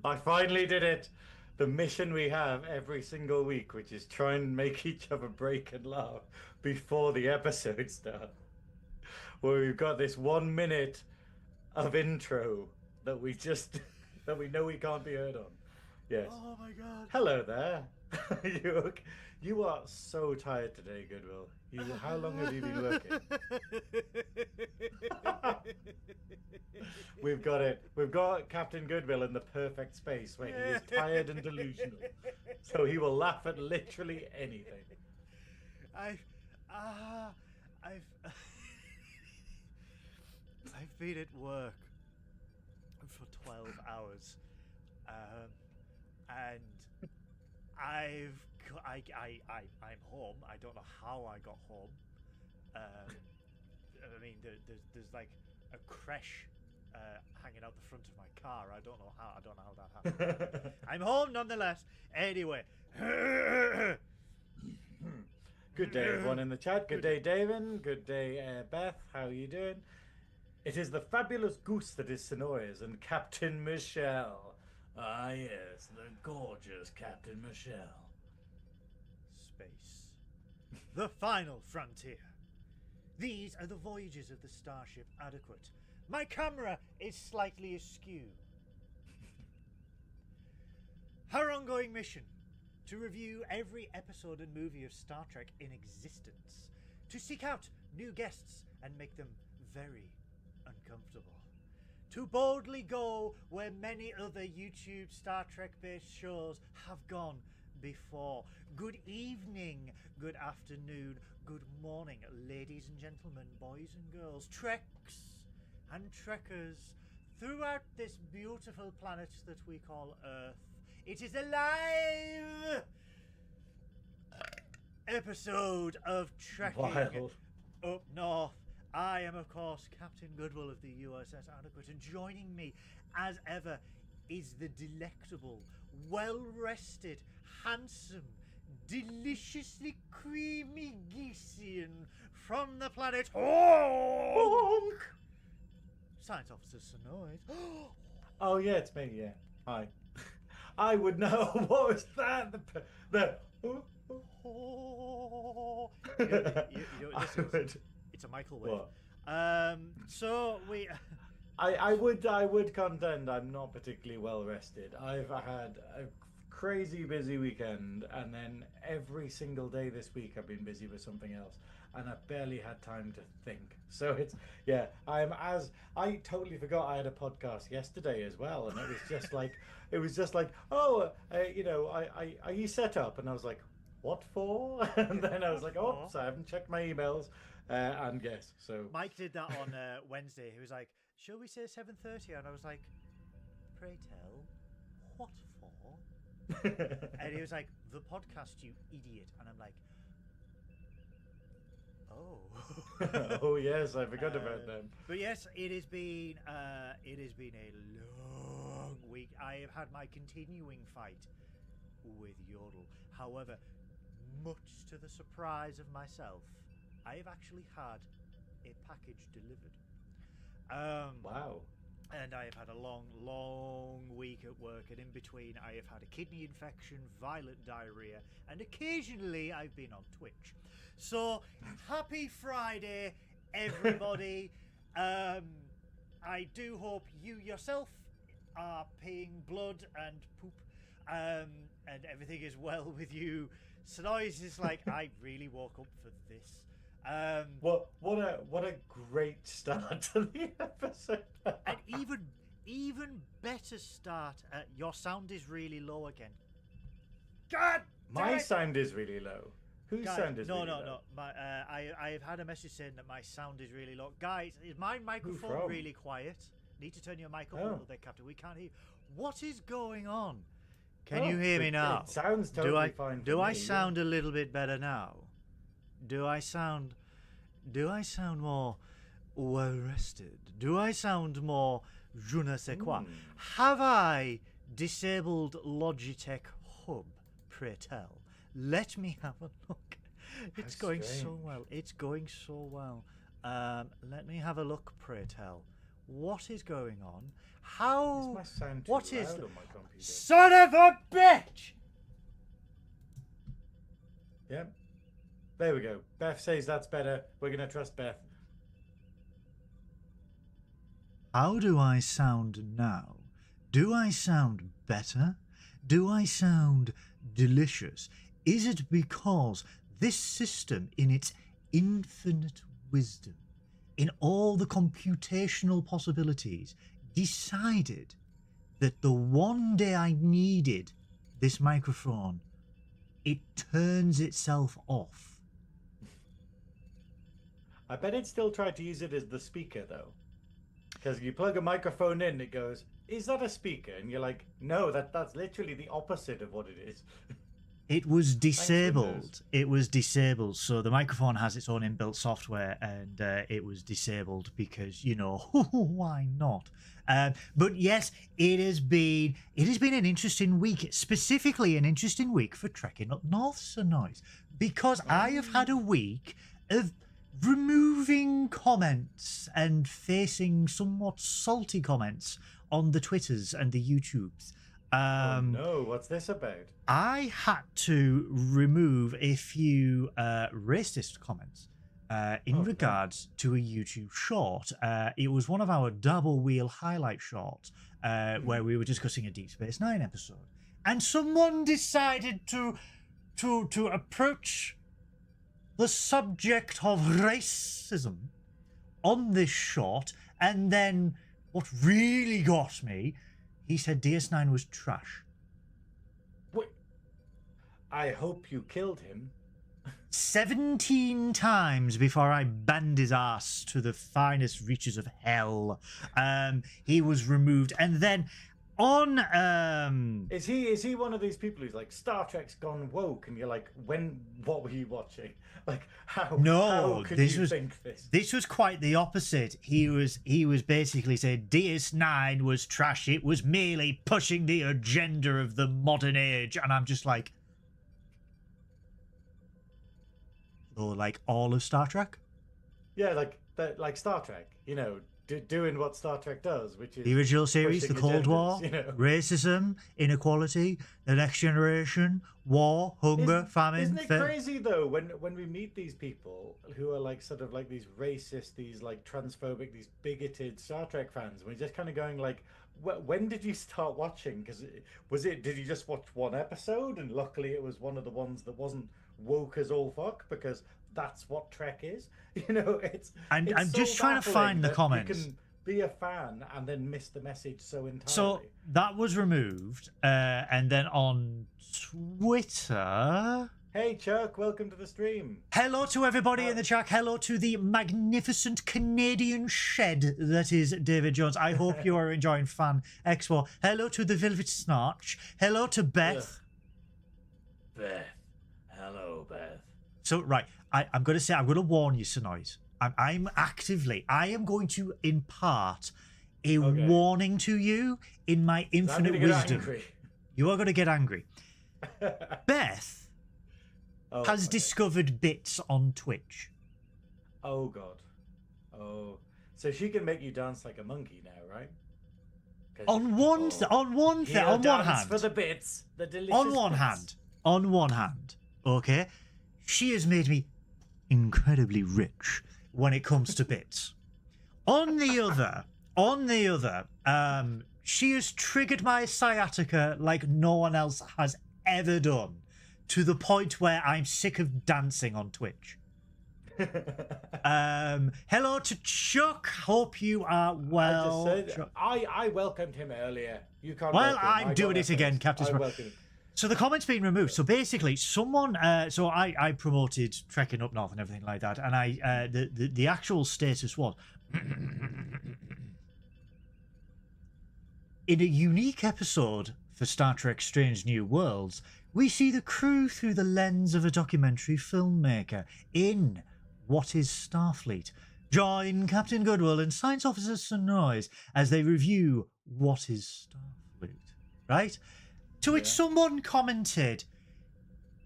I finally did it. The mission we have every single week, which is try and make each other break and laugh before the episode starts. Where we've got this 1 minute of intro that we just that we know we can't be heard on. Yes. Oh my god. Hello there. You you are so tired today, Goodwill. How long have you been working? We've got it. We've got Captain Goodwill in the perfect space where he is tired and delusional. So he will laugh at literally anything. I've I've I've been at work for 12 hours, and I'm home. I don't know how I got home. I mean, there's like a creche hanging out the front of my car. I don't know how that happened. I'm home nonetheless. Anyway. Good day, everyone in the chat. Good day, David. Good day, Beth. How are you doing? It is the fabulous goose that is Synoiz and Captain Michelle. Ah, yes, the gorgeous Captain Michelle. Space. The final frontier. These are the voyages of the starship Adequate. My camera is slightly askew. Her ongoing mission: to review every episode and movie of Star Trek in existence, to seek out new guests and make them very uncomfortable, to boldly go where many other YouTube Star Trek based shows have gone before. Good evening, good afternoon, good morning, ladies and gentlemen, boys and girls, Treks and Trekkers throughout this beautiful planet that we call Earth. It is a live episode of Trekking Wild. Up North. I am, of course, Captain Goodwill of the USS Adequate, and joining me, as ever, is the delectable, well-rested, handsome, deliciously creamy Geesian from the planet Honk! Science Officer Synoiz. Oh, yeah, it's me, yeah. Hi. I would know. What was that? The Oh. You know what this is? It's a microwave. What? So we. I would contend I'm not particularly well rested. I've had a crazy busy weekend, and then every single day this week I've been busy with something else, and I've barely had time to think. So it's I totally forgot I had a podcast yesterday as well, and it was just like oh are you set up? And I was like, what for? And then I was like, oh, so I haven't checked my emails, and yes, so Mike did that on Wednesday. He was like, shall we say 7:30? And I was like, pray tell, what for? And he was like, the podcast, you idiot. And I'm like, oh. oh yes, I forgot about them. But yes, it has been a long week. I have had my continuing fight with Yodel. However, much to the surprise of myself, I have actually had a package delivered. Wow. And I have had a long week at work, and in between I have had a kidney infection, violent diarrhea, and occasionally I've been on Twitch. So, happy Friday, everybody. I do hope you yourself are peeing blood and poop, and everything is well with you. Synoiz is like, I really woke up for this. What a great start to the episode. And even better start. Your sound is really low again. God, My sound is really low. Whose sound is really low? No. I've had a message saying that my sound is really low. Guys, is my microphone really quiet? Need to turn your mic up a little bit, Captain. We can't hear. What is going on? Can you hear me now? It sounds totally fine. Do I sound a little bit better now? Do I sound more well rested? Do I sound more je ne sais quoi? Have I disabled Logitech Hub? Pray tell. Let me have a look. It's going so well. It's going so well. Let me have a look, pray tell. What is going on? How? This must sound too What loud is? on my computer. Son of a bitch! Yeah. There we go. Beth says that's better. We're going to trust Beth. How do I sound now? Do I sound better? Do I sound delicious? Is it because this system, in its infinite wisdom, in all the computational possibilities, decided that the one day I needed this microphone, it turns itself off? I bet it still tried to use it as the speaker, though. Because you plug a microphone in, it goes, is that a speaker? And you're like, no, that's literally the opposite of what it is. It was disabled. It was disabled. So the microphone has its own inbuilt software, and it was disabled because, you know, why not? But yes, it has been an interesting week, specifically an interesting week for Trekking Up North, Synoiz, because I have had a week of removing comments and facing somewhat salty comments on the Twitters and the YouTubes. Oh no, what's this about? I had to remove a few racist comments in regards to a YouTube short. It was one of our double wheel highlight shorts where we were discussing a Deep Space Nine episode, and someone decided to approach the subject of racism on this short, and then what really got me, he said DS9 was trash. Wait, I hope you killed him. 17 times before I banned his ass to the finest reaches of hell. He was removed, and then on Is he one of these people who's like, Star Trek's gone woke, and you're like, what were you watching? Like, how could you think this? This was quite the opposite. He was basically saying DS9 was trash, it was merely pushing the agenda of the modern age, and I'm just like, or like all of Star Trek? Yeah, like Star Trek, you know, doing what Star Trek does, which is the original series, the Cold War, you know. Racism, inequality, the next generation, war, hunger, famine. Isn't it crazy though when we meet these people who are like sort of like these racist, these like transphobic, these bigoted Star Trek fans, and we're just kind of going like, when did you start watching? Because did you just watch one episode, and luckily it was one of the ones that wasn't woke as all fuck, because that's what Trek is. You know, I'm so just trying to find the comments. You can be a fan and then miss the message so entirely. So that was removed, and then on Twitter. Hey Chuck, welcome to the stream. Hello to everybody in the chat. Hello to the magnificent Canadian shed that is David Jones. I hope you are enjoying Fan Expo. Hello to the Velvet Snarch. Hello to Beth. Beth. Hello, Beth. So, right, I'm going to warn you, Synoiz. I am going to impart a warning to you in my infinite wisdom. You are going to get angry. Beth has discovered bits on Twitch. Oh, God. Oh. So she can make you dance like a monkey now, right? On one hand. For the bits. The delicious On one hand, okay, she has made me incredibly rich when it comes to bits. On the other, she has triggered my sciatica like no one else has ever done, to the point where I'm sick of dancing on Twitch. Hello to Chuck. Hope you are well. I welcomed him earlier. You can't. Well, I'm doing it again, Captain. So the comment's been removed. So basically, someone. So I promoted Trekking Up North and everything like that, and the actual status was in a unique episode for Star Trek: Strange New Worlds, we see the crew through the lens of a documentary filmmaker in What Is Starfleet. Join Captain Goodwill and Science Officer Synoiz as they review What Is Starfleet. Right? To which someone commented,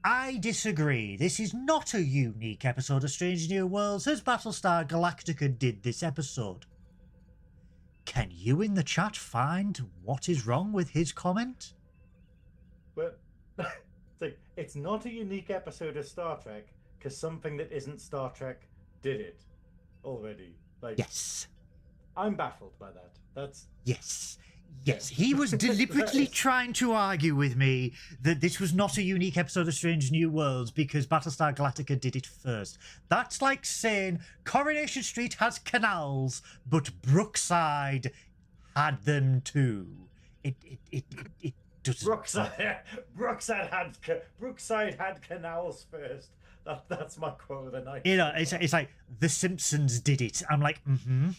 I disagree. This is not a unique episode of Strange New Worlds, as Battlestar Galactica did this episode. Can you in the chat find what is wrong with his comment? But it's not a unique episode of Star Trek because something that isn't Star Trek did it already. Like, Yes. I'm baffled by that. That's Yes. Yes, he was deliberately trying to argue with me that this was not a unique episode of Strange New Worlds because Battlestar Galactica did it first. That's like saying Coronation Street has canals, but Brookside had them too. It doesn't. Brookside had canals first. That's my quote of the night. You know, it's like The Simpsons did it. I'm like, mm-hmm.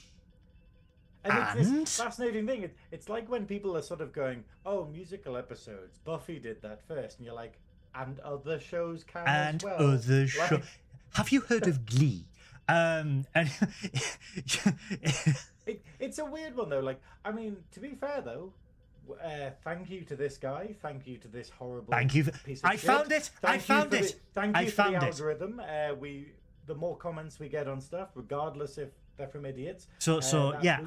And it's this fascinating thing. It's like when people are sort of going, "Oh, musical episodes. Buffy did that first," and you're like, "And other shows can as well." And other shows. Have you heard of Glee? And it's a weird one though. Like, I mean, to be fair though, thank you to this guy. Thank you to this horrible. Thank you. Piece of I shit. found it. I found it. Thank you for the algorithm. The more comments we get on stuff, regardless if they're from idiots. So yeah,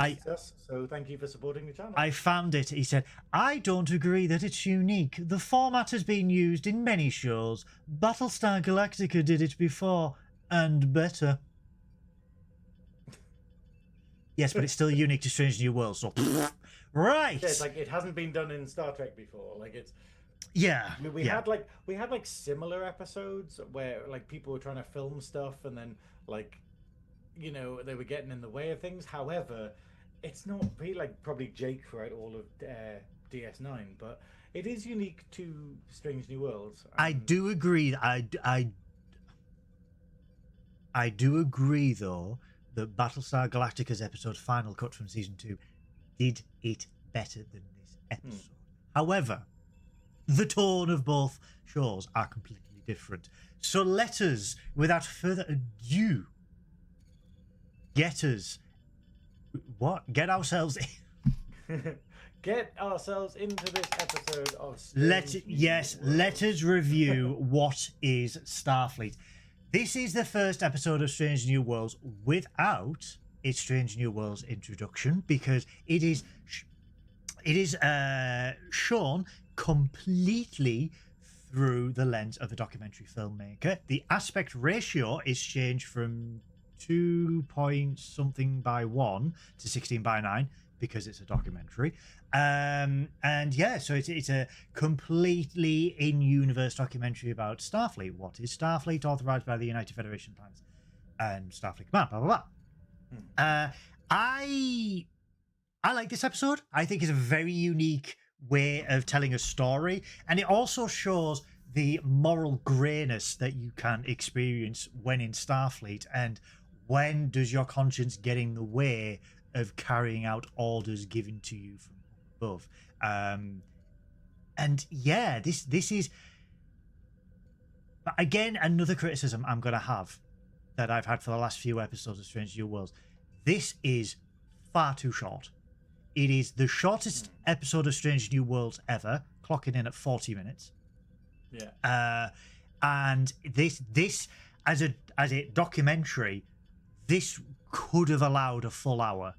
so thank you for supporting the channel. I found it. He said, I don't agree that it's unique. The format has been used in many shows. Battlestar Galactica did it before, and better. Yes, but it's still unique to Strange New Worlds. So, right. Yeah, it's like it hasn't been done in Star Trek before. Like it's. Yeah. We had like similar episodes where like people were trying to film stuff and then like, you know, they were getting in the way of things. However, it's not really like probably Jake throughout all of DS9, but it is unique to Strange New Worlds. I do agree. I do agree though that Battlestar Galactica's episode Final Cut from season 2 did it better than this episode. However, the tone of both shows are completely different. So let us, without further ado, get ourselves into this episode of let us review what is Starfleet. This is the first episode of Strange New Worlds without its Strange New Worlds introduction because it is shown completely through the lens of a documentary filmmaker. The aspect ratio is changed from 2 point something by 1 to 16 by 9 because it's a documentary. And yeah, so it's a completely in-universe documentary about Starfleet. What is Starfleet? Authorized by the United Federation of Planets and Starfleet Command, blah, blah, blah. I like this episode. I think it's a very unique way of telling a story. And it also shows the moral greyness that you can experience when in Starfleet and when does your conscience get in the way of carrying out orders given to you from above. And yeah, this is again another criticism I'm going to have that I've had for the last few episodes of Strange New Worlds. This is far too short. It is the shortest episode of Strange New Worlds ever, clocking in at 40 minutes. Yeah. And this as a documentary, this could have allowed a full hour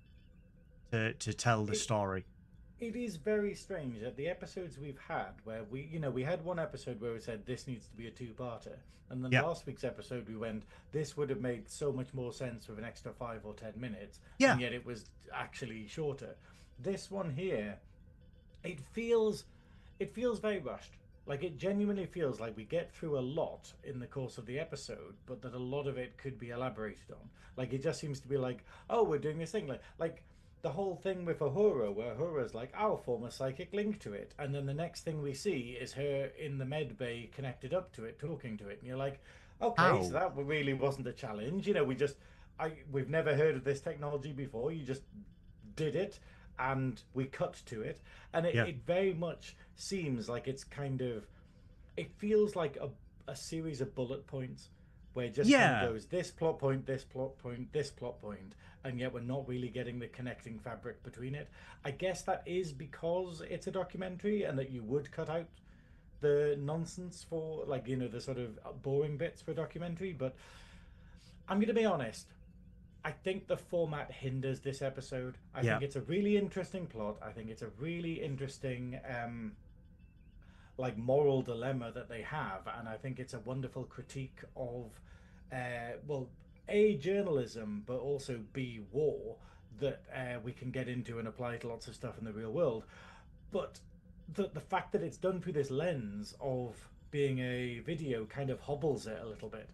to tell the story. It is very strange that the episodes we've had where we had one episode where we said this needs to be a two-parter, and then last week's episode we went, this would have made so much more sense with an extra 5 or 10 minutes, and yet it was actually shorter. This one here, it feels very rushed. Like, it genuinely feels like we get through a lot in the course of the episode, but that a lot of it could be elaborated on. Like, it just seems to be like, oh, we're doing this thing. Like the whole thing with Uhura, where Uhura's like, I'll form a psychic link to it. And then the next thing we see is her in the med bay connected up to it, talking to it. And you're like, okay, so that really wasn't a challenge. You know, we've never heard of this technology before. You just did it. And we cut to it, and it very much seems like it's kind of, it feels like a series of bullet points where it just kind of goes this plot point, this plot point, this plot point, and yet we're not really getting the connecting fabric between it. I guess that is because it's a documentary and that you would cut out the nonsense for, like, you know, the sort of boring bits for a documentary. But I'm going to be honest, I think the format hinders this episode. I Yeah. think it's a really interesting plot. I think it's a really interesting like moral dilemma that they have, and I think it's a wonderful critique of well, a journalism, but also b war that we can get into and apply to lots of stuff in the real world. But the fact that it's done through this lens of being a video kind of hobbles it a little bit.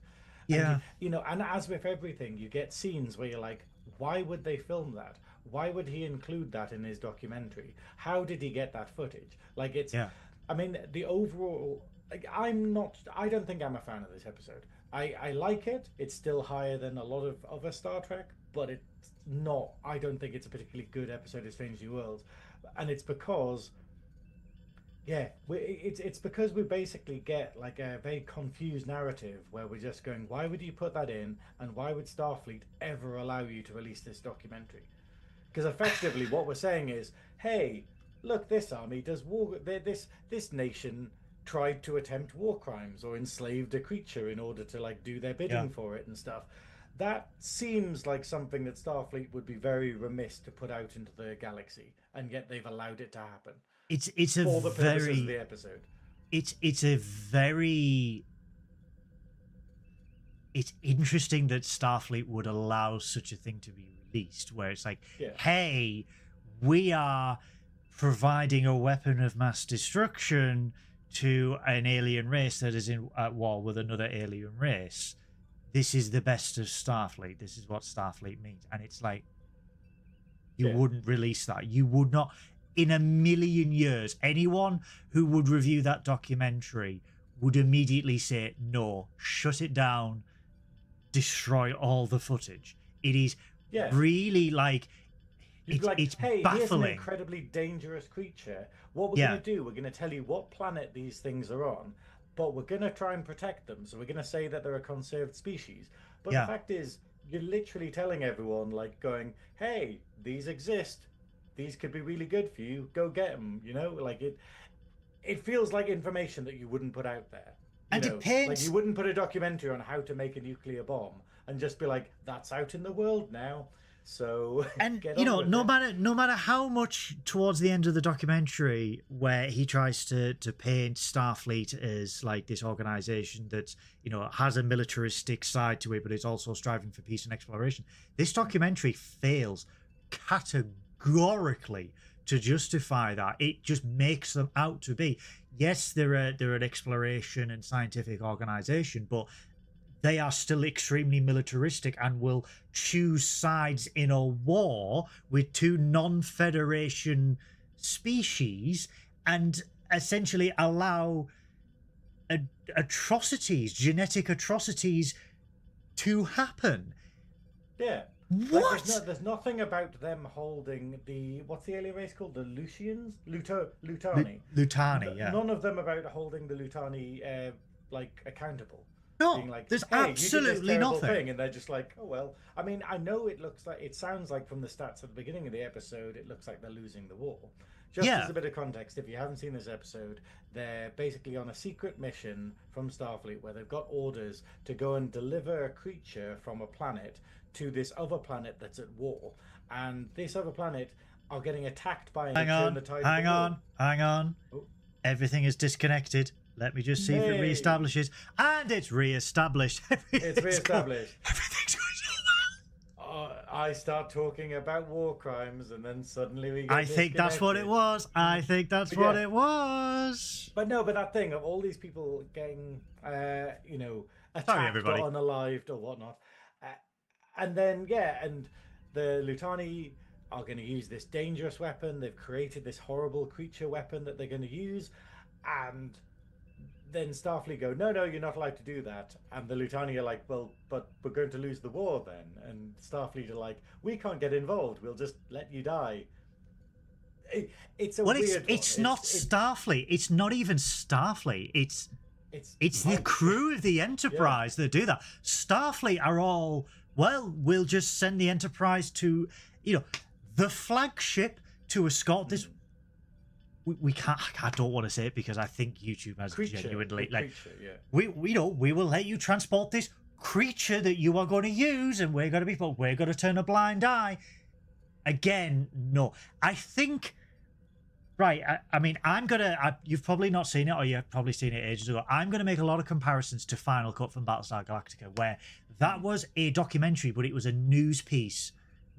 And Yeah. you know, and as with everything, you get scenes where you're like, why would they film that? Why would he include that in his documentary? How did he get that footage? Like, it's, Yeah. I mean, the overall, like, I don't think I'm a fan of this episode. I like it. It's still higher than a lot of other Star Trek, but it's not, I don't think it's a particularly good episode of Strange New Worlds. And it's because yeah, it's because we basically get like a very confused narrative where we're just going, why would you put that in, and why would Starfleet ever allow you to release this documentary? Because effectively, what we're saying is, hey, look, this army does war. This nation tried to attempt war crimes or enslaved a creature in order to like do their bidding for it and stuff. That seems like something that Starfleet would be very remiss to put out into the galaxy, and yet they've allowed it to happen It's a for the purposes very of the episode. it's a very it's interesting that Starfleet would allow such a thing to be released, where it's like, Yeah. hey, we are providing a weapon of mass destruction to an alien race that is at war with another alien race. This is the best of Starfleet. This is what Starfleet means. And it's like, you wouldn't release that. You would not, in a million years, anyone who would review that documentary would immediately say, no, shut it down, destroy all the footage. It is really like, You'd be like, it's hey, baffling. here's an incredibly dangerous creature. What we're going to do, we're going to tell you what planet these things are on, but we're going to try and protect them. So we're going to say that they're a conserved species. But the fact is, you're literally telling everyone, like, going, hey, these exist. These could be really good for you. Go get them. You know, like it feels like information that you wouldn't put out there. And it paints... Like, you wouldn't put a documentary on how to make a nuclear bomb and just be like, that's out in the world now. So, and you know, no matter how much towards the end of the documentary where he tries to paint Starfleet as like this organization that, you know, has a militaristic side to it, but it's also striving for peace and exploration, this documentary fails categorically to justify that. It just makes them out to be, yes, they're an exploration and scientific organization, but they are still extremely militaristic and will choose sides in a war with two non-Federation species and essentially allow atrocities, genetic atrocities, to happen. Yeah. What? Like, there's nothing about them holding the, what's the alien race called? The Lucians? Lutani. Lutani, yeah. None of them about holding the Lutani like accountable. No, being like, there's hey, absolutely you did this nothing. thing, and they're just like, oh well. I mean, I know it sounds like from the stats at the beginning of the episode, it looks like they're losing the war. Just as a bit of context, if you haven't seen this episode, they're basically on a secret mission from Starfleet where they've got orders to go and deliver a creature from a planet to this other planet that's at war, and this other planet are getting attacked by Hang on. Oh. Everything is disconnected. Let me just see if it reestablishes. And it's reestablished. It's reestablished. Everything's going so well. I start talking about war crimes, and then suddenly we get I think that's what it was. What it was. But no, but that thing of all these people getting, you know, attacked or unalived or whatnot. And then, and the Lutani are going to use this dangerous weapon. They've created this horrible creature weapon that they're going to use. And then Starfleet go, no, you're not allowed to do that. And the Lutani are like, well, but we're going to lose the war then. And Starfleet are like, we can't get involved. We'll just let you die. It's a weird it's not Starfleet. It's not even Starfleet. It's the crew of the Enterprise that do that. Starfleet are all, well, we'll just send the Enterprise to, you know, the flagship to escort this. We can't. I don't want to say it because I think YouTube has genuinely like. We will let you transport this creature that you are going to use, and we're going to turn a blind eye. Again, no. I think, right, I mean, you've probably not seen it, or you've probably seen it ages ago. I'm going to make a lot of comparisons to Final Cut from Battlestar Galactica, where that was a documentary, but it was a news piece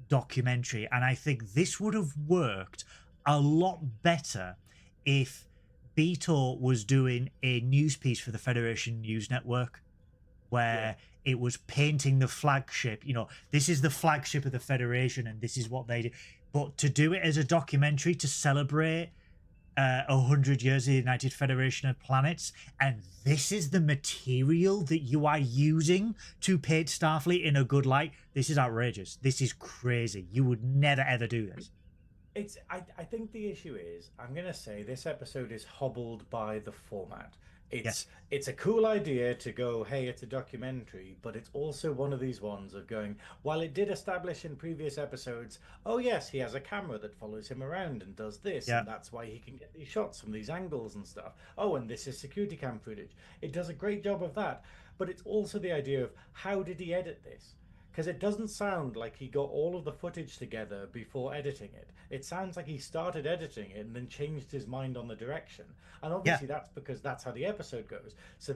documentary. And I think this would have worked a lot better if Beto was doing a news piece for the Federation News Network, where it was painting the flagship. You know, this is the flagship of the Federation, and this is what they do. But to do it as a documentary to celebrate 100 years of the United Federation of Planets, and this is the material that you are using to paint Starfleet in a good light, this is outrageous. This is crazy. You would never, ever do this. I think the issue is, I'm going to say this episode is hobbled by the format. It's a cool idea to go, hey, it's a documentary, but it's also one of these ones of going, while it did establish in previous episodes, oh yes, he has a camera that follows him around and does this, and that's why he can get these shots from these angles and stuff. Oh, and this is security cam footage. It does a great job of that, but it's also the idea of, how did he edit this? Because it doesn't sound like he got all of the footage together before editing it. It sounds like he started editing it and then changed his mind on the direction. And obviously that's because that's how the episode goes. So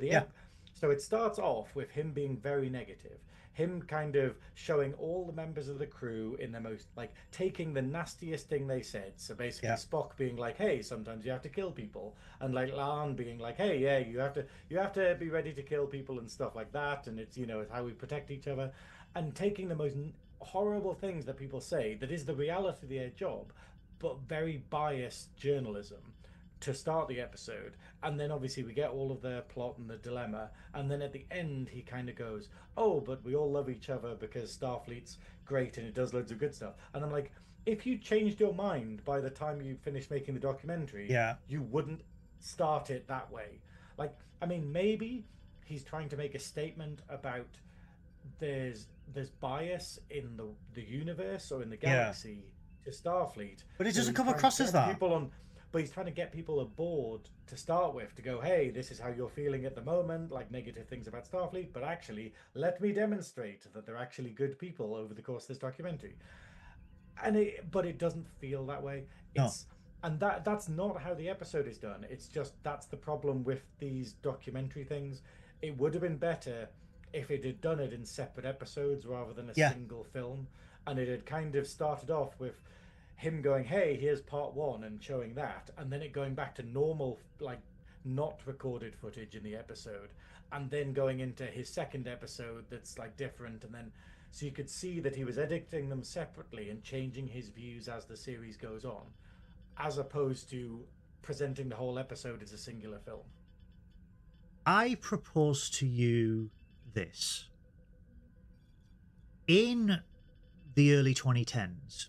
so it starts off with him being very negative. Him kind of showing all the members of the crew in the most, like, taking the nastiest thing they said. So basically Spock being like, hey, sometimes you have to kill people. And like Lan being like, hey, yeah, you have to be ready to kill people and stuff like that. And it's, you know, it's how we protect each other. And taking the most horrible things that people say, that is the reality of their job, but very biased journalism to start the episode. And then obviously we get all of the plot and the dilemma. And then at the end, he kind of goes, oh, but we all love each other because Starfleet's great and it does loads of good stuff. And I'm like, if you changed your mind by the time you finished making the documentary, you wouldn't start it that way. Like, I mean, maybe he's trying to make a statement about there's bias in the universe or in the galaxy to Starfleet, but it doesn't come across as that. But he's trying to get people aboard to start with, to go, hey, this is how you're feeling at the moment, like negative things about Starfleet, but actually let me demonstrate that they're actually good people over the course of this documentary. But it doesn't feel that way. And that's not how the episode is done. It's just, that's the problem with these documentary things. It would have been better if it had done it in separate episodes rather than a single film, and it had kind of started off with him going, hey, here's part one, and showing that, and then it going back to normal, like, not recorded footage in the episode, and then going into his second episode that's like different, and then so you could see that he was editing them separately and changing his views as the series goes on, as opposed to presenting the whole episode as a singular film. I propose to you this. In the early 2010s,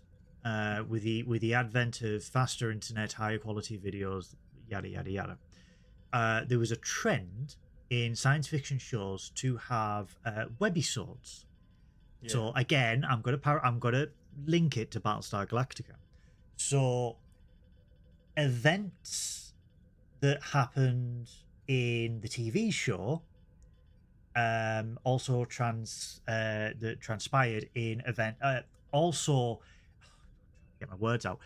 with the advent of faster internet, higher quality videos, yada yada yada, there was a trend in science fiction shows to have webisodes. So again, I'm gonna link it to Battlestar Galactica. So events that happened in the TV show also that transpired in event also get my words out.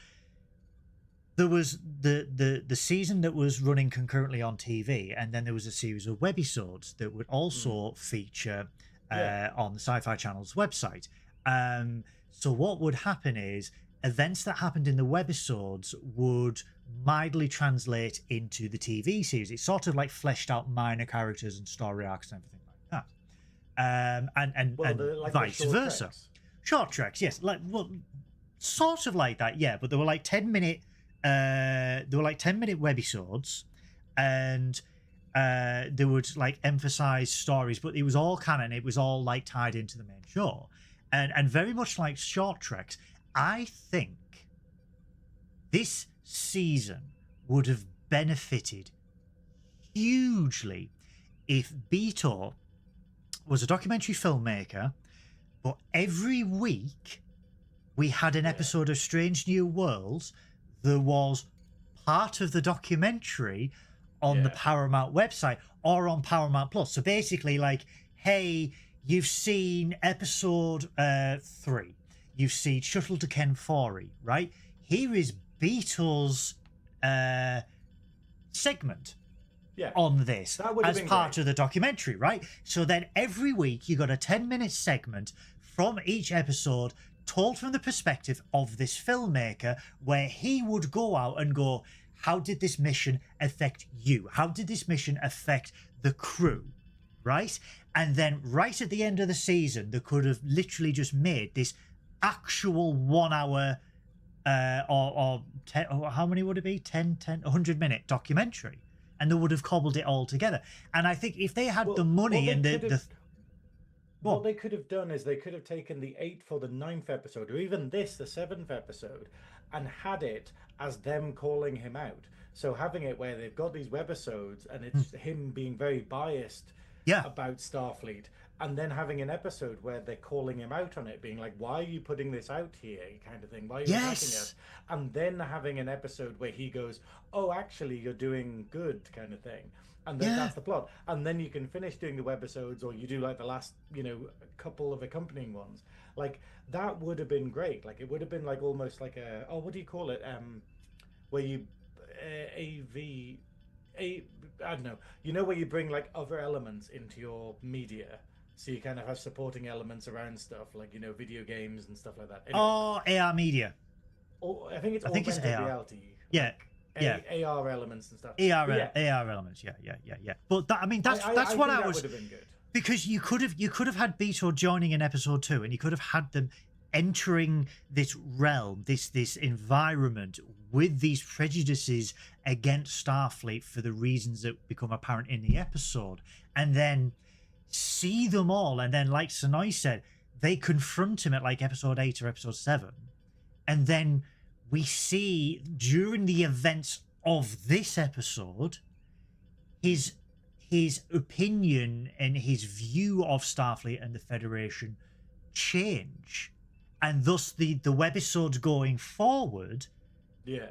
There was the season that was running concurrently on TV, and then there was a series of webisodes that would also feature on the Sci-Fi Channel's website. So what would happen is events that happened in the webisodes would mildly translate into the TV series. It sort of like fleshed out minor characters and story arcs and everything like that. And like vice versa. Treks. Short treks, yes, sort of like that, yeah. But they were like 10-minute, webisodes, and they would like emphasize stories, but it was all canon. It was all like tied into the main show, and very much like short treks. I think this season would have benefited hugely if Beto was a documentary filmmaker, but every week we had an episode of Strange New Worlds that was part of the documentary on the Paramount website or on Paramount Plus. So basically, like, hey, you've seen episode 3. You've seen Shuttle to Kenfori, right? Here is Beetle's segment on this as part of the documentary, right? So then every week you got a 10-minute segment from each episode told from the perspective of this filmmaker, where he would go out and go, how did this mission affect you? How did this mission affect the crew? Right? And then right at the end of the season, they could have literally just made this actual 1 hour or 10, or how many would it be? 100-minute documentary. And they would have cobbled it all together. And I think if they had the money and what they could have done is they could have taken the 8th or the 9th episode, or even this, the 7th episode, and had it as them calling him out. So having it where they've got these webisodes and it's him being very biased about Starfleet, and then having an episode where they're calling him out on it, being like, why are you putting this out here, kind of thing, why are you attacking us? And then having an episode where he goes, oh, actually you're doing good, kind of thing. And then that's the plot. And then you can finish doing the webisodes, or you do like the last, couple of accompanying ones. Like, that would have been great. Like, it would have been like almost like a, what do you call it? Where you, I don't know. Where you bring like other elements into your media. So you kind of have supporting elements around stuff like, video games and stuff like that. Anyway, AR media. I think it's augmented reality. Yeah. AR elements and stuff. AR elements. Yeah. But that, I mean, that's what I was. Would have been good. Because you could have had Beetle joining in episode 2, and you could have had them entering this realm, this environment with these prejudices against Starfleet for the reasons that become apparent in the episode, and then see them all, and then, like Synoiz said, they confront him at like episode 8 or episode 7, and then we see during the events of this episode his opinion and his view of Starfleet and the Federation change, and thus the webisodes going forward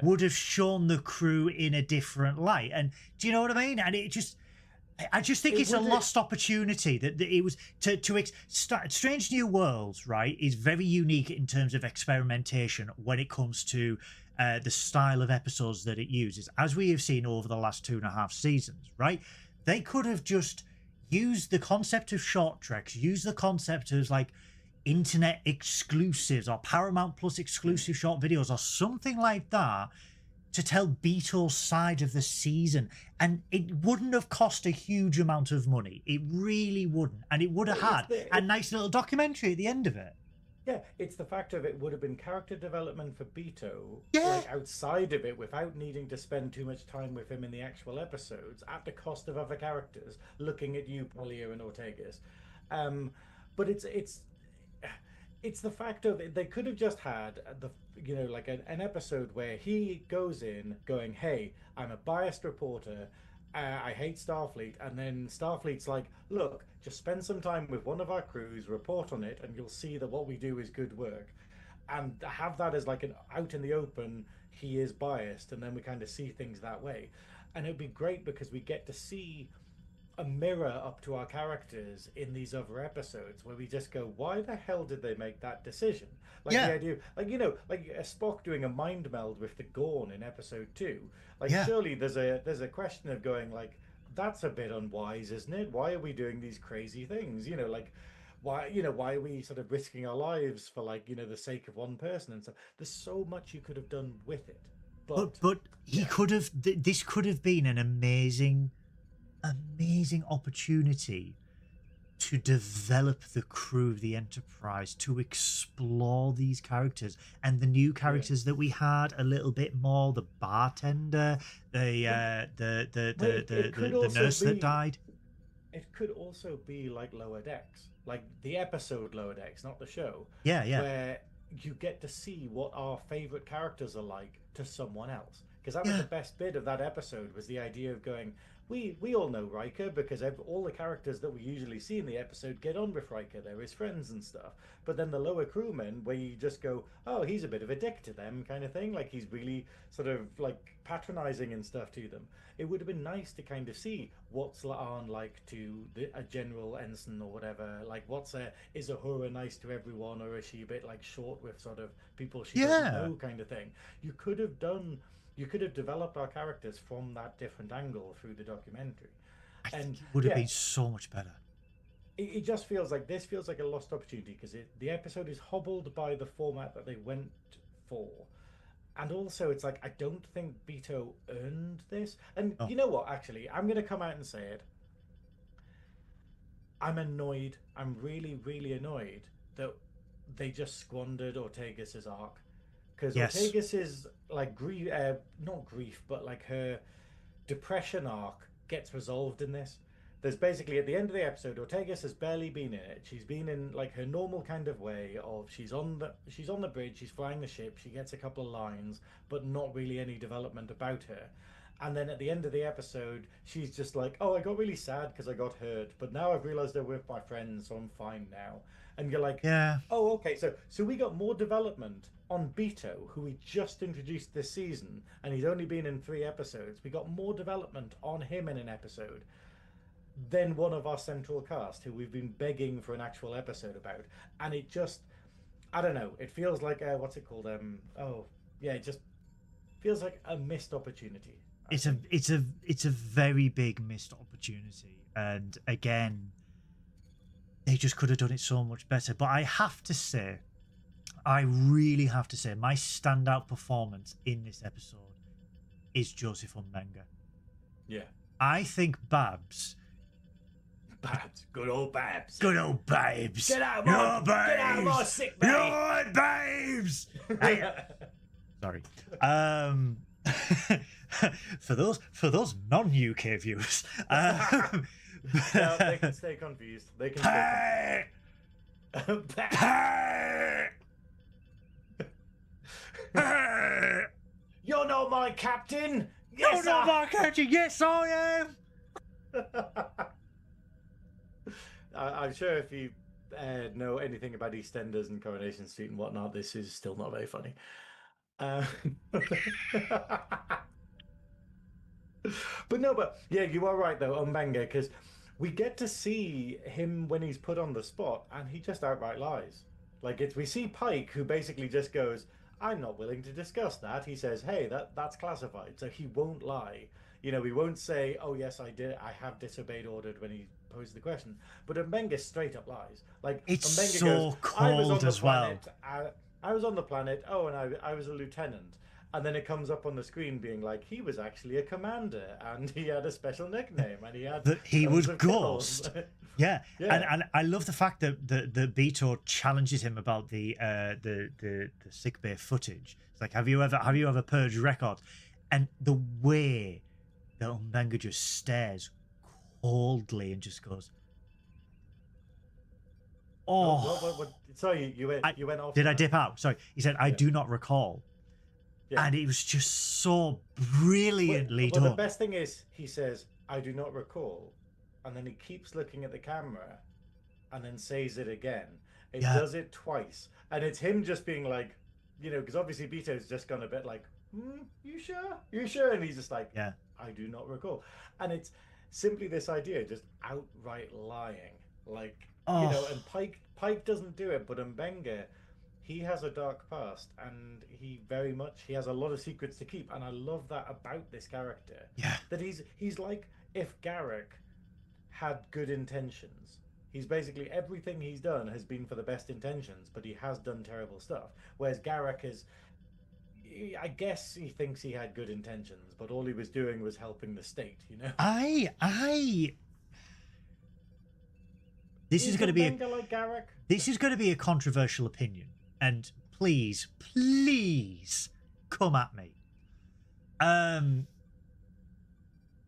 would have shown the crew in a different light. And do you know what I mean? And I just think it's a lost opportunity that it was to start. Strange New Worlds, right, is very unique in terms of experimentation when it comes to the style of episodes that it uses, as we have seen over the last 2.5 seasons, right? They could have just used the concept of short treks, used the concept of like internet exclusives or Paramount Plus exclusive short videos or something like that to tell Beetle's side of the season, and it wouldn't have cost a huge amount of money. It really wouldn't, and it would have had a nice little documentary at the end of it. Yeah, it's the fact of it would have been character development for Beetle, like outside of it, without needing to spend too much time with him in the actual episodes, at the cost of other characters. Looking at you, Polio and Ortegas, but it's the fact of it. They could have just had like an episode where he goes in going, hey, I'm a biased reporter, I hate Starfleet, and then Starfleet's like, look, just spend some time with one of our crews, report on it, and you'll see that what we do is good work. And have that as like an out in the open, he is biased, and then we kind of see things that way. And it would be great because we get to see a mirror up to our characters in these other episodes where we just go, why the hell did they make that decision? Like the idea, like like a Spock doing a mind meld with the Gorn in episode 2. Like surely there's a question of going like, that's a bit unwise, isn't it? Why are we doing these crazy things? Like why are we sort of risking our lives for like the sake of one person and stuff? There's so much you could have done with it, but he could have. This could have been an amazing opportunity to develop the crew of the Enterprise, to explore these characters and the new characters that we had a little bit more. The bartender, the nurse that died. It could also be like Lower Decks, like the episode Lower Decks, not the show. Yeah. Where you get to see what our favorite characters are like to someone else. Because that was the best bit of that episode, was the idea of going, we all know Riker because all the characters that we usually see in the episode get on with Riker. They're his friends and stuff. But then the lower crewmen, where you just go, oh, he's a bit of a dick to them, kind of thing. Like he's really sort of like patronizing and stuff to them. It would have been nice to kind of see what's La'an like to a general ensign or whatever. Like, is Uhura nice to everyone, or is she a bit like short with sort of people she doesn't know, kind of thing? You could have developed our characters from that different angle through the documentary. I think it would have been so much better. It just feels like this feels like a lost opportunity because the episode is hobbled by the format that they went for. And also, it's like, I don't think Beto earned this. And you know what, actually, I'm going to come out and say it. I'm annoyed. I'm really, really annoyed that they just squandered Ortegas's arc. Because Ortegas is like grief, not grief, but like her depression arc gets resolved in this. There's basically at the end of the episode, Ortegas has barely been in it. She's been in like her normal kind of way of she's on the bridge, she's flying the ship, she gets a couple of lines, but not really any development about her. And then at the end of the episode, she's just like, oh, I got really sad because I got hurt, but now I've realized I'm with my friends, so I'm fine now. And you're like, oh, okay, so we got more development on Beto, who we just introduced this season, and he's only been in 3 episodes. We got more development on him in an episode than one of our central cast, who we've been begging for an actual episode about. And it just, I don't know, it feels like, what's it called? It just feels like a missed opportunity. It's a very big missed opportunity, and again, they just could have done it so much better. But I really have to say, my standout performance in this episode is Joseph Mbenga. Yeah, I think Babs, good old Babs, get out of my sick bay, you're Babes. Sorry. For those non-UK viewers, no, they can stay confused. They can stay You're not my captain. Yes, you're not my captain. Yes, I am. I'm sure if you know anything about EastEnders and Coronation Street and whatnot, this is still not very funny. But yeah, you are right though, Mbenga, because we get to see him when he's put on the spot, and he just outright lies. Like we see Pike, who basically just goes, "I'm not willing to discuss that." He says, "Hey, that's classified," so he won't lie. You know, he won't say, "Oh yes, I have disobeyed ordered" when he posed the question. But Mbenga straight up lies. Like it's Mbenga so goes, cold I was on the as planet, well. I was on the planet. Oh, and I was a lieutenant. And then it comes up on the screen being like, he was actually a commander, and he had a special nickname, and he was Ghost. Yeah. And I love the fact that the Beto challenges him about the sickbay footage. It's like, have you ever purged records? And the way that Mbenga just stares coldly and just goes, "Oh." What? Sorry, you went off. Did I dip out? Sorry. He said, "I do not recall." Yeah. And it was just so brilliantly done. The best thing is, he says, "I do not recall," and then he keeps looking at the camera, and then says it again. It does it twice, and it's him just being like, you know, because obviously Beto's just gone a bit like, "You sure? You sure?" And he's just like, "Yeah, I do not recall," and it's simply this idea, just outright lying, like you know. And Pike doesn't do it, but Mbenga, he has a dark past, and he has a lot of secrets to keep, and I love that about this character. Yeah. That he's like if Garak had good intentions. He's basically, everything he's done has been for the best intentions, but he has done terrible stuff. Whereas Garak I guess he thinks he had good intentions, but all he was doing was helping the state, you know? This is going to be like Garak? This is going to be a controversial opinion. And please come at me.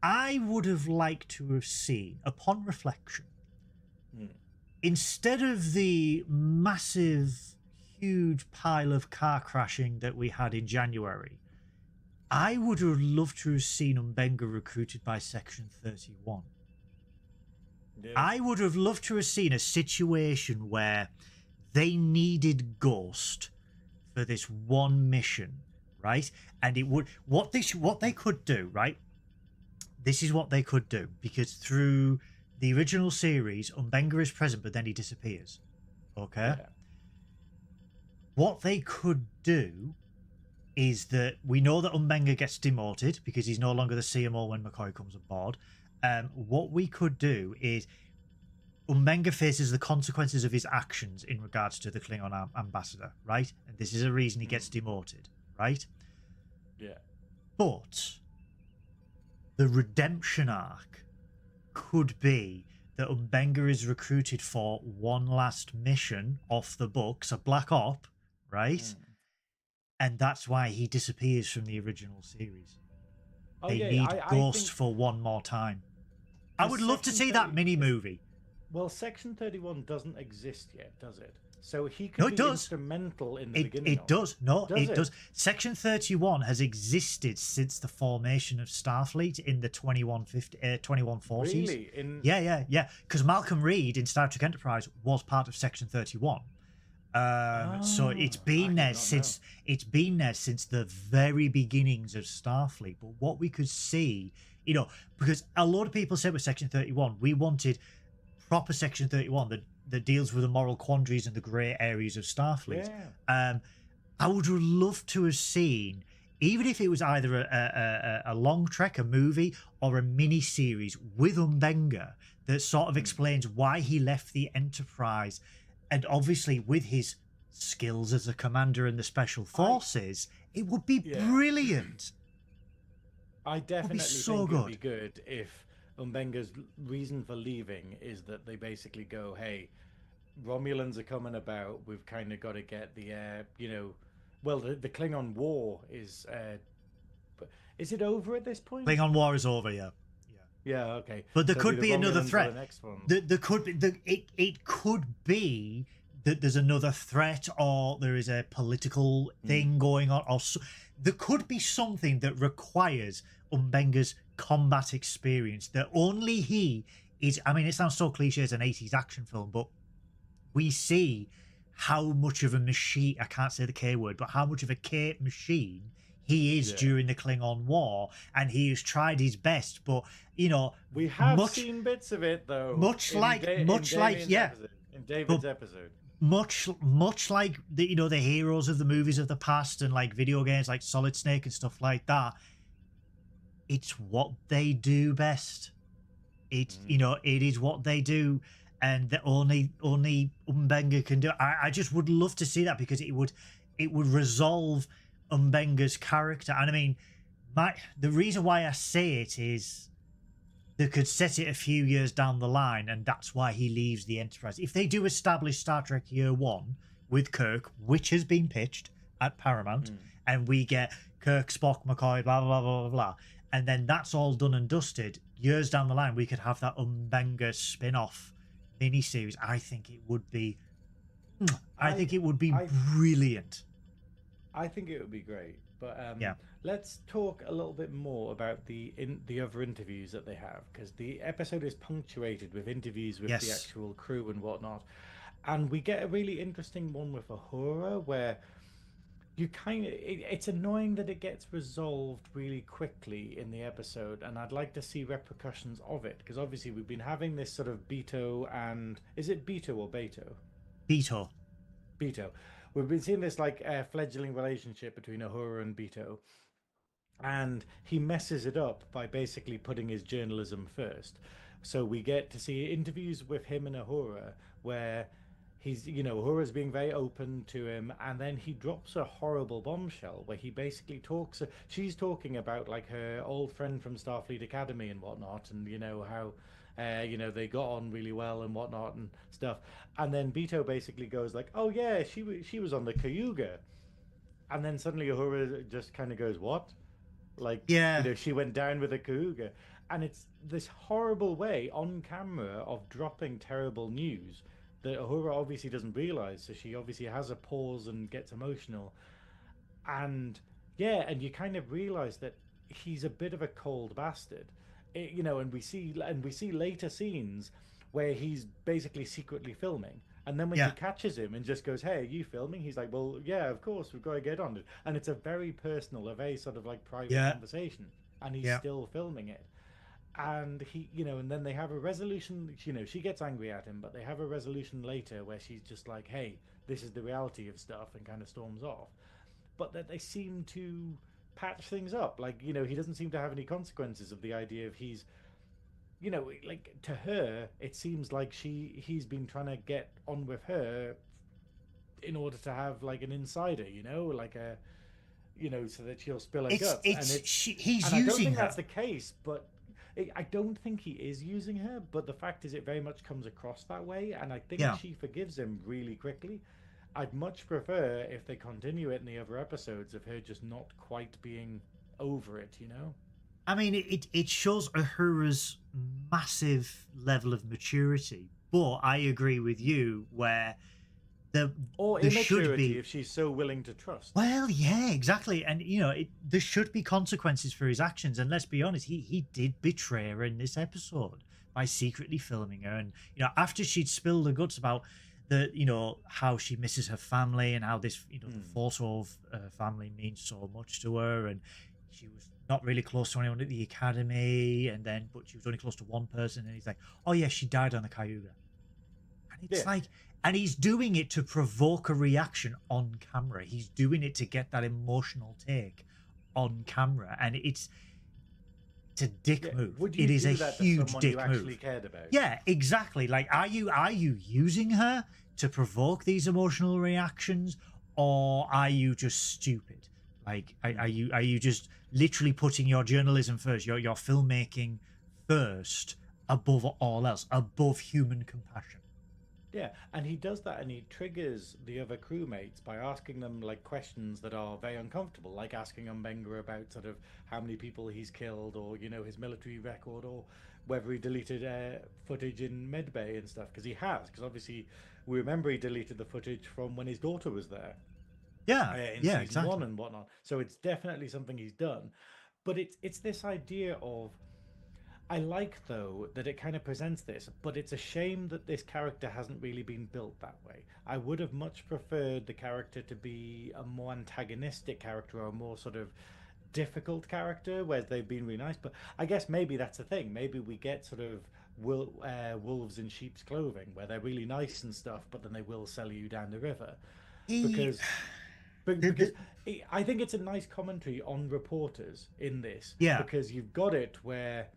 I would have liked to have seen, upon reflection, instead of the massive, huge pile of car crashing that we had in January, I would have loved to have seen Umbenga recruited by Section 31. Yeah. I would have loved to have seen a situation where they needed Ghost for this one mission, right? And it would what they could do, right? This is what they could do, because through the original series, Umbenga is present, but then he disappears. Okay? Yeah. What they could do is that we know that Umbenga gets demoted because he's no longer the CMO when McCoy comes aboard. What we could do is Umbenga faces the consequences of his actions in regards to the Klingon ambassador, right? And this is a reason he gets demoted, right? Yeah. But the redemption arc could be that Umbenga is recruited for one last mission off the books, a black op, right? And that's why he disappears from the original series. They need Ghost for one more time. I would love to see that mini movie. Well, Section 31 doesn't exist yet, does it? So he could be instrumental in the beginning. It does. It does. Section 31 has existed since the formation of Starfleet in the 2140s. Really? Yeah. Because Malcolm Reed in Star Trek Enterprise was part of Section 31. So it's been there since the very beginnings of Starfleet. But what we could see, because a lot of people said with Section 31, we wanted proper Section 31 that deals with the moral quandaries and the grey areas of Starfleet. Yeah. I would have loved to have seen, even if it was either a long trek, a movie, or a mini series with Umbenga that sort of explains why he left the Enterprise. And obviously, with his skills as a commander in the Special Forces, it would be brilliant. I definitely think it'd be good if Umbenga's reason for leaving is that they basically go, hey, Romulans are coming about. We've kind of got to get the the Klingon War is it over at this point? Klingon War is over, yeah. Yeah, okay. But there could be another threat. There could be it could be that there's another threat, or there is a political thing going on, or there could be something that requires Umbenga's combat experience that only he is. I mean, it sounds so cliche as an 80s action film, but we see how much of a machine, I can't say the K word, but how much of a K machine he is during the Klingon War, and he has tried his best, but we have seen bits of it though. In David's episode. Much like the heroes of the movies of the past and like video games like Solid Snake and stuff like that. It's what they do best. It is what they do, and that only Umbenga can do. I just would love to see that, because it would resolve Umbenga's character. And I mean, the reason why I say it is they could set it a few years down the line, and that's why he leaves the Enterprise. If they do establish Star Trek Year One with Kirk, which has been pitched at Paramount, and we get Kirk, Spock, McCoy, blah blah blah blah blah, and then that's all done and dusted, years down the line we could have that Umbenga spin-off miniseries. I think it would be brilliant. I think it would be great, but let's talk a little bit more about the other interviews that they have, because the episode is punctuated with interviews with the actual crew and whatnot, and we get a really interesting one with Uhura where you it's annoying that it gets resolved really quickly in the episode, and I'd like to see repercussions of it, because obviously we've been having this sort of Beto and is it Beto or Beto? Beto. We've been seeing this fledgling relationship between Uhura and Beto, and he messes it up by basically putting his journalism first. So we get to see interviews with him and Uhura where he's, Uhura's being very open to him, and then he drops a horrible bombshell where he basically she's talking about like her old friend from Starfleet Academy and whatnot, and how they got on really well and whatnot and stuff. And then Beto basically goes like, oh yeah, she was on the Cayuga. And then suddenly Uhura just kind of goes, what? She went down with a Cayuga. And it's this horrible way on camera of dropping terrible news that Uhura obviously doesn't realize. So she obviously has a pause and gets emotional. And Yeah, and you kind of realize that he's a bit of a cold bastard. And we see later scenes where he's basically secretly filming. And then when she Yeah, catches him and just goes, "Hey, are you filming?" He's like, "Well, yeah, of course, we've got to get on it." And it's a very personal, a very sort of like private yeah, conversation, and he's yeah. still filming it. And and then they have a resolution. She gets angry at him, but they have a resolution later where she's just like, "Hey, this is the reality of stuff," and kind of storms off. But that they seem to patch things up. Like, he doesn't seem to have any consequences of the idea of like to her, it seems like he's been trying to get on with her in order to have like an insider, like so that she'll spill her guts. He's And I don't using think her. that's the case, but I don't think he is using her. But the fact is, it very much comes across that way, and I think Yeah. she forgives him really quickly. I'd much prefer if they continue it in the other episodes of her just not quite being over it. I mean, it shows Uhura's massive level of maturity, but I agree with you where there Or there should immaturity be. if she's so willing to trust. Well, yeah, exactly, and there should be consequences for his actions. And let's be honest, he did betray her in this episode by secretly filming her, and after she'd spilled the guts about how she misses her family and how this the photo of her family means so much to her, and she was not really close to anyone at the academy, but she was only close to one person, and he's like, oh yeah, she died on the Cayuga. And it's Yeah. like, and he's doing it to provoke a reaction on camera. He's doing it to get that emotional take on camera, and it's a dick move. Would you It is do a that to huge someone dick you actually move. cared about? Yeah, exactly. Like, are you using her to provoke these emotional reactions, or are you just stupid? Like, are you just literally putting your journalism first, your filmmaking first, above all else, above human compassion? Yeah, and he does that, and he triggers the other crewmates by asking them like questions that are very uncomfortable, like asking Umbenga about sort of how many people he's killed, or his military record, or whether he deleted footage in Medbay and stuff, because obviously we remember he deleted the footage from when his daughter was there Yeah, in yeah, season one exactly. and whatnot. So it's definitely something he's done, but it's this idea of I like, though, that it kind of presents this, but it's a shame that this character hasn't really been built that way. I would have much preferred the character to be a more antagonistic character, or a more sort of difficult character, where they've been really nice. But I guess maybe that's the thing. Maybe we get sort of wolves in sheep's clothing, where they're really nice and stuff, but then they will sell you down the river. He, Because the, because the, I think it's a nice commentary on reporters in this, yeah, because you've got it where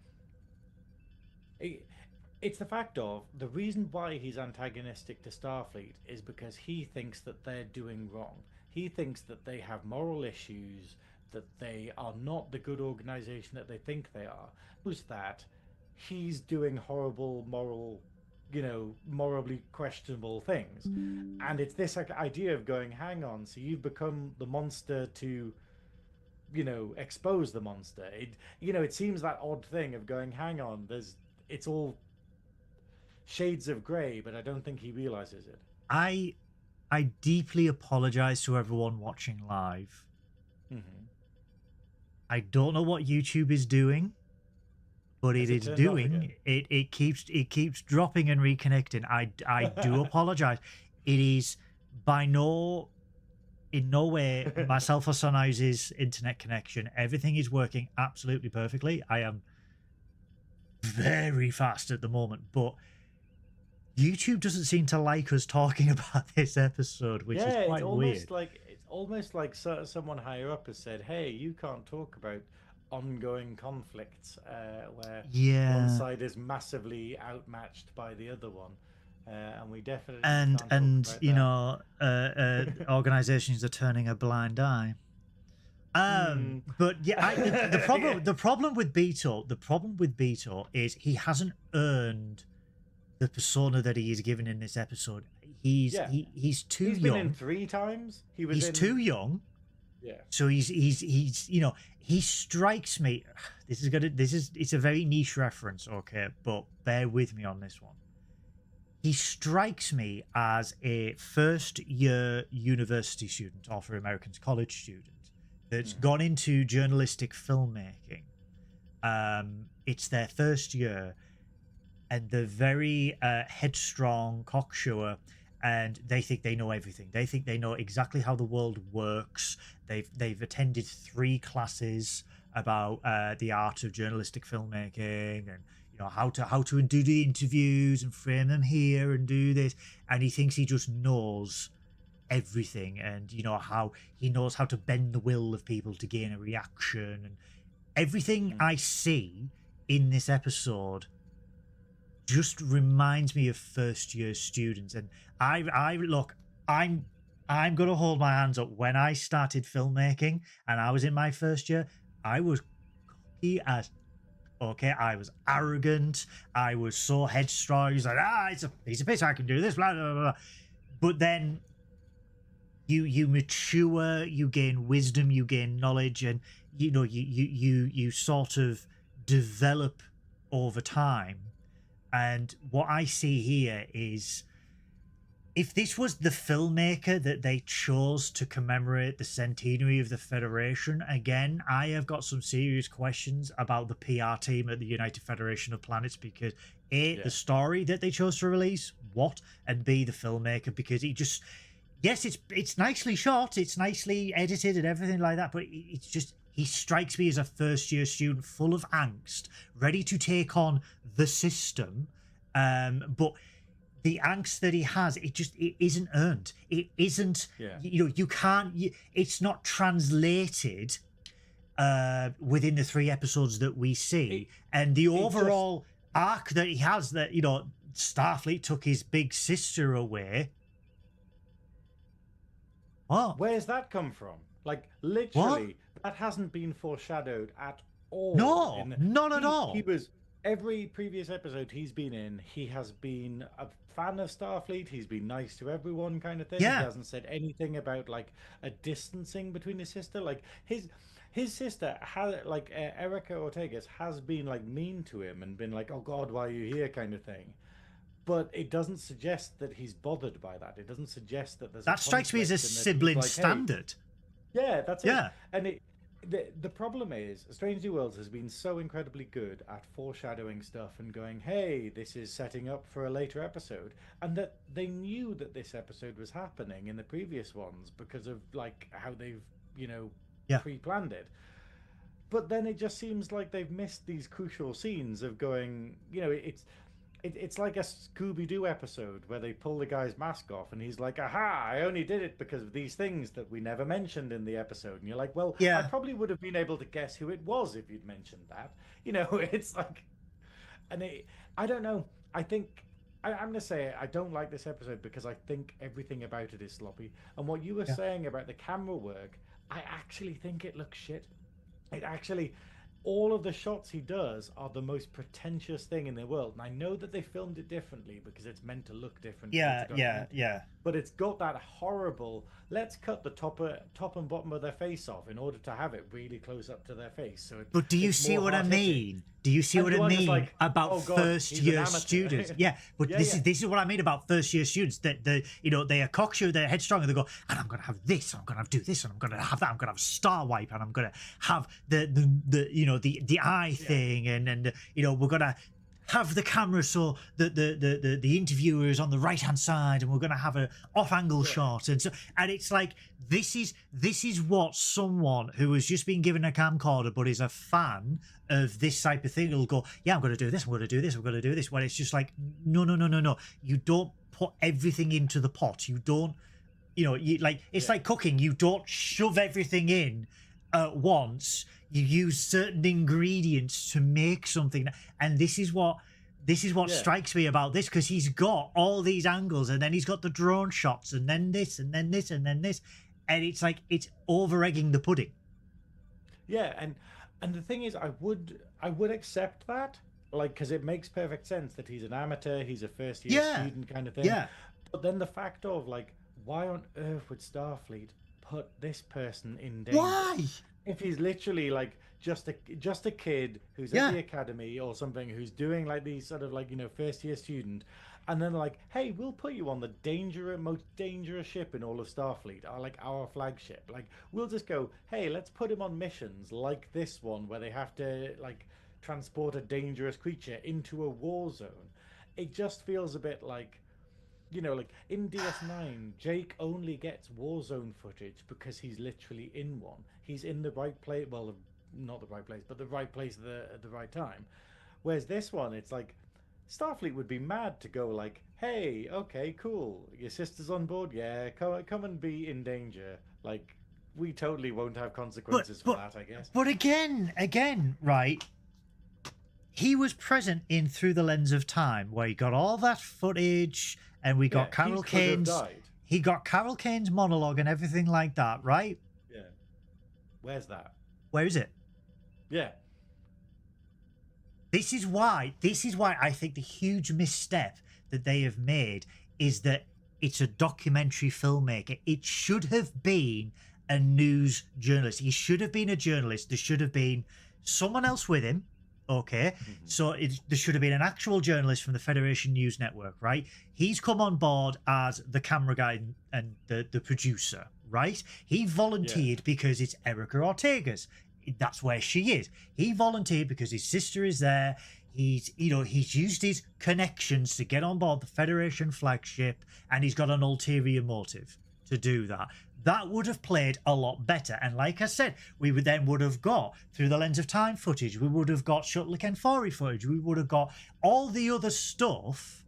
it's the fact of the reason why he's antagonistic to Starfleet is because he thinks that they're doing wrong. He thinks that they have moral issues, that they are not the good organization that they think they are. Was that he's doing horrible morally questionable things. And it's this like, idea of going, hang on, so you've become the monster to expose the monster. It seems that odd thing of going, hang on, it's all shades of grey, but I don't think he realizes it. I I deeply apologize to everyone watching live. Mm-hmm. I don't know what YouTube is doing, but it Has it is turned off again? doing it keeps dropping and reconnecting. I do apologize. It is by in no way myself or Synoiz's internet connection. Everything is working absolutely perfectly. I am very fast at the moment, but YouTube doesn't seem to like us talking about this episode, which is Yeah, quite weird. it's almost like someone higher up has said, "Hey, you can't talk about ongoing conflicts where one Yeah. side is massively outmatched by the other one," and we definitely and can't talk and about you that. know organizations are turning a blind eye. But yeah, the problem with Beto is he hasn't earned the persona that he is given in this episode. Yeah, He's too he's been in young. 3 times. He was He's in. too young. Yeah. So he's he strikes me. It's a very niche reference, okay, but bear with me on this one. He strikes me as a first year university student, or for Americans, college student, that's gone into journalistic filmmaking. It's their first year, and they're very headstrong, cocksure, and they think they know everything. They think they know exactly how the world works. They've attended 3 classes about the art of journalistic filmmaking, and how to do the interviews and frame them here and do this. And he thinks he just knows everything, and how he knows how to bend the will of people to gain a reaction. And everything I see in this episode just reminds me of first year students. And I look, I'm gonna hold my hands up. When I started filmmaking and I was in my first year, I was cocky as okay. I was arrogant. I was so headstrong. I was like, it's a piece of piss. I can do this. Blah blah blah. But then you mature, you gain wisdom, you gain knowledge, and you sort of develop over time. And what I see here is, if this was the filmmaker that they chose to commemorate the centenary of the Federation, again, I have got some serious questions about the PR team at the United Federation of Planets, because A, the story that they chose to release, and B, the filmmaker, because he just, yes, it's nicely shot, it's nicely edited and everything like that, but it's just, he strikes me as a first-year student full of angst, ready to take on the system, but the angst that he has, it isn't earned. It isn't, you can't, it's not translated within the 3 episodes that we see. And the overall arc that he has, that, Starfleet took his big sister away. What? Where's that come from? Like, literally, that hasn't been foreshadowed at all. No, not at all. He was, every previous episode he's been in, he has been a fan of Starfleet. He's been nice to everyone, kind of thing. Yeah. He hasn't said anything about like a distancing between his sister. Like his sister has, like Erica Ortegas has been like mean to him and been like, "Oh God, why are you here?" kind of thing. But it doesn't suggest that he's bothered by that. It doesn't suggest that there's that strikes me as a sibling standard. Hey. Yeah, that's it. And the problem is, Strange New Worlds has been so incredibly good at foreshadowing stuff and going, hey, this is setting up for a later episode, and that they knew that this episode was happening in the previous ones because of like how they've pre-planned it. But then it just seems like they've missed these crucial scenes of going, it's like a Scooby-Doo episode where they pull the guy's mask off and he's like, aha, I only did it because of these things that we never mentioned in the episode. And you're like, well, I probably would have been able to guess who it was if you'd mentioned that. It's like, and I don't know. I think, I'm going to say I don't like this episode because I think everything about it is sloppy. And what you were saying about the camera work, I actually think it looks shit. It actually... all of the shots he does are the most pretentious thing in the world. And I know that they filmed it differently because it's meant to look different. Yeah. But it's got that horrible, let's cut the top and bottom of their face off in order to have it really close up to their face. So but do you see what I mean? Do you see what I mean about first-year students? Yeah, but this is what I mean about first-year students. That they are cocksure, they're headstrong, and they go, and I'm going to have this, and I'm going to do this, and I'm going to have that. I'm going to have Star Wipe, and I'm going to have the eye thing, and we're going to have the camera so that the interviewer is on the right hand side, and we're going to have an off-angle shot, and it's like this is what someone who has just been given a camcorder but is a fan of this type of thing will go, yeah, I'm going to do this, I'm going to do this, I'm going to do this. When it's just like, no, you don't put everything into the pot. You don't, it's like cooking. You don't shove everything in at once. You use certain ingredients to make something, and this is what strikes me about this, because he's got all these angles, and then he's got the drone shots, and then this, and then this, and then this, and it's like it's over egging the pudding. Yeah, and the thing is, I would accept that, like, because it makes perfect sense that he's an amateur, he's a first year student kind of thing. Yeah. But then the fact of like, why on earth would Starfleet put this person in danger? Why? If he's literally like just a kid who's at the academy or something, who's doing like these sort of like first year student, And then like, hey, we'll put you on the most dangerous ship in all of Starfleet, our flagship. Like, we'll just go, hey, let's put him on missions like this one where they have to like transport a dangerous creature into a war zone. It just feels a bit like, like in DS9, Jake only gets Warzone footage because he's literally in one. He's in the right place. Well, not the right place, but the right place at the right time. Whereas this one, it's like Starfleet would be mad to go like, "Hey, okay, cool. Your sister's on board. Yeah, come and be in danger." Like, we totally won't have consequences for that, I guess. But again, right? He was present in Through the Lens of Time, where he got all that footage, and we got Carol Kane's. He got Carol Kane's monologue and everything like that, right? Yeah. Where's that? Where is it? Yeah. This is why I think the huge misstep that they have made is that it's a documentary filmmaker. It should have been a news journalist. He should have been a journalist. There should have been someone else with him. Okay, so there should have been an actual journalist from the Federation News Network, right? He's come on board as the camera guy and the producer, right? He volunteered because it's Erica Ortega's. That's where she is. He volunteered because his sister is there. He's used his connections to get on board the Federation flagship, and he's got an ulterior motive to do that. That would have played a lot better. And like I said, we would have got Through the Lens of Time footage. We would have got Shuttle Kenfori footage. We would have got all the other stuff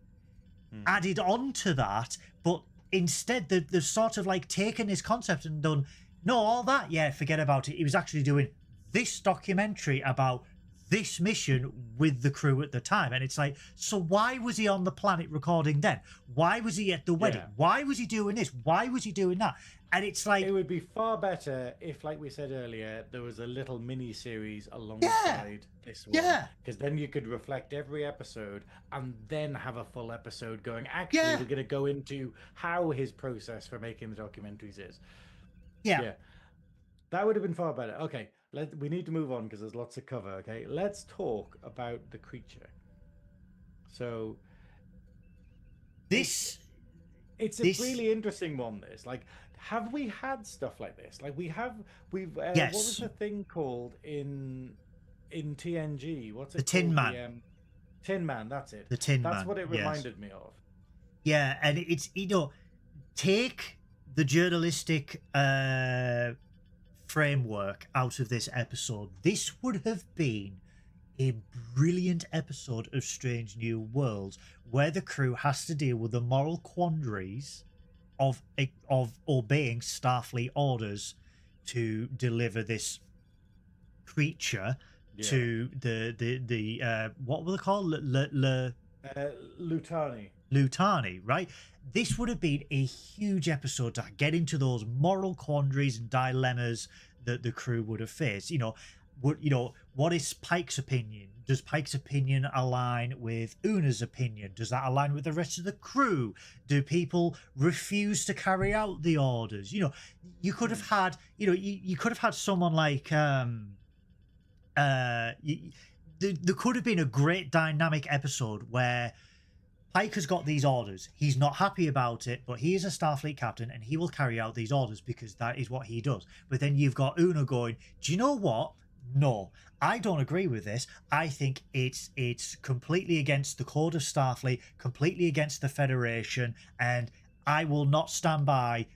added on to that. But instead, they've sort of like taken this concept and done, no, all that, yeah, forget about it. He was actually doing this documentary about this mission with the crew at the time. And it's like, so why was he on the planet recording then? Why was he at the wedding? Why was he doing this? Why was he doing that? And it's like, it would be far better if, like we said earlier, there was a little mini series alongside this one. Yeah. Because then you could reflect every episode and then have a full episode going, actually, we're going to go into how his process for making the documentaries is. Yeah. That would have been far better. Okay, we need to move on because there's lots to cover. Okay, let's talk about the creature. So, it's a really interesting one. This, like, have we had stuff like this? Like, we've what was the thing called in TNG? What's it? The Tin Man. Tin Man. That's it. The Tin Man. That's what it reminded me of. Yeah, and it's take the journalistic framework out of this episode. This would have been a brilliant episode of Strange New Worlds where the crew has to deal with the moral quandaries of obeying Starfleet orders to deliver this creature to the what were they called? Lutani, right? This would have been a huge episode to get into those moral quandaries and dilemmas that the crew would have faced. What is Pike's opinion? Does Pike's opinion align with Una's opinion? Does that align with the rest of the crew? Do people refuse to carry out the orders? You could have had, you could have had someone like, there could have been a great dynamic episode where Pike has got these orders. He's not happy about it, but he is a Starfleet captain and he will carry out these orders because that is what he does. But then you've got Una going, do you know what? No, I don't agree with this. I think it's completely against the code of Starfleet, completely against the Federation, and I will not stand by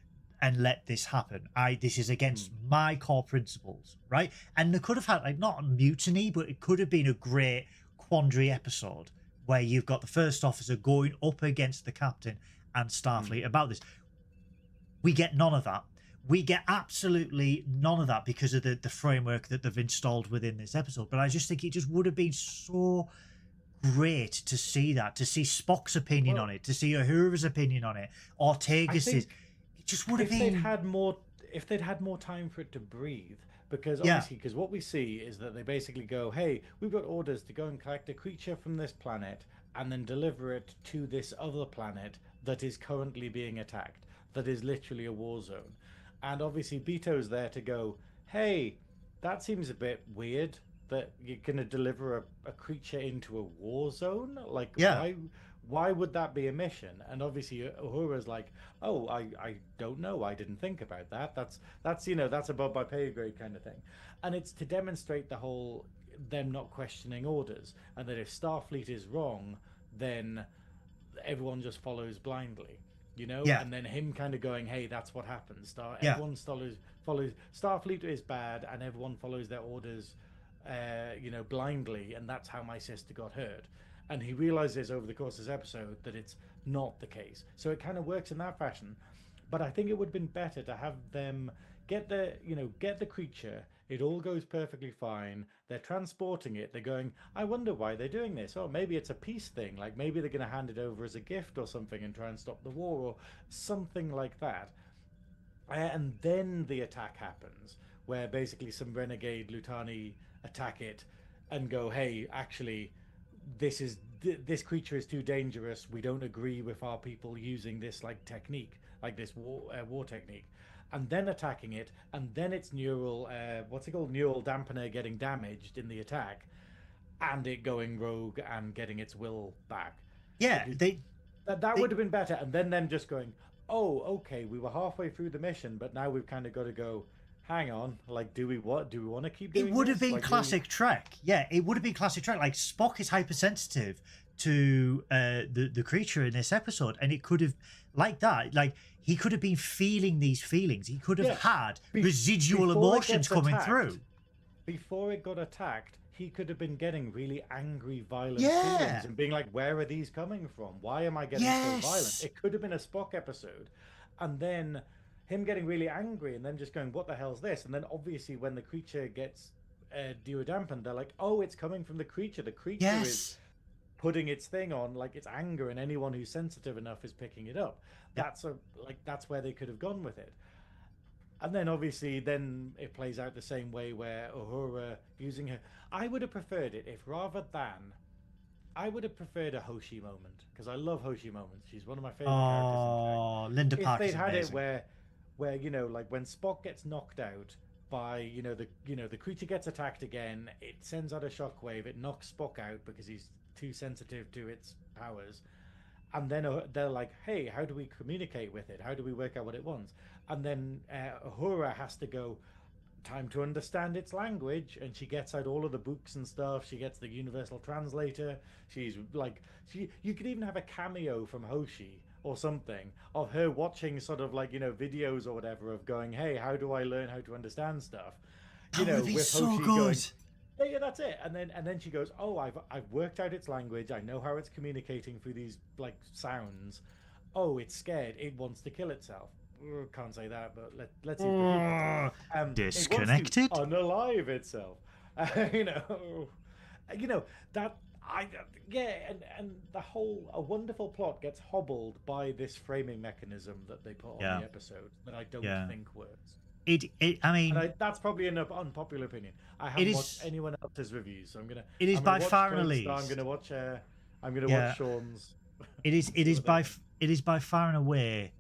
and let this happen. This is against my core principles, right? And they could have had, like, not a mutiny, but it could have been a great quandary episode where you've got the first officer going up against the captain and Starfleet about this. We get none of that. We get absolutely none of that because of the framework that they've installed within this episode. But I just think it just would have been so great to see that, to see Spock's opinion on it, to see Uhura's opinion on it, Ortega's. It just would have been. If they'd had more time for it to breathe, because obviously, because what we see is that they basically go, hey, we've got orders to go and collect a creature from this planet and then deliver it to this other planet that is currently being attacked, that is literally a war zone. And obviously Beto's there to go, hey, that seems a bit weird that you're going to deliver a creature into a war zone. Like, why would that be a mission? And obviously Uhura's like, oh, I don't know, I didn't think about that. That's that's above my pay grade kind of thing. And it's to demonstrate the whole them not questioning orders, and that if Starfleet is wrong, then everyone just follows blindly, Yeah, and then him kind of going, hey, that's what happens. yeah, Everyone follows Starfleet is bad, and everyone follows their orders, blindly, and that's how my sister got hurt. And he realizes over the course of this episode that it's not the case. So it kind of works in that fashion. But I think it would have been better to have them get the creature. It all goes perfectly fine. They're transporting it. They're going, I wonder why they're doing this. Oh, maybe it's a peace thing. Like maybe they're going to hand it over as a gift or something and try and stop the war or something like that. And then the attack happens, where basically some renegade Lutani attack it and go, hey, actually, this creature is too dangerous. We don't agree with our people using this like technique, like this war technique, and then attacking it, and then its neural neural dampener getting damaged in the attack, and it going rogue and getting its will back. yeah. That would have been better, and then them just going, oh, okay, we were halfway through the mission, but now we've kind of got to go. Hang on, like, do we want to keep doing It would this? have been Like, classic Trek. Yeah, it would have been classic Trek. Like Spock is hypersensitive to the creature in this episode, and it could have like that. Like he could have been feeling these feelings. He could have had residual emotions coming through. Before it got attacked, he could have been getting really angry, violent feelings and being like, where are these coming from? Why am I getting so violent? It could have been a Spock episode. And then him getting really angry and then just going, what the hell's this? And then obviously when the creature gets dampened, they're like, oh, it's coming from the creature. The creature is putting its thing on, like its anger, and anyone who's sensitive enough is picking it up. That's where they could have gone with it. And then obviously then it plays out the same way where Uhura using her. I would have preferred it if I would have preferred a Hoshi moment, because I love Hoshi moments. She's one of my favorite characters in Trek. Linda Park. If they'd had it where like when Spock gets knocked out by the creature gets attacked again, it sends out a shockwave, it knocks Spock out because he's too sensitive to its powers, and then they're like, hey, how do we communicate with it? How do we work out what it wants? And then Uhura has to go, time to understand its language, and she gets out all of the books and stuff. She gets the universal translator. She's like, you could even have a cameo from Hoshi or something of her watching sort of like videos or whatever of going, hey, how do I learn how to understand stuff? That would be so good. Yeah, that's it. And then she goes, oh, I've worked out its language. I know how it's communicating through these like sounds. Oh, it's scared. It wants to kill itself. Can't say that, but let's see. Disconnected. It wants to unalive itself. That and the whole a wonderful plot gets hobbled by this framing mechanism that they put on the episode that I don't think works. I mean, that's probably an unpopular opinion. I haven't watched anyone else's reviews, so I'm gonna. It is by far and least. I'm gonna watch. Watch Sean's. It is by far and away.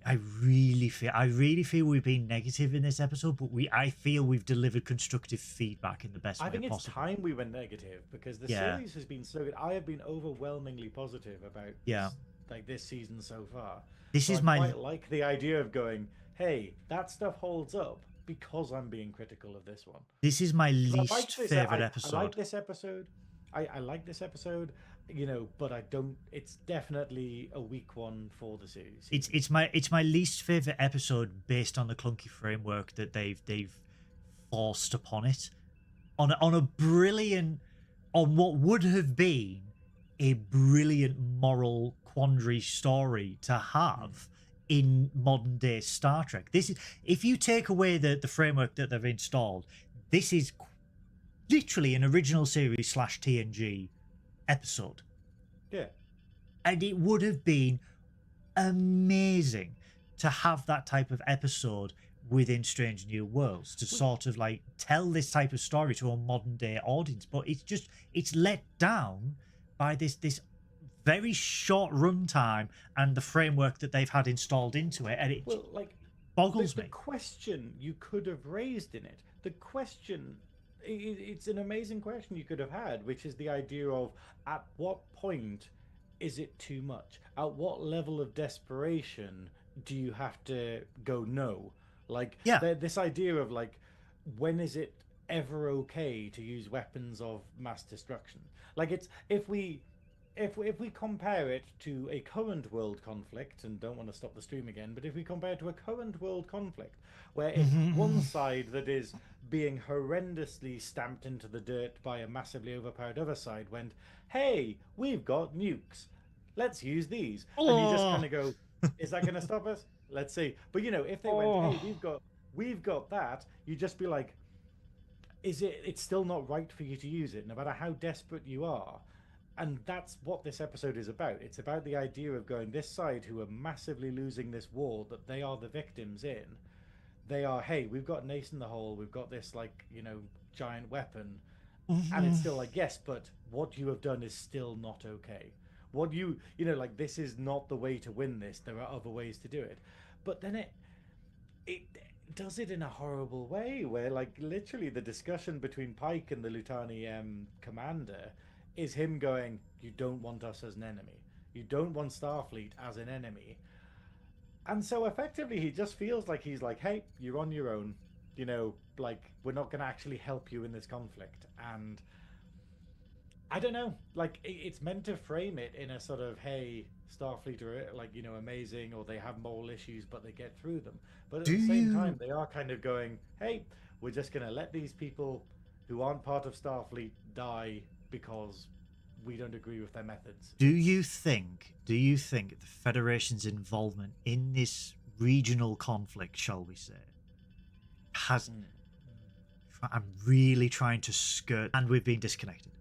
I really feel we've been negative in this episode, but I feel we've delivered constructive feedback in the best way possible. I think it's time we went negative, because the series has been so good. I have been overwhelmingly positive about this season so far. I quite like the idea of going, hey, that stuff holds up because I'm being critical of this one. This is my least favorite episode. I like this episode. I like this episode, but I don't. It's definitely a weak one for the series. It's my least favorite episode based on the clunky framework that they've forced upon it, on a brilliant, on what would have been a brilliant moral quandary story to have in modern day Star Trek. This is, if you take away the framework that they've installed, this is literally an original series / TNG episode. Yeah. And it would have been amazing to have that type of episode within Strange New Worlds, to sort of like tell this type of story to a modern day audience. But it's let down by this very short runtime and the framework that they've had installed into it, and it boggles me. The question you could have raised in it, it's an amazing question you could have had, which is the idea of, at what point is it too much? At what level of desperation do you have to go no? Like Yeah. this idea of like, when is it ever okay to use weapons of mass destruction? Like it's if we compare it to a current world conflict, and don't want to stop the stream again, but if we compare it to a current world conflict where it's one side that is being horrendously stamped into the dirt by a massively overpowered other side went, hey, we've got nukes, let's use these. And you just kind of go, is that going to stop us? Let's see. But you know, if they went, hey, we've got that, you'd just be like, it's still not right for you to use it, no matter how desperate you are. And that's what this episode is about. It's about the idea of going, this side who are massively losing this war that they are the victims in, they are, hey, we've got an ace in the hole, we've got this, like, you know, giant weapon, and it's still like, yes, but what you have done is still not okay. What you know, like, this is not the way to win this, there are other ways to do it. But then it does it in a horrible way, where, like, literally the discussion between Pike and the Lutani commander is him going, you don't want us as an enemy, you don't want Starfleet as an enemy. And so effectively he just feels like he's like, hey, you're on your own, you know, like, we're not going to actually help you in this conflict. And I don't know, like, it's meant to frame it in a sort of, hey, Starfleet are, like, you know, amazing, or they have moral issues but they get through them. But at the same time they are kind of going, hey, we're just going to let these people who aren't part of Starfleet die because we don't agree with their methods. Do you think the Federation's involvement in this regional conflict, shall we say, has... I'm really trying to skirt... And we've been disconnected.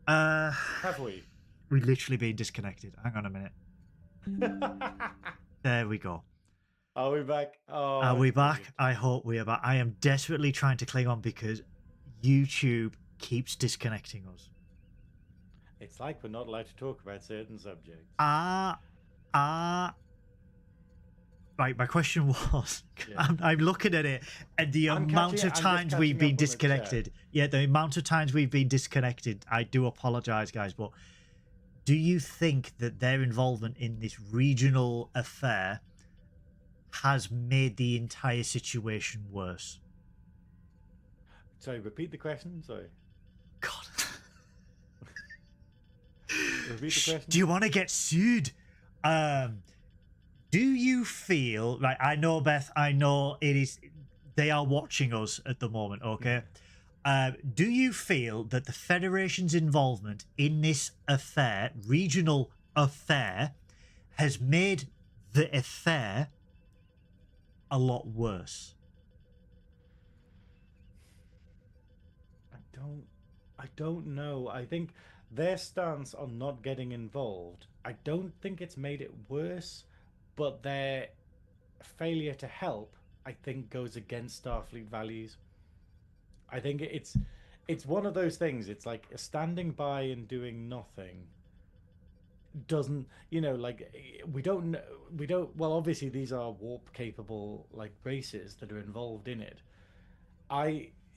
Have we? We've literally been disconnected. Hang on a minute. There we go. Are we back? Oh, are we back? I hope we are back. I am desperately trying to cling on because YouTube keeps disconnecting us. It's like we're not allowed to talk about certain subjects. Right, my question was, I'm looking at it, and the amount of times we've been disconnected. Yeah, the amount of times we've been disconnected. I do apologise, guys, but do you think that their involvement in this regional affair has made the entire situation worse? Sorry, repeat the question. Sorry. God. Repeat the question. Do you want to get sued? Do you feel like, I know, Beth, I know it is, they are watching us at the moment, okay? Do you feel that the Federation's involvement in this affair, regional affair, has made the affair a lot worse? I don't know. I think their stance on not getting involved, I don't think it's made it worse, but their failure to help, I think, goes against Starfleet values. I think it's one of those things. It's like standing by and doing nothing doesn't, you know, like, we don't, well, obviously these are warp capable, like, races that are involved in it.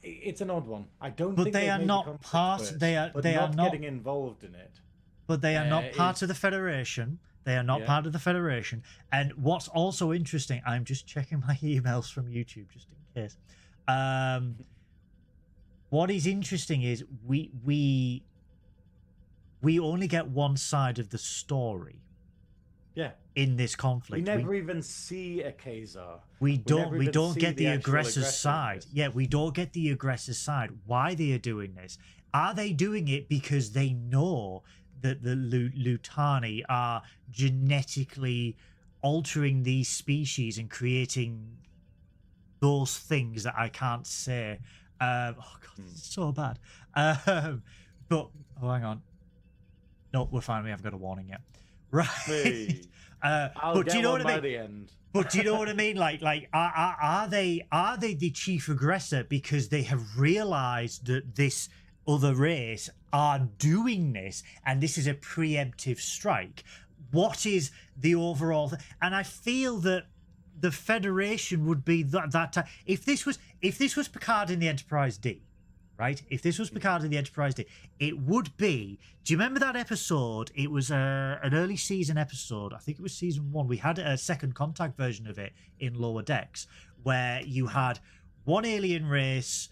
It's an odd one. I don't think they are not part, they are not getting involved in it. But they are not part of the Federation. They are not part of the Federation. And what's also interesting, I'm just checking my emails from YouTube just in case. What is interesting is we only get one side of the story. Yeah. In this conflict, we never even see a Khazar. We don't get the aggressor's side. Yeah, we don't get the aggressor's side. Why they are doing this? Are they doing it because they know that the Lutani are genetically altering these species and creating those things that I can't say? Oh god, it's so bad. But hang on. No, we're fine. We haven't got a warning yet. Right. Hey. But do you know what I mean? The end. But do you know what I mean? Like, are they the chief aggressor because they have realized that this other race are doing this, and this is a preemptive strike? What is the overall? And I feel that the Federation would be that if this was Picard in the Enterprise D, right? If this was Picard in the Enterprise D, it would be. Do you remember that episode? It was an early season episode. I think it was season 1. We had a second contact version of it in Lower Decks, where you had one alien race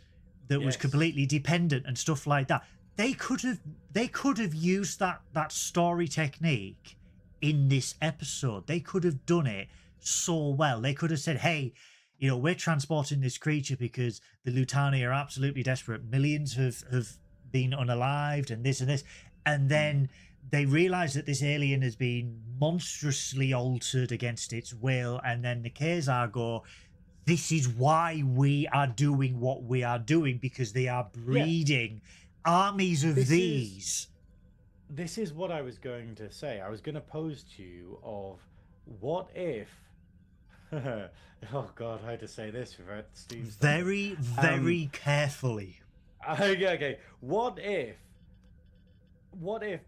that was completely dependent and stuff like that. They could have used that story technique in this episode. They could have done it so well. They could have said, hey, we're transporting this creature because the Lutani are absolutely desperate. Millions have been unalived and this. And then they realize that this alien has been monstrously altered against its will. And then the Khazar go, this is why we are doing what we are doing, because they are breeding armies of these. This is what I was going to say. I was going to pose to you of what if... oh God, how to say this without Steve's... Very, very carefully. Okay. What if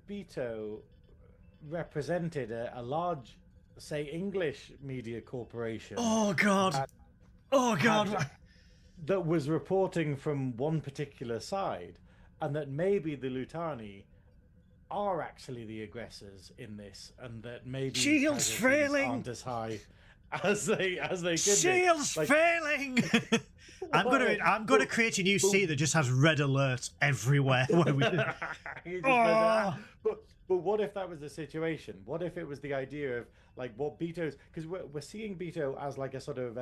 Beto represented a large, say, English media corporation? Oh God! That was reporting from one particular side, and that maybe the Lutani are actually the aggressors in this, and that maybe shields failing aren't as high as they could be. Shields failing. I'm gonna create a new scene that just has red alerts everywhere. But what if that was the situation? What if it was the idea of like what Beto's, because we're seeing Beto as like a sort of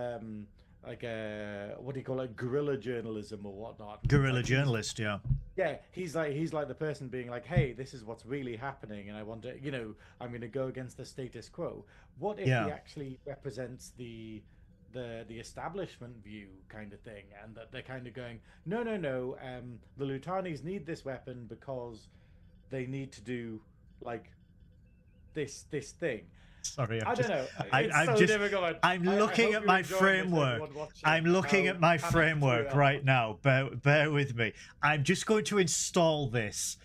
like a, what do you call it, guerrilla journalism or whatnot. Guerrilla journalist, yeah. Yeah, he's like the person being like, hey, this is what's really happening, and I want to, I'm going to go against the status quo. What if he actually represents the establishment view kind of thing, and that they're kind of going, no, the Lutanis need this weapon because they need to do like this thing. Sorry, I don't know. I'm looking at my framework. I'm looking at my framework right now. Bear with me. I'm just going to install this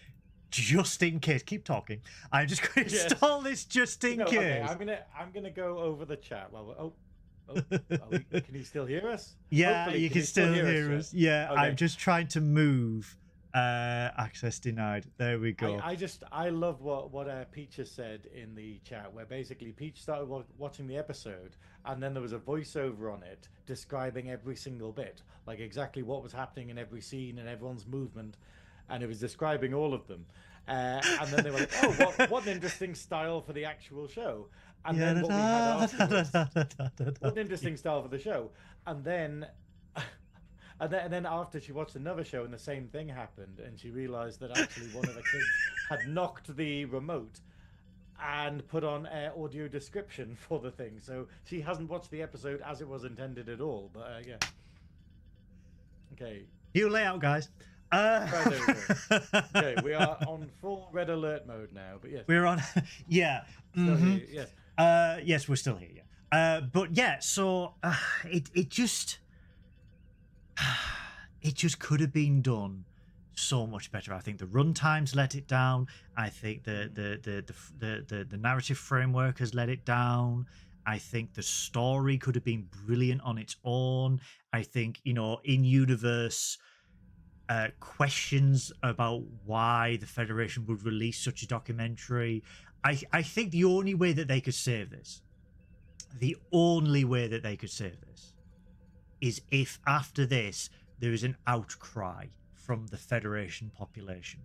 just in case. Keep talking. I'm just going to install this just in case. Okay, I'm gonna go over the chat. Can you still hear us? Yeah, hopefully, you can still hear us. Yeah, okay. I'm just trying to move. Access denied. There we go. I love what Peach has said in the chat, where basically Peach started watching the episode, and then there was a voiceover on it describing every single bit, like exactly what was happening in every scene and everyone's movement, and it was describing all of them. And then they were like, "Oh, what an interesting style for the actual show." And then what we had afterwards, what an interesting style for the show, and then. And then after she watched another show and the same thing happened, and she realized that actually one of the kids had knocked the remote and put on audio description for the thing. So she hasn't watched the episode as it was intended at all. But yeah. Okay. New layout, guys. Okay, we are on full red alert mode now. But yes. We're on. Yeah. Mm-hmm. Yes. Yes, we're still here. Yeah. But yeah, so it just could have been done so much better. I think the run times let it down. I think the narrative framework has let it down. I think the story could have been brilliant on its own. I think, in universe questions about why the Federation would release such a documentary. I think the only way that they could save this, is if after this there is an outcry from the Federation population.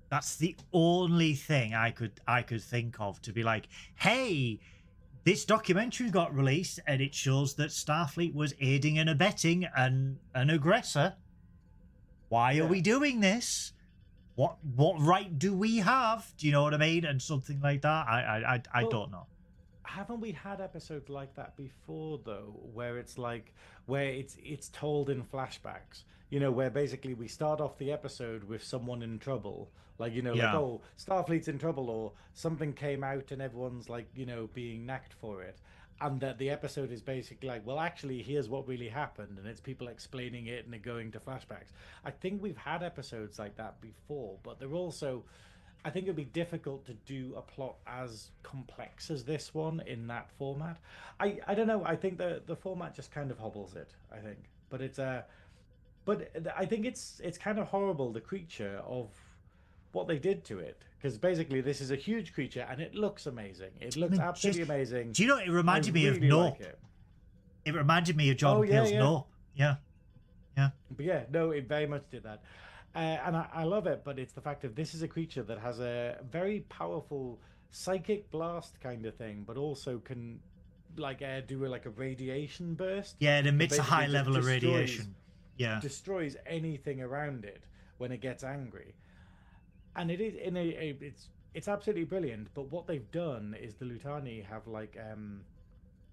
That's the only thing I could think of to be like, hey, this documentary got released and it shows that Starfleet was aiding and abetting an aggressor. Why are we doing this? What right do we have? Do you know what I mean? And something like that. I don't know. Haven't we had episodes like that before though, where it's told in flashbacks, where basically we start off the episode with someone in trouble, like like, oh, Starfleet's in trouble, or something came out and everyone's like being nacked for it, and that the episode is basically like, well, actually here's what really happened, and it's people explaining it and they're going to flashbacks. I think we've had episodes like that before, but they're also, I think it'd be difficult to do a plot as complex as this one in that format. I don't know. I think the format just kind of hobbles it, I think. But it's But I think it's kind of horrible, the creature of what they did to it, because basically this is a huge creature and it looks amazing. It I looks mean, absolutely amazing. do you know, it I reminded me of really like Nope. it. It reminded me of Oh Jordan yeah, Peele's yeah. Nope. Yeah, yeah. But yeah, no, it very much did that. And I love it, but it's the fact of this is a creature that has a very powerful psychic blast kind of thing, but also can like do like a radiation burst Yeah, it that emits a basically high just level of radiation. Yeah. destroys anything around it when it gets angry. And it is it's absolutely brilliant. But what they've done is the Lutani have like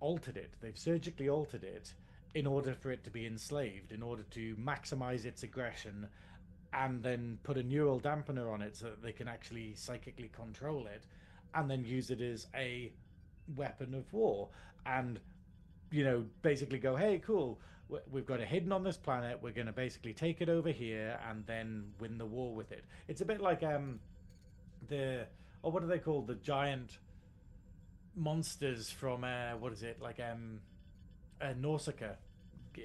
altered it. They've surgically altered it in order for it to be enslaved, in order to maximize its aggression, and then put a neural dampener on it so that they can actually psychically control it, and then use it as a weapon of war. And basically go, hey, cool. We've got it hidden on this planet. We're going to basically take it over here and then win the war with it. It's a bit like the what are they called? The giant monsters from what is it like Nausicaa,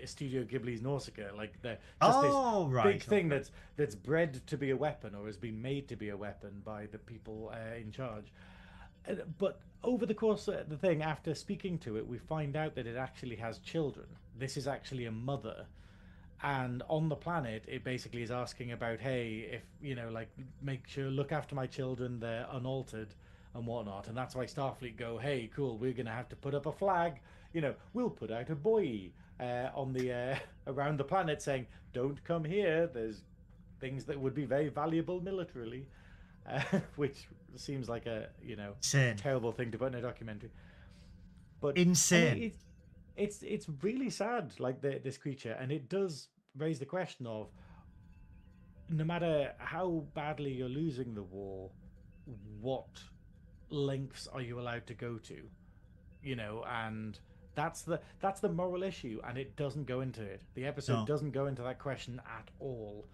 Studio Ghibli's Nausicaa, like the just this Right. big thing that's bred to be a weapon or has been made to be a weapon by the people in charge. But over the course of the thing, after speaking to it, we find out that it actually has children. This is actually a mother. And on the planet, it basically is asking about, hey, if, like, make sure, look after my children, they're unaltered and whatnot. And that's why Starfleet go, hey, cool, we're going to have to put up a flag. We'll put out a buoy on the around the planet saying, don't come here. There's things that would be very valuable militarily. Which seems like a Insane. terrible thing to put in a documentary, but Insane. I mean, it's really sad, like this creature, and it does raise the question of no matter how badly you're losing the war, what lengths are you allowed to go to, and that's the moral issue, and it doesn't go into it. The episode No. doesn't go into that question at all,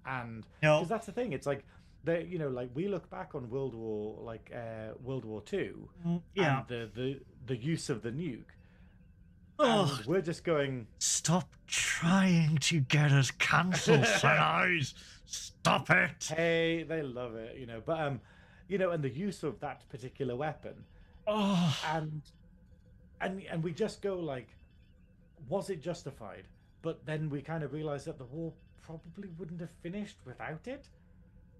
and No. because that's the thing, it's like like we look back on World War Two, Yeah. and the use of the nuke, Oh, and we're just going, stop trying to get us cancelled, Synoiz. Stop it. hey, they love it, but and the use of that particular weapon, Oh, and we just go like, was it justified? But then we kind of realize that the war probably wouldn't have finished without it.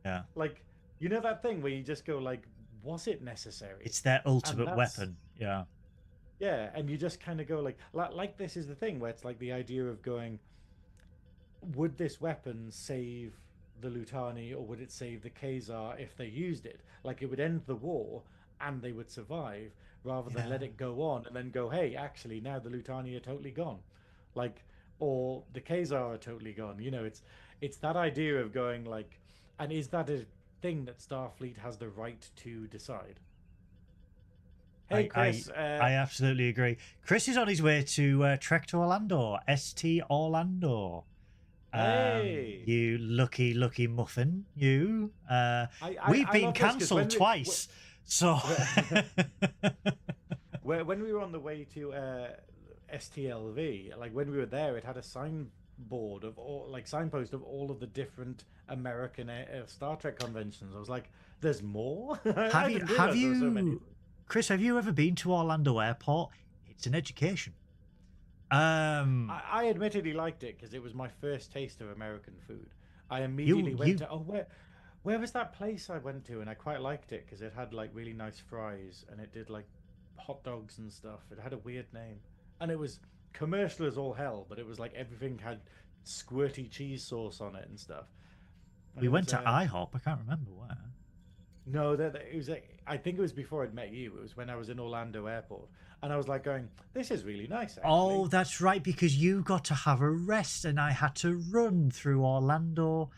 yeah. Like, that thing where you just go like, was it necessary? It's their ultimate weapon. Yeah. Yeah, and you just kind of go like this is the thing where it's like the idea of going, would this weapon save the Lutani or would it save the Khazar if they used it? Like, it would end the war and they would survive, rather than let it go on and then go, hey, actually now the Lutani are totally gone, like, or the Khazar are totally gone. It's that idea of going like, and is that a thing that Starfleet has the right to decide? Hey, Chris. I absolutely agree. Chris is on his way to Trek to Orlando, ST Orlando. Hey. You lucky muffin, you. We've been cancelled twice, so. When we were on the way to STLV, like when we were there, it had a signboard of signpost of all of the different American Star Trek conventions. I was like, "There's more." Have you, Chris? Have you ever been to Orlando Airport? It's an education. I admittedly liked it because it was my first taste of American food. I immediately went to where was that place I went to, and I quite liked it because it had like really nice fries and it did like hot dogs and stuff. It had a weird name, and it was commercial as all hell, but it was like everything had squirty cheese sauce on it and stuff. And we went to IHOP. I can't remember where. No, it was. I think it was before I'd met you. It was when I was in Orlando Airport, and I was like going, "This is really nice." Actually. Oh, that's right, because you got to have a rest, and I had to run through Orlando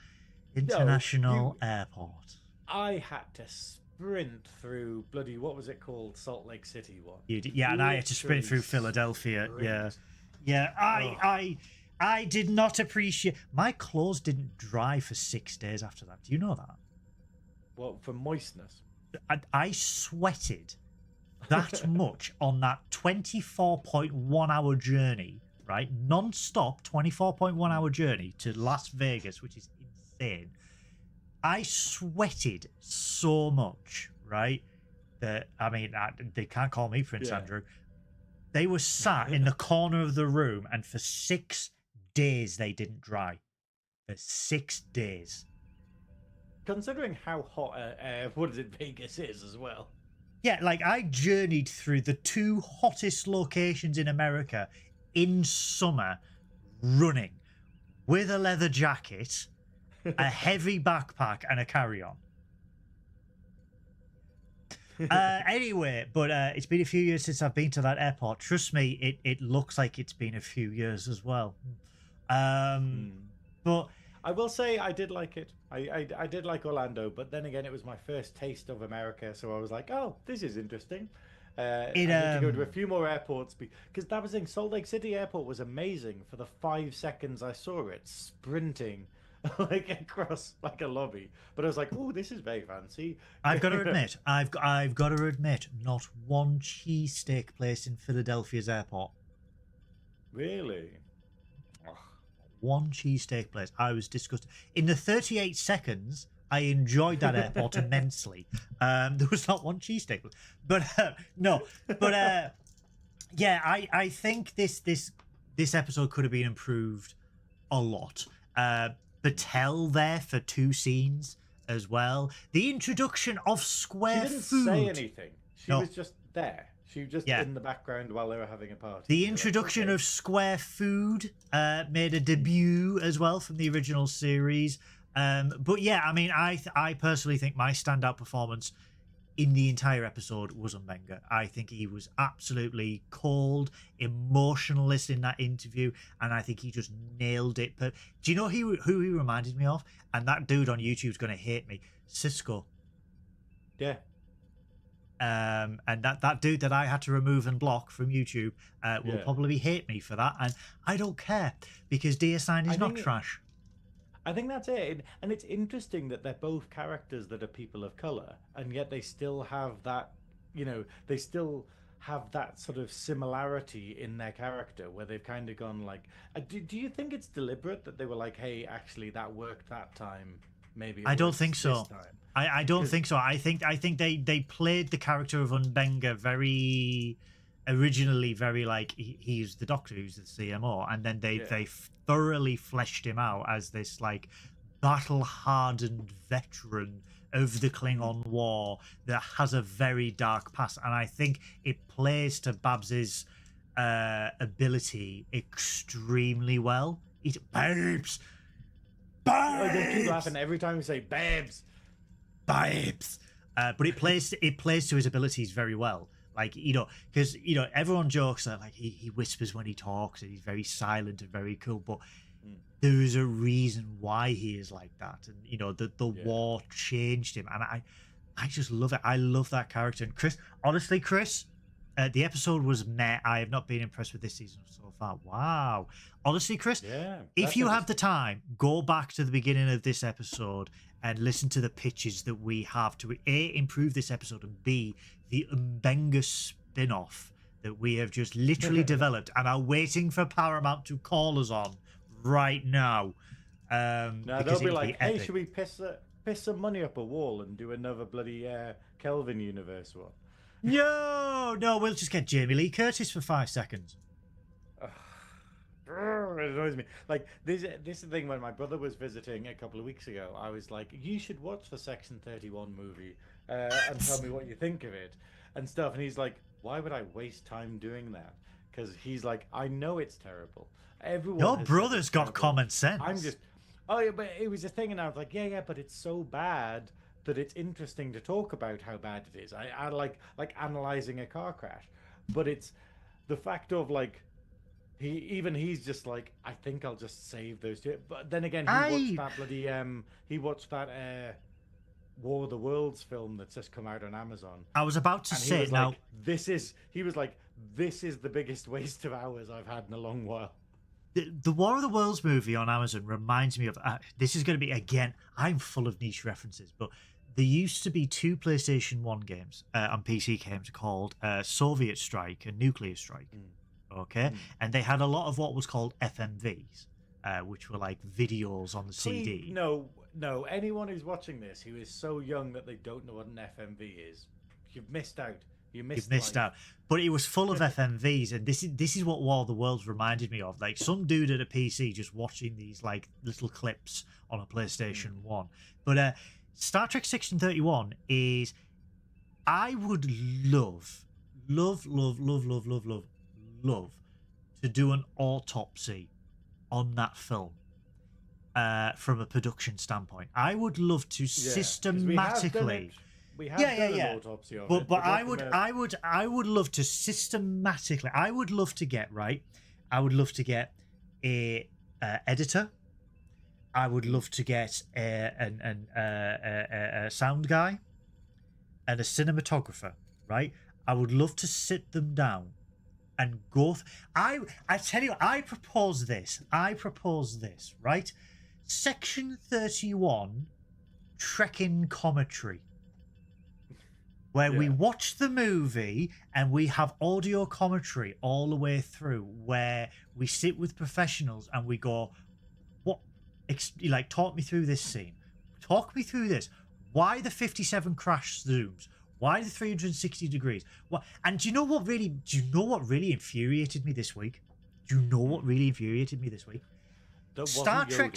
International Airport. I had to sprint through bloody, what was it called, Salt Lake City one. Yeah, and I had to sprint through Philadelphia. Yeah. I did not appreciate. My clothes didn't dry for 6 days after that. Do you know that? Well, for moistness. I sweated that much on that 24.1 hour journey, right? Non-stop, 24.1 hour journey to Las Vegas, which is insane. I sweated so much, right? That, I mean, they can't call me Prince Andrew. They were sat in the corner of the room, and for 6 days they didn't dry. For 6 days. Considering how hot, Vegas is as well. Yeah, like I journeyed through the 2 hottest locations in America in summer, running with a leather jacket, a heavy backpack, and a carry-on. Anyway, but it's been a few years since I've been to that airport. Trust me, it looks like it's been a few years as well. But I will say I did like it. I did like Orlando, but then again, it was my first taste of America, so I was like, oh, this is interesting. I need to go to a few more airports because that was in Salt Lake City Airport was amazing for the 5 seconds I saw it sprinting like across like a lobby. But I was like, oh, this is very fancy. I've got to admit, I've got to admit, not one cheesesteak place in Philadelphia's airport. Really? One cheesesteak place. I was disgusted. In the 38 seconds, I enjoyed that airport immensely. There was not one cheesesteak. But no. But yeah, I think this episode could have been improved a lot. Battelle there for 2 scenes as well. The introduction of square food. She didn't say anything. She was just there. She was just in the background while they were having a party. The introduction of square food made a debut as well from the original series. But yeah, I mean, I personally think my standout performance in the entire episode was Mbenga. I think he was absolutely cold, emotionless in that interview, and I think he just nailed it. But do you know who he reminded me of? And that dude on YouTube's going to hate me. Cisco. Yeah. And that dude that I had to remove and block from YouTube will probably hate me for that, and I don't care because DS9 is not trash. I think that's it, and it's interesting that they're both characters that are people of color, and yet they still have that, they still have that sort of similarity in their character where they've kind of gone like, do you think it's deliberate that they were like, hey, actually that worked that time? Maybe I don't think so. I don't think so. I think they played the character of Mbenga very originally, very like he's the doctor who's the CMO, and then they thoroughly fleshed him out as this like battle-hardened veteran of the Klingon War that has a very dark past, and I think it plays to Babs's ability extremely well. He's babes. I just keep laughing every time we say babes. But it plays to his abilities very well. Like, because everyone jokes that like he whispers when he talks and he's very silent and very cool, but there is a reason why he is like that, and the war changed him, and I just love it. I love that character. And Chris, the episode was meh. I have not been impressed with this season so far. Wow. Honestly, Chris, if you have the time, go back to the beginning of this episode and listen to the pitches that we have to A, improve this episode, and B, the Mbenga spin-off that we have just literally developed and are waiting for Paramount to call us on right now. Now they'll be like, hey, should we piss some money up a wall and do another bloody Kelvin universe one? No, we'll just get Jamie Lee Curtis for 5 seconds. It annoys me. Like this is the thing. When my brother was visiting a couple of weeks ago, I was like, you should watch the Section 31 movie and tell me what you think of it and stuff. And he's like, why would I waste time doing that? Because he's like, I know it's terrible. Your brother's got common sense. I'm just, but it was a thing, and I was like, yeah, but it's so bad that it's interesting to talk about how bad it is. I like analyzing a car crash, but it's the fact of like he's just like, I think I'll just save those two. But then again, he watched that War of the Worlds film that's just come out on Amazon. I was about to say now, like, this is the biggest waste of hours I've had in a long while. The War of the Worlds movie on Amazon reminds me of this is going to be, again, I'm full of niche references, but there used to be 2 PlayStation 1 games on PC games called Soviet Strike and Nuclear Strike. okay? And they had a lot of what was called FMVs, which were like videos on the CD. No, anyone who's watching this who is so young that they don't know what an FMV is, you've missed out. You've missed out. But it was full of FMVs, and this is what War of the Worlds reminded me of. Like some dude at a PC just watching these like little clips on a PlayStation 1. But Star Trek Section 31 is, I would love to do an autopsy on that film from a production standpoint. I would love to systematically. We have done an autopsy of it. But I would love to systematically. I would love to get a editor. I would love to get a sound guy and a cinematographer. Right. I would love to sit them down and go. I tell you, I propose this. Right. Section 31, Trekkin commentary. Where we watch the movie and we have audio commentary all the way through, where we sit with professionals and we go, like, talk me through this scene. Talk me through this. Why the 57 crash zooms? Why the 360 degrees? What? And do you know what really infuriated me this week? Star Trek.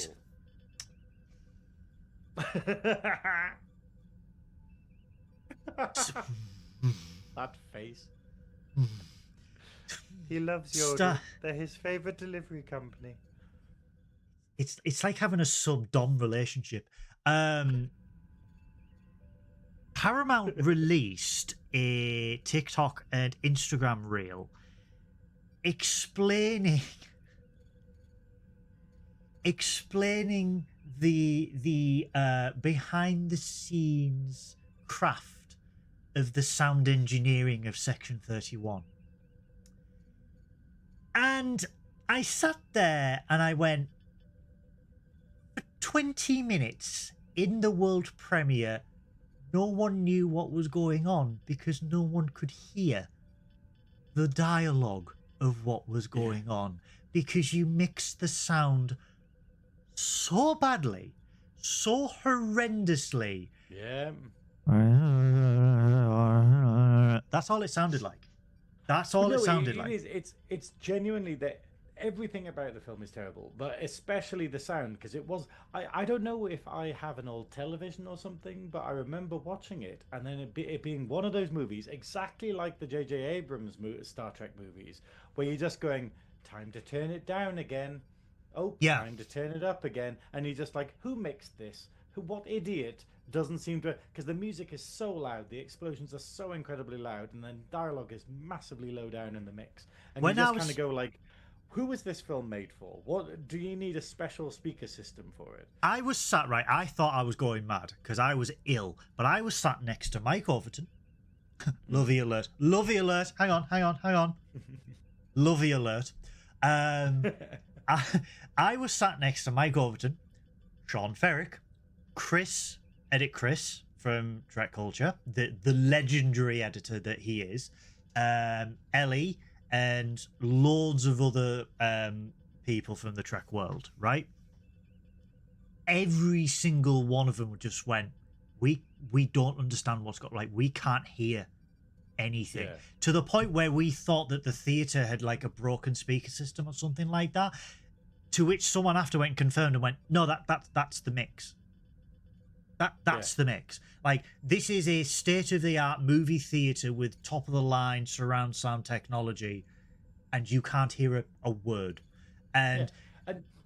That face. He loves Yodel. They're his favorite delivery company. It's like having a sub-dom relationship. Paramount released a TikTok and Instagram reel explaining the behind the scenes craft of the sound engineering of Section 31. And I sat there and I went, for 20 minutes in the world premiere, no one knew what was going on because no one could hear the dialogue of what was going on, because you mixed the sound so badly, so horrendously. Yeah. That's all it sounded like. That's all it sounded like. It's genuinely that everything about the film is terrible, but especially the sound, because it was. I don't know if I have an old television or something, but I remember watching it and then it being one of those movies exactly like the J.J. Abrams Star Trek movies, where you're just going, time to turn it down again. Oh, yeah. Time to turn it up again, and you're just like, who mixed this? What idiot doesn't seem to, because the music is so loud, the explosions are so incredibly loud, and then dialogue is massively low down in the mix, and you just kind of go like, who was this film made for? What do you need a special speaker system for it? I was sat right. I thought I was going mad because I was ill, but I was sat next to Mike Overton. Lovey alert! Lovey alert! Hang on! Lovey alert! I was sat next to Mike Overton, Sean Ferrick, Chris from Trek Culture, the legendary editor that he is, Ellie, and loads of other people from the Trek world, right? Every single one of them just went, we don't understand what's got, like, we can't hear anything. Yeah. To the point where we thought that the theatre had like a broken speaker system or something like that, to which someone after went and confirmed and went, no, that's the mix. That's the mix. Like, this is a state-of-the-art movie theatre with top-of-the-line surround sound technology, and you can't hear a word. And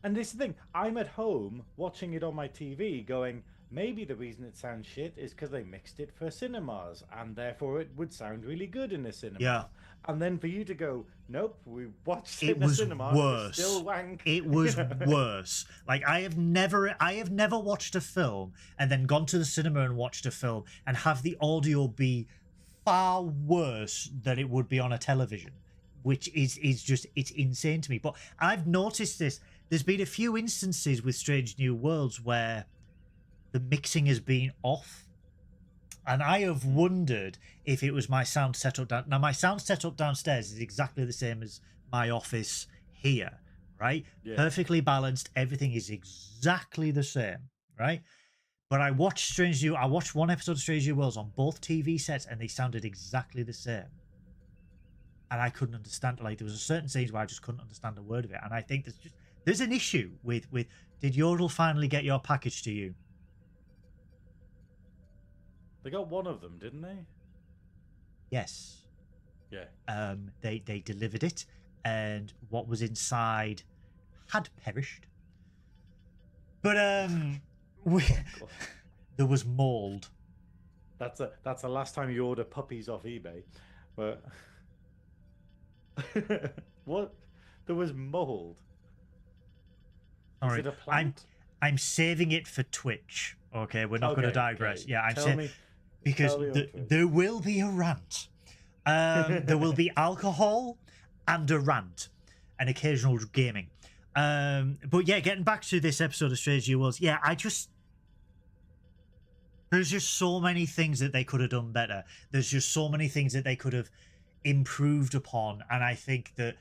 this is the thing. I'm at home watching it on my TV going, maybe the reason it sounds shit is because they mixed it for cinemas, and therefore it would sound really good in a cinema. Yeah. And then for you to go, nope, we watched it in a cinema. Worse. It was still wank. It was worse. Like, I have never watched a film and then gone to the cinema and watched a film and have the audio be far worse than it would be on a television, which is just, it's insane to me. But I've noticed this. There's been a few instances with Strange New Worlds where the mixing has been off, and I have wondered if it was my sound setup down. Now, my sound setup downstairs is exactly the same as my office here, right? Yeah. Perfectly balanced. Everything is exactly the same, right? But I watched one episode of Strange New Worlds on both TV sets, and they sounded exactly the same. And I couldn't understand. Like, there was a certain scenes where I just couldn't understand a word of it. And I think there's an issue with did Yodel finally get your package to you? They got one of them, didn't they? Yes. Yeah. They delivered it, and what was inside had perished. But there was mold. That's the last time you order puppies off eBay, but what? There was mold. All Is right, it a plant? I'm saving it for Twitch. Okay, we're not going to digress. Okay. Yeah, I'm Tell saying me, because tell me on Twitch. there will be a rant. There will be alcohol and a rant, and occasional gaming. But yeah, getting back to this episode of Strange New Worlds, yeah, there's just so many things that they could have done better. There's just so many things that they could have improved upon, and I think that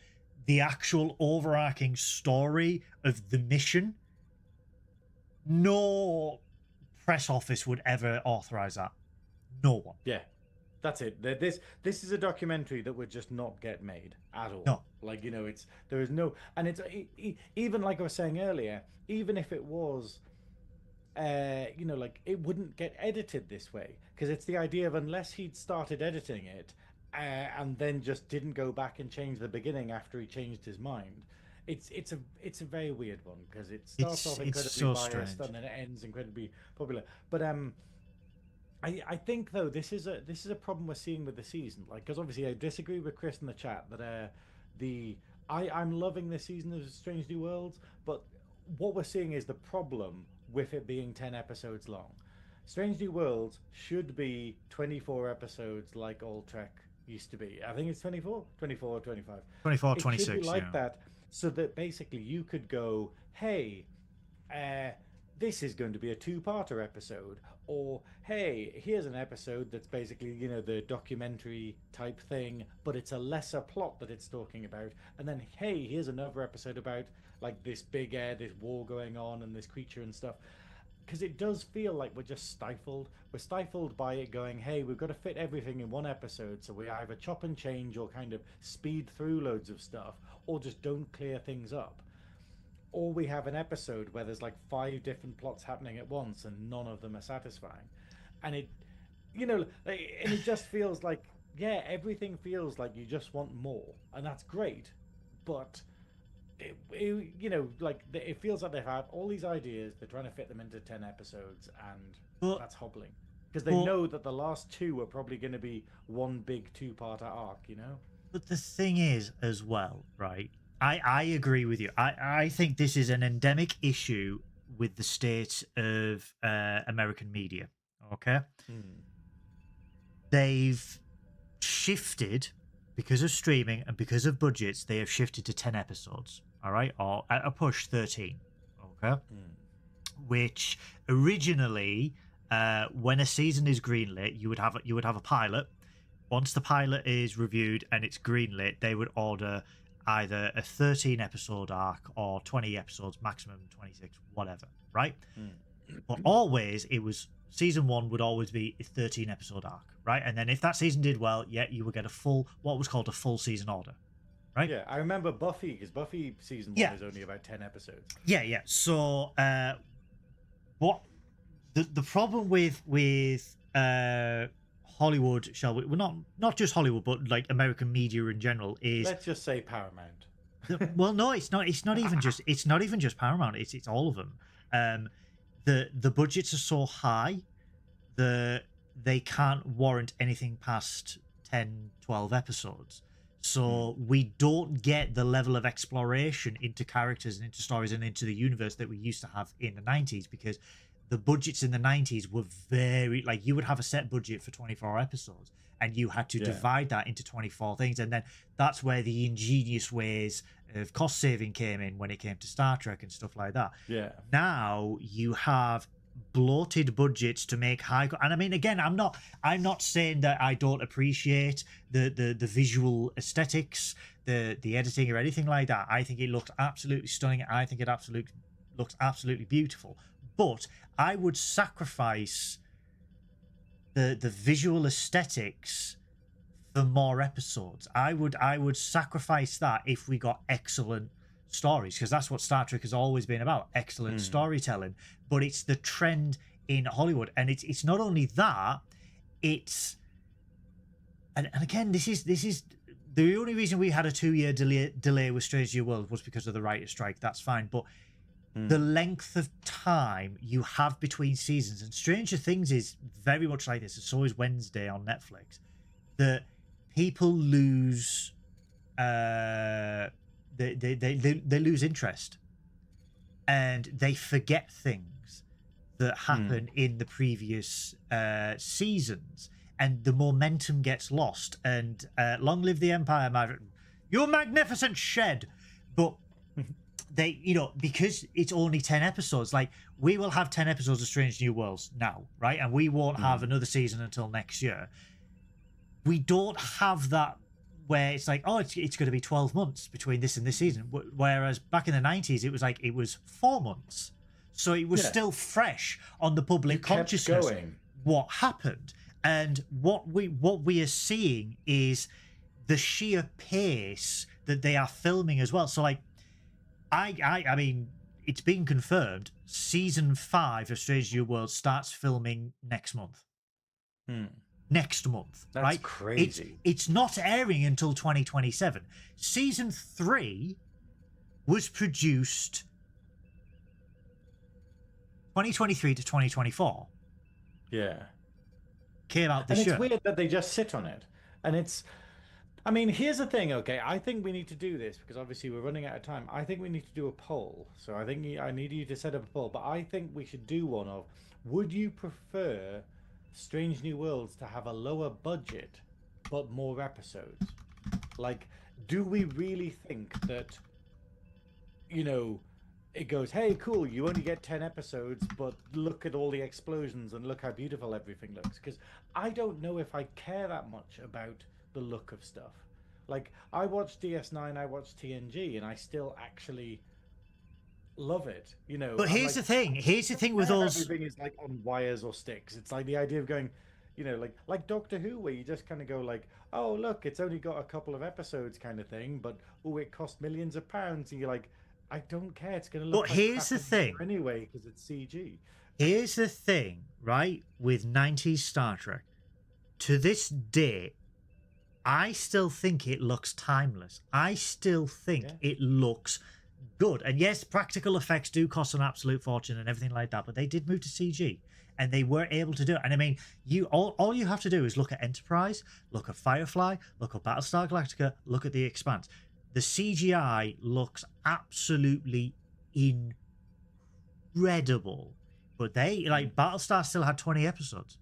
the actual overarching story of the mission, no press office would ever authorize that. No one. Yeah, that's it. This is a documentary that would just not get made at all. No. Like, you know, there is no, and it's even like I was saying earlier, even if it was, you know, like, it wouldn't get edited this way, because it's the idea of, unless he'd started editing it and then just didn't go back and change the beginning after he changed his mind. It's a very weird one, because it starts off incredibly so biased strange. and then it ends incredibly popular. But I think, though, this is a problem we're seeing with the season. Like, because obviously I disagree with Chris in the chat that I'm loving this season of Strange New Worlds, but what we're seeing is the problem with it being 10 episodes long. Strange New Worlds should be 24 episodes like old Trek used to be. I think it's 24 or 25. 24, It 26, should be like yeah. that, so that basically you could go, hey, this is going to be a two-parter episode, or hey, here's an episode that's basically, you know, the documentary type thing, but it's a lesser plot that it's talking about, and then hey, here's another episode about like this big this war going on and this creature and stuff. Because it does feel like we're just stifled. We're stifled by it going, hey, we've got to fit everything in one episode, so we either chop and change or kind of speed through loads of stuff, or just don't clear things up. Or we have an episode where there's like 5 different plots happening at once and none of them are satisfying. And it, you know, and it just feels like, yeah, everything feels like you just want more. And that's great. But, you know, like, it feels like they've had all these ideas, they're trying to fit them into 10 episodes, and that's hobbling. Because they know that the last 2 are probably going to be one big 2-parter arc, you know? But the thing is, as well, right? I agree with you. I think this is an endemic issue with the state of American media. Okay, they've shifted because of streaming and because of budgets. They have shifted to 10 episodes. All right, or at a push 13. Okay, which originally, when a season is greenlit, you would have a pilot. Once the pilot is reviewed and it's greenlit, they would order either a 13 episode arc or 20 episodes, maximum 26, whatever, right? But always, it was season 1 would always be a 13 episode arc, right? And then if that season did well, yeah, you would get what was called a full season order, right? Yeah, I remember Buffy, because Buffy season 1 is only about 10 episodes. Yeah. So, what the problem with Hollywood, shall we? Well, not just Hollywood, but like American media in general is. Let's just say Paramount. Well, no, it's not. It's not even just Paramount. It's all of them. The budgets are so high that they can't warrant anything past 10, 12 episodes. So we don't get the level of exploration into characters and into stories and into the universe that we used to have in the 90s, because the budgets in the 90s were very, like, you would have a set budget for 24 episodes and you had to divide that into 24 things. And then that's where the ingenious ways of cost saving came in when it came to Star Trek and stuff like that. Yeah. Now you have bloated budgets to make high, and I mean, again, I'm not saying that I don't appreciate the visual aesthetics, the editing or anything like that. I think it looks absolutely stunning. I think it looks absolutely beautiful. But I would sacrifice the visual aesthetics for more episodes. I would sacrifice that if we got excellent stories, because that's what Star Trek has always been about, excellent storytelling. But it's the trend in Hollywood, and it's not only that, it's and again, this is the only reason we had a 2-year delay with Strange New World was because of the writer's strike. That's fine, but the length of time you have between seasons, and Stranger Things is very much like this. It's always Wednesday on Netflix. That people lose, they lose interest, and they forget things that happen in the previous seasons, and the momentum gets lost. And long live the Empire, you magnificent shed. But they, because it's only 10 episodes, like we will have 10 episodes of Strange New Worlds now, right? And we won't have another season until next year. We don't have that where it's like, oh, it's going to be 12 months between this and this season. Whereas back in the 90s, it was like, it was 4 months. So it was still fresh on the public consciousness what happened. And what we are seeing is the sheer pace that they are filming as well. So like, I mean, it's been confirmed. Season 5 of Strange New World starts filming next month. Next month, That's right? crazy. It's not airing until 2027. Season 3 was produced 2023 to 2024. Yeah. Came out this year. year. It's weird that they just sit on it. And it's, I mean, here's the thing, okay? I think we need to do this because obviously we're running out of time. I think we need to do a poll. So I think I need you to set up a poll. But I think we should do one of, would you prefer Strange New Worlds to have a lower budget but more episodes? Like, do we really think that, it goes, hey, cool, you only get 10 episodes, but look at all the explosions and look how beautiful everything looks? Because I don't know if I care that much about the look of stuff. Like, I watched DS9, I watched TNG, and I still actually love it, But here's the thing with those, everything is like on wires or sticks. It's like the idea of going, like Doctor Who, where you just kind of go like, oh look, it's only got a couple of episodes kind of thing, but it cost millions of pounds, and you're like, I don't care, it's going to look but here's the thing anyway because it's CG. Here's the thing, right, with 90s Star Trek, to this day I still think it looks timeless. I still think it looks good. And yes, practical effects do cost an absolute fortune and everything like that, but they did move to CG and they were able to do it. And I mean, all you have to do is look at Enterprise, look at Firefly, look at Battlestar Galactica, look at The Expanse. The CGI looks absolutely incredible. But Battlestar still had 20 episodes.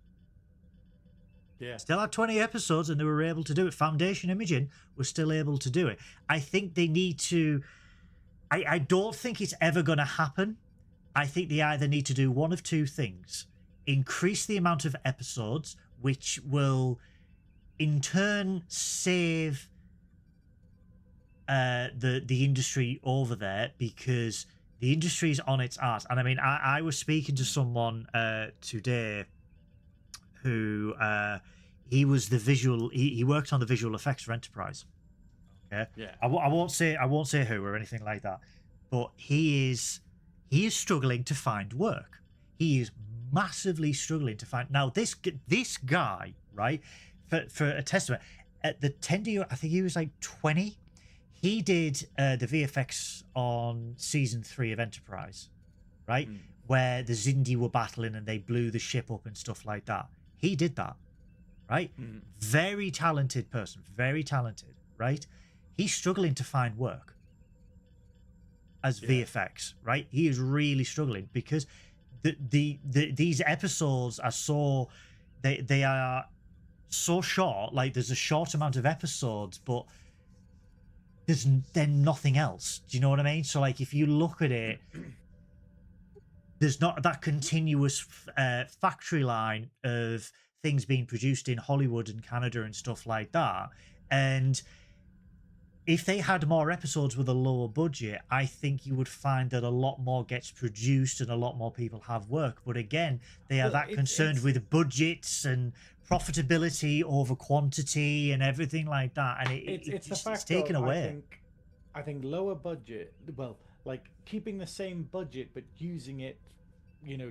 Yeah. Still had 20 episodes and they were able to do it. Foundation Imaging was still able to do it. I think they need to... I don't think it's ever going to happen. I think they either need to do one of two things. Increase the amount of episodes, which will in turn save the industry over there, because the industry's on its arse. And I mean, I was speaking to someone today who he was the visual. He worked on the visual effects for Enterprise. Okay. Yeah. I won't say who or anything like that, but he is struggling to find work. He is massively struggling to find. Now this guy, right, for a testament, at the tender, I think he was like 20. He did the VFX on season 3 of Enterprise, right, where the Xindi were battling and they blew the ship up and stuff like that. He did that, right? Very talented person, very talented, right? He's struggling to find work as VFX, right? He is really struggling because these episodes are so they are so short. Like, there's a short amount of episodes, but there's then nothing else. Do you know what I mean? So like, if you look at it, there's not that continuous factory line of things being produced in Hollywood and Canada and stuff like that. And if they had more episodes with a lower budget, I think you would find that a lot more gets produced and a lot more people have work. But again, they are Well, that concerned with budgets and profitability over quantity and everything like that, and it's the it's fact taken of, away. I think lower budget, well, like keeping the same budget but using it,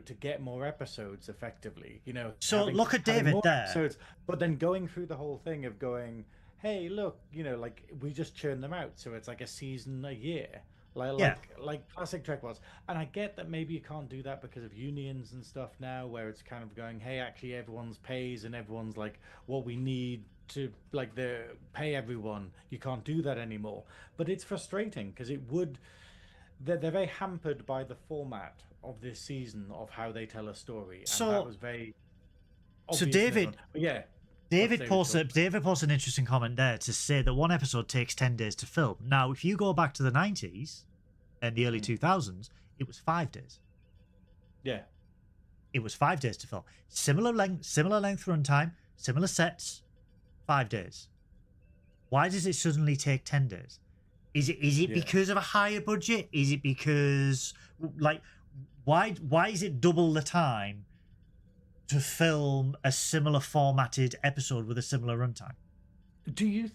to get more episodes effectively. So look at having David more there. episodes, but then going through the whole thing of going, hey, look, like we just churn them out, so it's like a season a year, like classic Trek was. And I get that maybe you can't do that because of unions and stuff now, where it's kind of going, hey, actually everyone's pays and everyone's like, what we need to like the pay everyone. You can't do that anymore. But it's frustrating because they're very hampered by the format of this season of how they tell a story, and that was very obvious. So David, yeah. David posted an interesting comment there to say that one episode takes 10 days to film. Now, if you go back to the 90s and the early 2000s, it was 5 days. Yeah. It was 5 days to film. Similar length runtime, similar sets, 5 days. Why does it suddenly take 10 days? Is it because of a higher budget? Is it because, like, why is it double the time to film a similar formatted episode with a similar runtime? Do you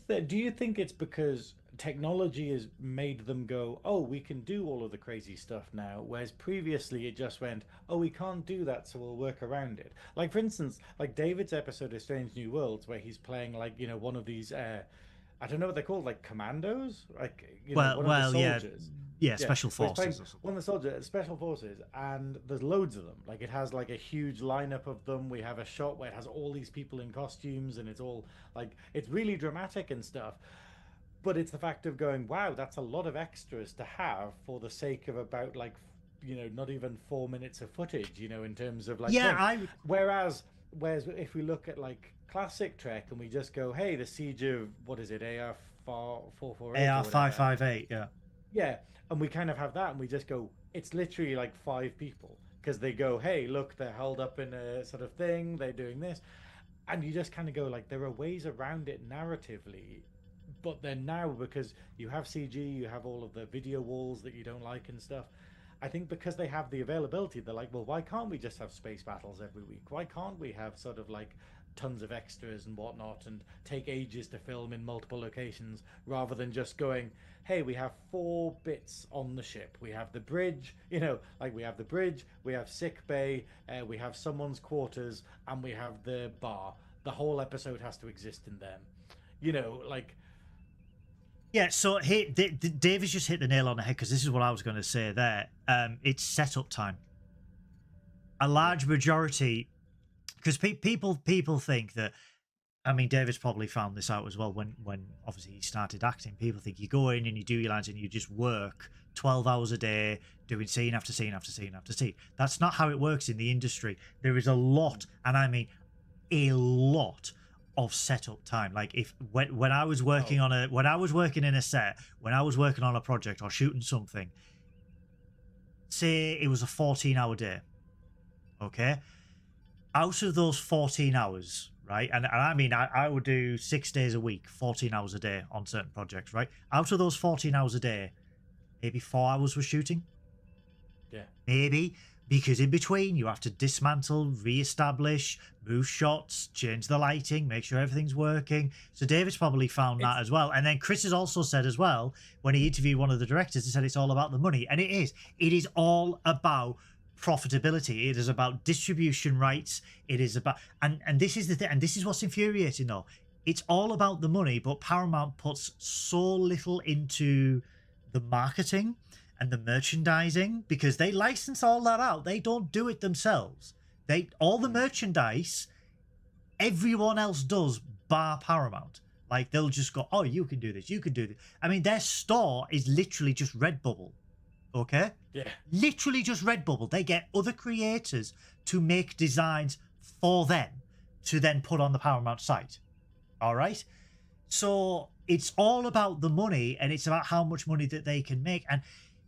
think it's because technology has made them go, oh, we can do all of the crazy stuff now, whereas previously it just went, oh, we can't do that, so we'll work around it? Like, for instance, like David's episode of Strange New Worlds, where he's playing like, one of these I don't know what they're called, like commandos, like one of the soldiers. Yeah, special forces. One of the soldiers, special forces, and there's loads of them. Like it has like a huge lineup of them. We have a shot where it has all these people in costumes, and it's all like it's really dramatic and stuff. But it's the fact of going, wow, that's a lot of extras to have for the sake of about like, not even 4 minutes of footage. In terms of like Whereas if we look at like classic Trek and we just go, hey, the siege of what is it, AR 448, AR 558, yeah, and we kind of have that, and we just go, it's literally like 5 people, because they go, hey, look, they're held up in a sort of thing, they're doing this, and you just kind of go like, there are ways around it narratively, but then now because you have CG, you have all of the video walls that you don't like and stuff. I think because they have the availability, they're like, well, why can't we just have space battles every week? Why can't we have sort of like tons of extras and whatnot and take ages to film in multiple locations, rather than just going, hey, we have 4 bits on the ship. We have the bridge, like we have the bridge, we have sick bay, we have someone's quarters, and we have the bar. The whole episode has to exist in them. Like... Yeah, so David's just hit the nail on the head, because this is what I was going to say there. It's setup time. A large majority, because people think that, I mean, David's probably found this out as well when obviously he started acting. People think you go in and you do your lines and you just work 12 hours a day doing scene after scene after scene after scene. That's not how it works in the industry. There is a lot, and I mean a lot, of setup time. Like when I was working in a set, when I was working on a project or shooting something, say it was a 14-hour day, okay, out of those 14 hours, right, and I mean I would do 6 days a week, 14 hours a day on certain projects, right? Out of those 14 hours a day, maybe 4 hours was shooting. Yeah, maybe, because in between you have to dismantle, re-establish, move shots, change the lighting, make sure everything's working. So David's probably found that as well. And then Chris has also said as well, when he interviewed one of the directors, he said it's all about the money. And it is. It is all about profitability. It is about distribution rights. It is about... And this is the thing, and this is what's infuriating though. It's all about the money, but Paramount puts so little into the marketing and the merchandising, because they license all that out. They don't do it themselves. All the merchandise, everyone else does, bar Paramount. Like, they'll just go, oh, you can do this, you can do this. I mean, their store is literally just Redbubble, okay? Yeah. Literally just Redbubble. They get other creators to make designs for them to then put on the Paramount site, all right? So it's all about the money, and it's about how much money that they can make. And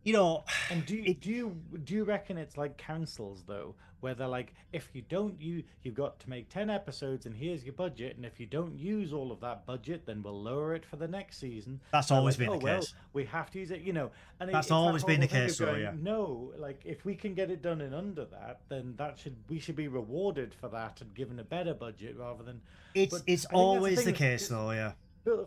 you know, And do you reckon it's like councils though, where they're like, if you don't you've got to make 10 episodes, and here's your budget, and if you don't use all of that budget, then we'll lower it for the next season. that's They're always like, been oh the well, case. we have to use it, and That's it's that always been the horrible thing case, of though. going, Yeah. no, like if we can get it done in under that, then we should be rewarded for that and given a better budget rather than. It's But it's I think that's always the thing, case, though. Yeah.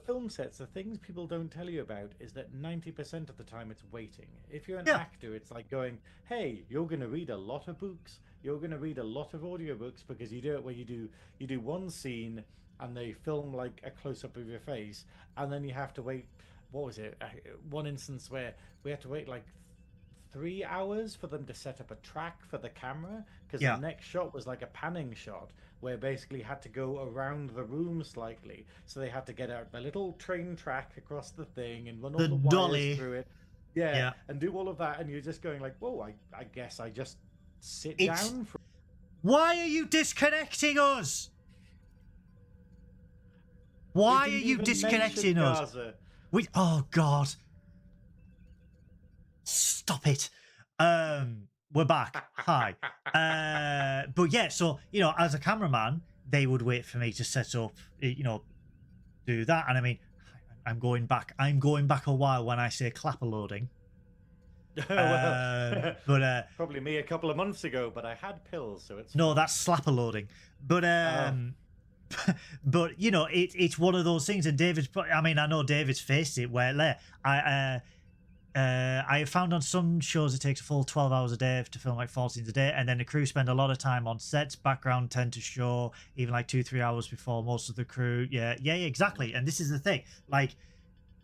film sets, the things people don't tell you about is that 90% of the time it's waiting. If you're an Yeah. actor, it's like going, hey, you're going to read a lot of books, you're going to read a lot of audiobooks, because you do it where you do one scene and they film like a close-up of your face, and then you have to wait. What was it, one instance where we had to wait like 3 hours for them to set up a track for the camera, because Yeah. the next shot was like a panning shot where basically had to go around the room slightly, so they had to get out the little train track across the thing and run all The the wires dolly. through it, Yeah. and do all of that, and you're just going like, whoa, I guess I just sit It's- down for. Why are you disconnecting us? Why are didn't you even disconnecting mention us? Gaza. Oh God. Stop it. We're back. Hi. But yeah, so as a cameraman, they would wait for me to set up, do that. And I mean, I'm going back a while when I say clapper loading. Well, But probably me a couple of months ago, but I had pills, so it's no, that's slapper loading. But but it's one of those things, and I know David's faced it where I have found on some shows it takes a full 12 hours a day to film like 4 scenes a day, and then the crew spend a lot of time on sets. Background tend to show even like 2-3 hours before most of the crew. Yeah, exactly. And this is the thing, like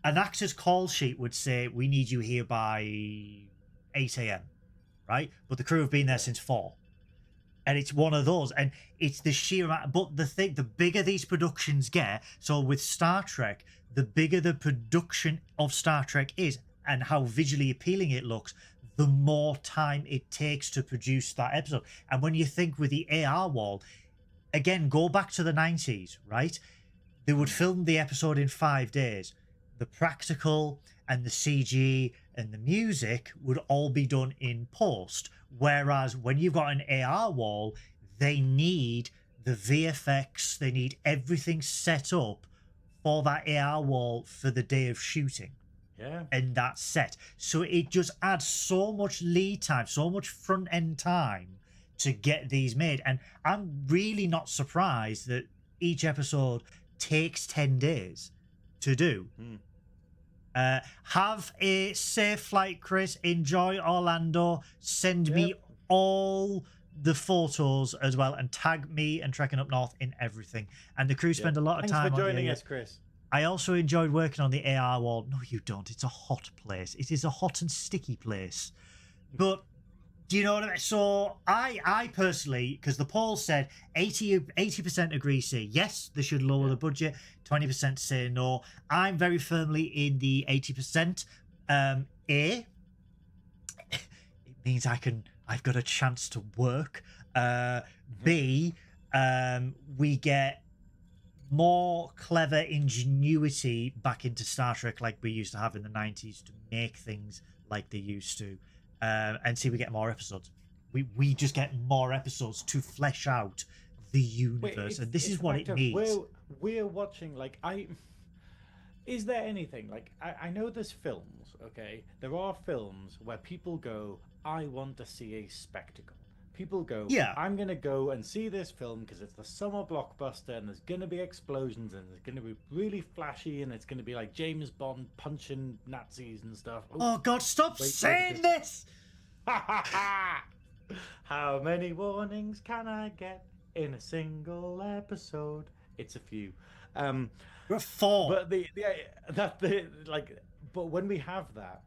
an actor's call sheet would say we need you here by 8 a.m, right? But the crew have been there since 4. And it's one of those, and it's the sheer amount. But the bigger these productions get, so with Star Trek, the bigger the production of Star Trek is and how visually appealing it looks, the more time it takes to produce that episode. And when you think with the AR wall, again, go back to the 90s, right? They would film the episode in 5 days. The practical and the CG and the music would all be done in post. Whereas when you've got an AR wall, they need the VFX, they need everything set up for that AR wall for the day of shooting. Yeah. And that's set. So it just adds so much lead time, so much front end time to get these made. And I'm really not surprised that each episode takes 10 days to do. Have a safe flight, Chris. Enjoy Orlando. Send me all the photos as well, and tag me and Trekking Up North in everything. And the crew spend a lot of Thanks time for on joining us, Chris. I also enjoyed working on the AR wall. No, you don't. It's a hot place. It is a hot and sticky place. But do you know what I mean? So I personally, because the poll said 80% agree, say yes, they should lower the budget. 20% say no. I'm very firmly in the 80%. It means I've got a chance to work. B, we get more clever ingenuity back into Star Trek like we used to have in the 90s to make things like they used to. And see, we get more episodes. We just get more episodes to flesh out the universe, and this is what it needs. We're watching, like, is there anything, like, I know there's films, okay? There are films where people go, I want to see a spectacle. People go, Yeah. I'm going to go and see this film because it's the summer blockbuster, and there's going to be explosions, and it's going to be really flashy, and it's going to be like James Bond punching Nazis and stuff. Oh God, stop saying this! How many warnings can I get in a single episode? It's a few. We're 4. But but when we have that,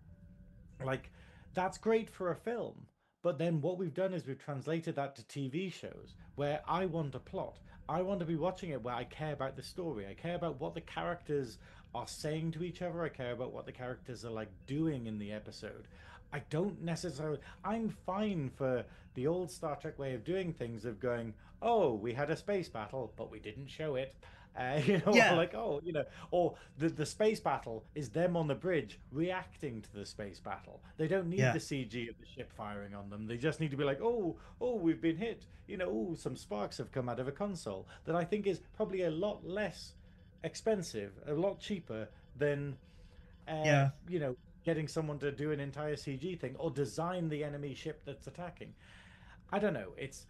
like, that's great for a film. But then what we've done is we've translated that to TV shows where I want a plot. I want to be watching it where I care about the story. I care about what the characters are saying to each other. I care about what the characters are like doing in the episode. I don't necessarily. I'm fine for the old Star Trek way of doing things, of going, oh, we had a space battle, but we didn't show it. Yeah. or like, or the space battle is them on the bridge reacting to the space battle. They don't need Yeah. the CG of the ship firing on them. They just need to be like, oh, we've been hit. Oh, some sparks have come out of a console. That I think is probably a lot less expensive, a lot cheaper than, uh, Yeah. you know, getting someone to do an entire CG thing or design the enemy ship that's attacking. I don't know. It's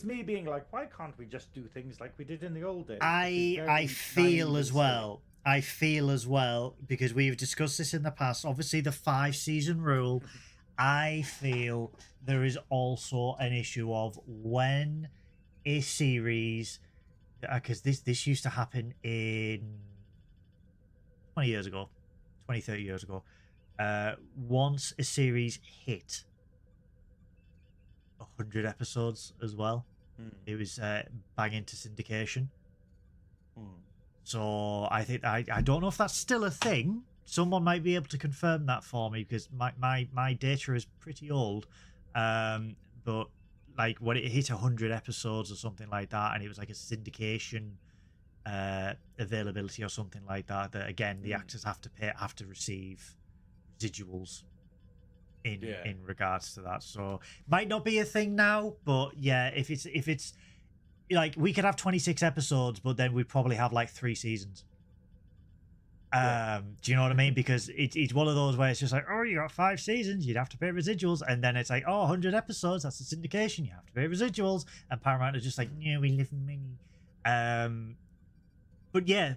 me being like, why can't we just do things like we did in the old days? Which is I very feel naive as and silly. well. I feel as well because we've discussed this in the past. Obviously, the 5 season rule. I feel there is also an issue of when a series, because this used to happen in 20 years ago, 20, 30 years ago. Once a series hit 100 episodes as well, it was bang into syndication. So I think I don't know if that's still a thing. Someone might be able to confirm that for me because my data is pretty old. But like when it hit 100 episodes or something like that, and it was like a syndication availability or something like that. That again, the actors have to receive residuals in regards to that. So might not be a thing now, but yeah, if it's like we could have 26 episodes, but then we'd probably have like 3 seasons. Do you know what I mean? Because it's one of those where it's just like, oh, you got 5 seasons, you'd have to pay residuals, and then it's like, oh, 100 episodes, that's a syndication, you have to pay residuals, and Paramount are just like, no, we live in money. But yeah,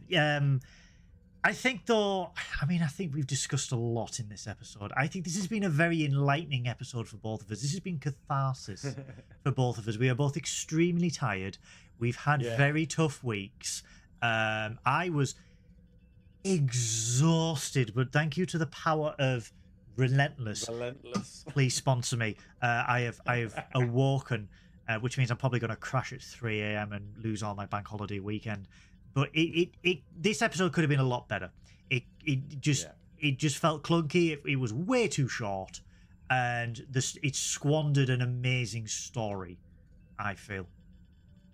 I think though, I think we've discussed a lot in this episode. I think this has been a very enlightening episode for both of us. This has been catharsis for both of us. We are both extremely tired. We've had very tough weeks. I was exhausted, but thank you to the power of Relentless. Please sponsor me. I have awoken, which means I'm probably going to crash at 3 a.m. and lose all my bank holiday weekend. But this episode could have been a lot better. It just felt clunky. It was way too short, and it squandered an amazing story, I feel.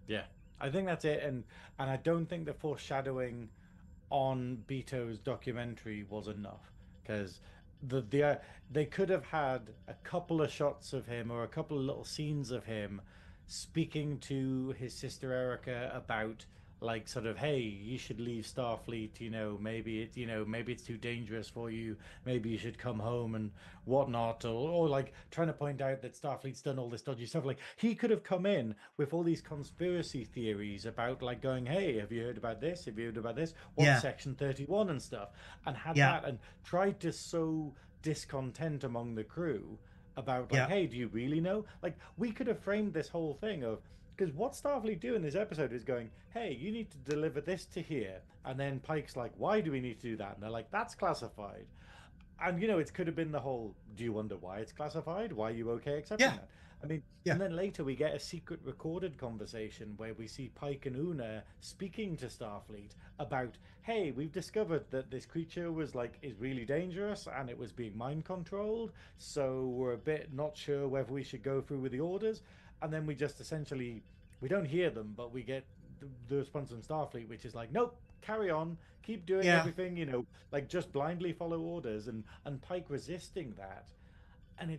Yeah, I think that's it, and I don't think the foreshadowing on Beto's documentary was enough because they could have had a couple of shots of him or a couple of little scenes of him speaking to his sister Erica about like sort of, hey, you should leave Starfleet, maybe it's too dangerous for you, maybe you should come home and whatnot, or like trying to point out that Starfleet's done all this dodgy stuff. Like he could have come in with all these conspiracy theories about like going, hey, have you heard about this, have you heard about this, what's section 31 and stuff, and had that and tried to sow discontent among the crew about like, hey, do you really know? Like we could have framed this whole thing of, because what Starfleet do in this episode is going, hey, you need to deliver this to here. And then Pike's like, why do we need to do that? And they're like, that's classified. And, it could have been the whole, do you wonder why it's classified? Why are you okay accepting that? I mean, and then later we get a secret recorded conversation where we see Pike and Una speaking to Starfleet about, hey, we've discovered that this creature is really dangerous and it was being mind controlled. So we're a bit not sure whether we should go through with the orders. And then we just essentially, we don't hear them, but we get the response from Starfleet, which is like, nope, carry on, keep doing everything, just blindly follow orders, and Pike resisting that. And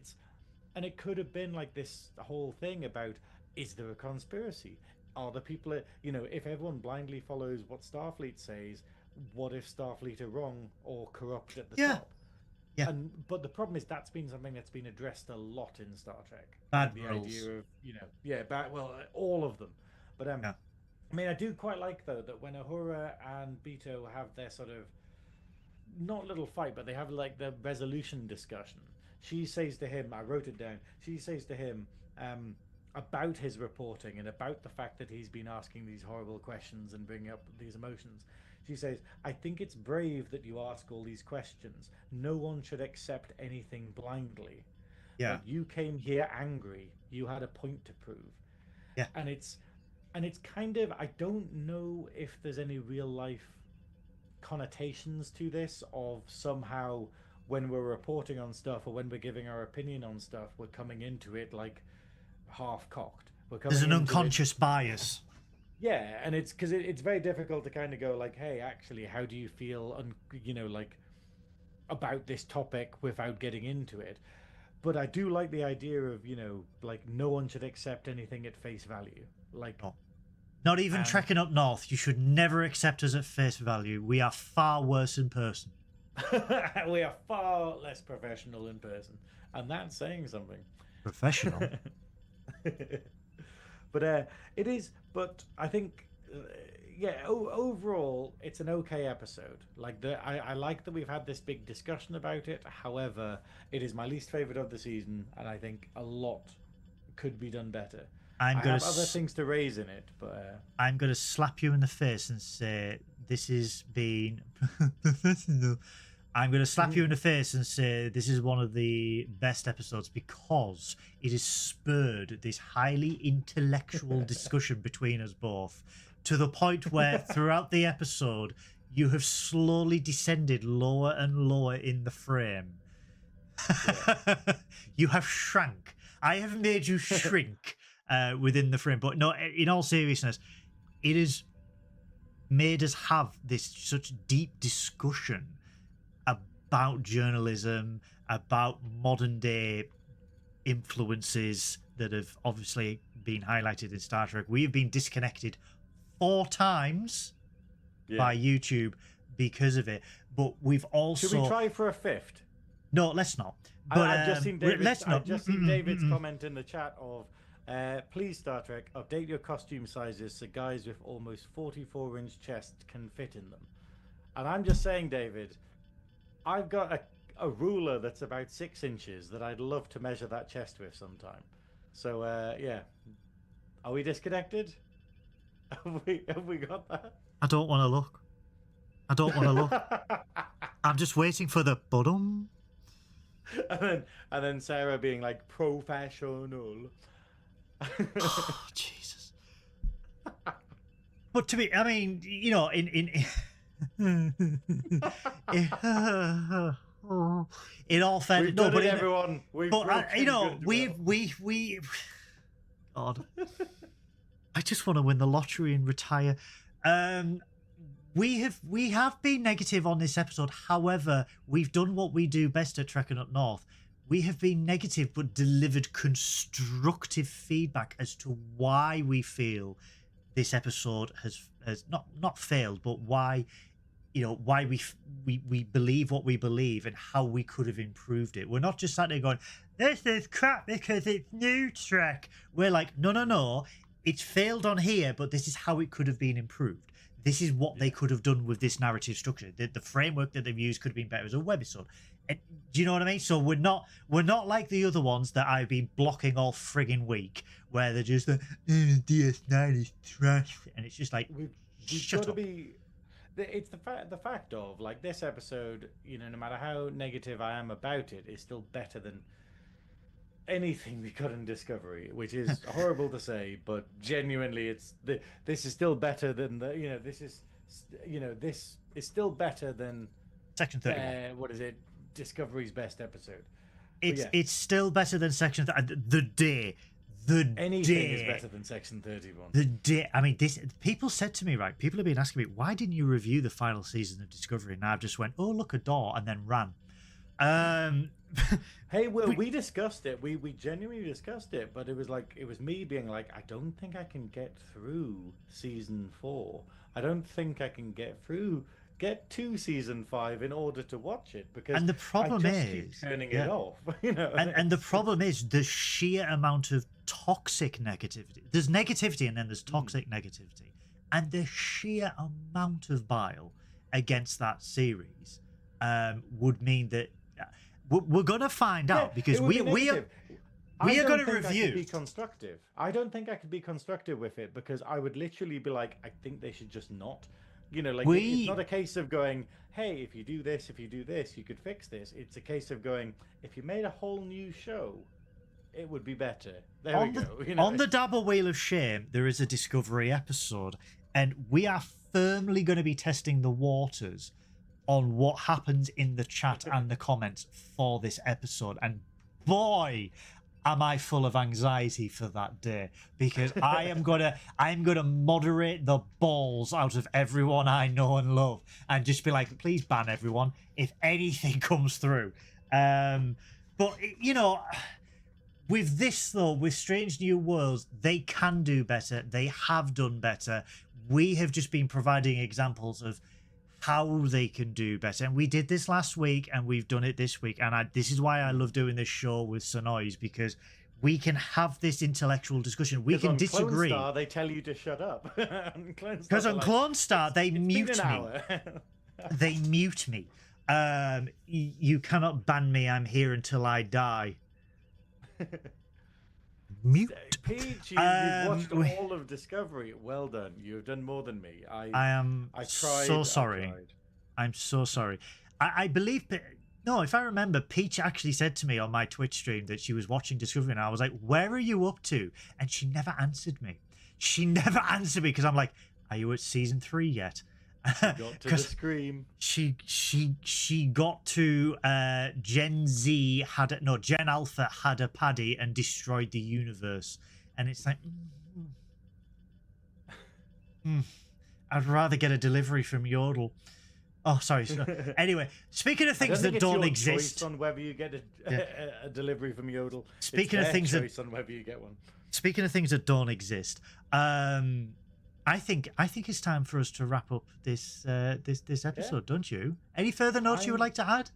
it could have been like this whole thing about, is there a conspiracy? Are the people, if everyone blindly follows what Starfleet says, what if Starfleet are wrong or corrupt at the top? Yeah. But the problem is that's been something that's been addressed a lot in Star Trek. Bad the rules. Idea of, all of them. But I mean, I do quite like though that when Uhura and Beto have their sort of not little fight, but they have like the resolution discussion. She says to him, I wrote it down. She says to him about his reporting and about the fact that he's been asking these horrible questions and bringing up these emotions. She says, I think it's brave that you ask all these questions. No one should accept anything blindly. Yeah. Like, you came here angry. You had a point to prove. Yeah. And it's kind of, I don't know if there's any real life connotations to this of somehow when we're reporting on stuff or when we're giving our opinion on stuff, we're coming into it like half cocked. There's an unconscious bias. Yeah, and it's because it's very difficult to kind of go like, hey, actually, how do you feel, like about this topic without getting into it? But I do like the idea of, like no one should accept anything at face value. Like, No. Not even and trekking up north. You should never accept us at face value. We are far worse in person. we are far less professional in person, and that's saying something. Professional. But it is. But I think, yeah. Overall, it's an okay episode. Like I like that we've had this big discussion about it. However, it is my least favorite of the season, and I think a lot could be done better. I'm I gonna have other things to raise in it, but I'm gonna slap you in the face and say this has been professional. I'm going to slap you in the face and say this is one of the best episodes because it has spurred this highly intellectual discussion between us both to the point where throughout the episode you have slowly descended lower and lower in the frame. Yeah. You have shrunk. I have made you shrink within the frame. But no, in all seriousness, it has made us have this such deep discussion about journalism, about modern day influences that have obviously been highlighted in Star Trek. We have been disconnected 4 times by YouTube because of it, but we've also... Should we try for a 5th? No, let's not. But I've just seen David's not. comment in the chat of please, Star Trek, update your costume sizes so guys with almost 44-inch chests can fit in them. And I'm just saying, David, I've got a ruler that's about 6 inches that I'd love to measure that chest with sometime. So, yeah. Are we disconnected? Have we got that? I don't want to look. I don't want to look. I'm just waiting for the bottom. And then Sarah being like, professional. Oh, Jesus. But to me, I mean, you know, in all fairness, no, but everyone, we God, I just want to win the lottery and retire. We have been negative on this episode. However, we've done what we do best at Trekking Up North. We have been negative, but delivered constructive feedback as to why we feel this episode has not failed, but why, you know, why we believe what we believe and how we could have improved it. We're not just sat there going, this is crap because it's new Trek. We're like, no, it's failed on here, but this is how it could have been improved. This is what they could have done with this narrative structure. The framework that they've used could have been better as a webisode. And, do you know what I mean? So we're not like the other ones that I've been blocking all frigging week, where they're just like, DS9 is trash, and it's just like, we've shut got up. to be. It's the fact of, like, this episode, you know, no matter how negative I am about it, is still better than anything we got in Discovery, which is horrible to say, but genuinely, this is still better than this is still better than Section 31. What is it? Discovery's best episode. It's still better than Section anything is better than Section 31. I mean, people said to me, right? People have been asking me, why didn't you review the final season of Discovery? And I've just went, oh, look, a door, and then ran. Hey, Will, we discussed it. We genuinely discussed it, but it was me being like, I don't think I can get through season 4. I don't think I can get to season 5 in order to watch it, because and the problem I just keep turning it off. You know, and the problem is the sheer amount of toxic negativity. There's negativity and then there's toxic negativity, and the sheer amount of bile against that series would mean that we're gonna find out, because we are going to review. Be constructive. I don't think I could be constructive with it, because I would literally be like, I think they should just not. You know, like, it's not a case of going, hey, if you do this, you could fix this. It's a case of going, if you made a whole new show, it would be better. There we go. You know? On the Double Wheel of Shame, there is a Discovery episode, and we are firmly going to be testing the waters on what happens in the chat and the comments for this episode. And boy, am I full of anxiety for that day, because I'm gonna moderate the balls out of everyone I know and love and just be like, please ban everyone if anything comes through. But you know, with this though, with Strange New Worlds, they can do better. They have done better. We have just been providing examples of how they can do better, and we did this last week and we've done it this week, and this is why I love doing this show with Synoiz, because we can have this intellectual discussion. We can disagree. Clone Star, they tell you to shut up. Because on Clone Star, they mute me. They mute me. You cannot ban me. I'm here until I die. Mute. Peach, you've watched all of Discovery. Well done. You've done more than me. I tried, so sorry. I'm so sorry. I believe... No, if I remember, Peach actually said to me on my Twitch stream that she was watching Discovery, and I was like, where are you up to? And she never answered me. She never answered me, because I'm like, are you at season 3 yet? She got to the scream. She got to Gen Alpha had a paddy and destroyed the universe, and it's like, I'd rather get a delivery from Yodel. Oh, sorry. Anyway, speaking of things that don't exist, on whether you get a delivery from Yodel. Speaking of things that on whether you get one. Speaking of things that don't exist, I think it's time for us to wrap up this episode, don't you? Any further notes you would like to add?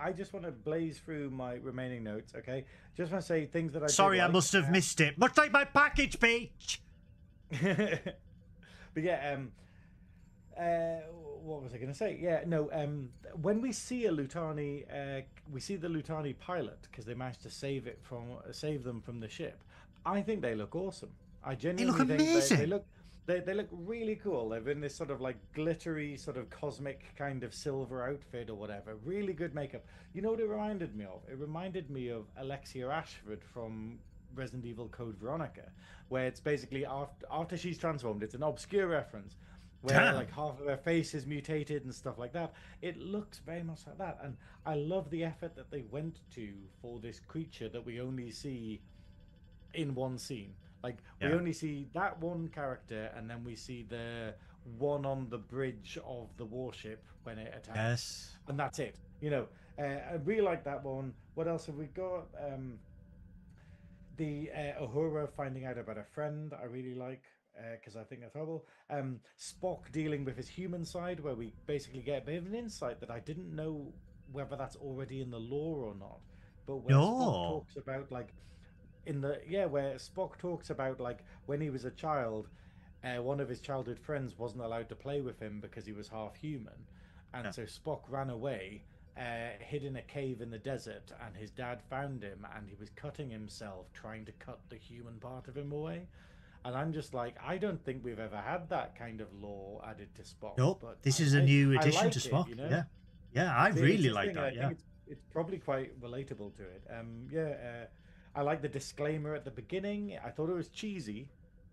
I just want to blaze through my remaining notes, okay? Just want to say things that I... Sorry, I must have missed it. Much like my package, Peach! But yeah, what was I going to say? Yeah, no, when we see a Lutani, we see the Lutani pilot, because they managed to save them from the ship. I think they look awesome. I genuinely think amazing. They look really cool. They're in this sort of like glittery, sort of cosmic kind of silver outfit or whatever. Really good makeup. You know what it reminded me of? It reminded me of Alexia Ashford from Resident Evil Code Veronica, where it's basically after she's transformed. It's an obscure reference where like half of her face is mutated and stuff like that. It looks very much like that, and I love the effort that they went to for this creature that we only see in one scene. Like, we only see that one character, and then we see the one on the bridge of the warship when it attacks. Yes. And that's it. You know, I really like that one. What else have we got? The Uhura finding out about a friend, I really like, because I think that's horrible. Spock dealing with his human side, where we basically get a bit of an insight that I didn't know whether that's already in the lore or not. But when Spock talks about, like... where Spock talks about, like, when he was a child, one of his childhood friends wasn't allowed to play with him because he was half human, and so Spock ran away, hid in a cave in the desert, and his dad found him, and he was cutting himself trying to cut the human part of him away. And I'm just like, I don't think we've ever had that kind of lore added to Spock. Nope, but this is a new addition to Spock. You know? Yeah, I really like that. I think it's probably quite relatable to it. I like the disclaimer at the beginning. I thought it was cheesy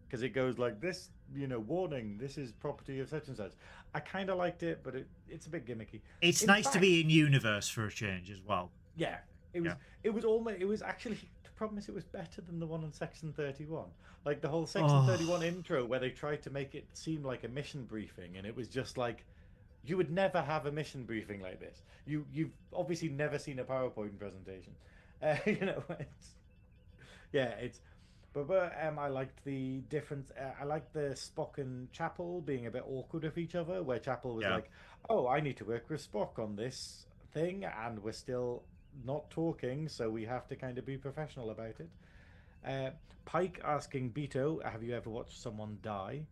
because it goes like this, you know, warning, this is property of such and such. I kind of liked it, but it's a bit gimmicky. It's nice to be in universe for a change as well. Yeah, it was actually, the problem is it was better than the one on Section 31. Like the whole Section 31 intro where they tried to make it seem like a mission briefing, and it was just like, you would never have a mission briefing like this. You've obviously never seen a PowerPoint presentation. You know, but I liked the difference. I liked the Spock and Chapel being a bit awkward with each other, where Chapel was like, oh, I need to work with Spock on this thing, and we're still not talking, so we have to kind of be professional about it. Pike asking Beto, have you ever watched someone die?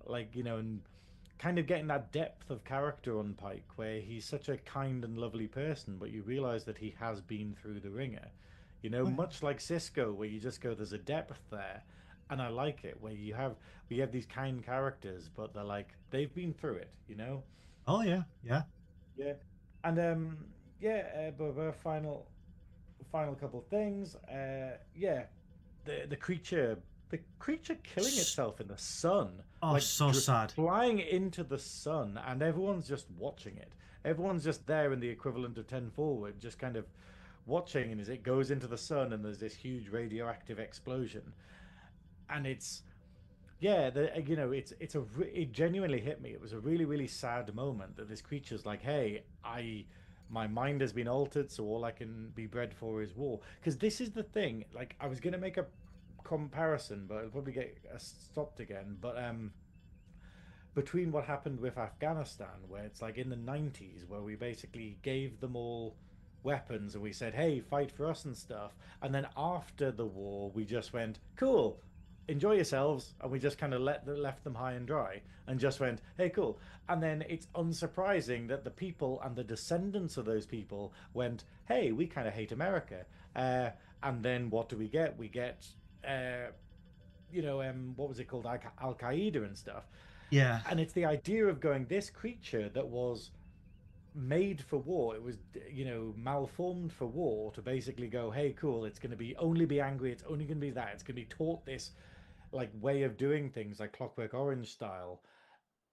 Like, you know, and kind of getting that depth of character on Pike, where he's such a kind and lovely person, but you realize that he has been through the ringer. You know, much like Cisco, where you just go, there's a depth there, and I like it, where we have these kind characters, but they're like, they've been through it, you know? Oh yeah. And but final couple things. The creature killing itself in the sun. Oh, like, so sad. Flying into the sun, and everyone's just watching it. Everyone's just there in the equivalent of 10 forward, just kind of watching, and as it goes into the sun, and there's this huge radioactive explosion, and it's yeah, it genuinely hit me. It was a really really sad moment that this creature's like, hey, my mind has been altered, so all I can be bred for is war. Because this is the thing. Like, I was gonna make a comparison, but it'll probably get stopped again. But between what happened with Afghanistan, where it's like in the 90s, where we basically gave them all weapons and we said, hey, fight for us and stuff. And then after the war, we just went, cool, enjoy yourselves. And we just kind of left them high and dry and just went, hey, cool. And then it's unsurprising that the people and the descendants of those people went, hey, we kind of hate America. And then what do we get? We get, what was it called? Al Qaeda and stuff. Yeah. And it's the idea of going, this creature that was made for war, it was, malformed for war, to basically go, hey, cool, it's going to be only be angry, it's only going to be that, it's going to be taught this like way of doing things, like Clockwork Orange style.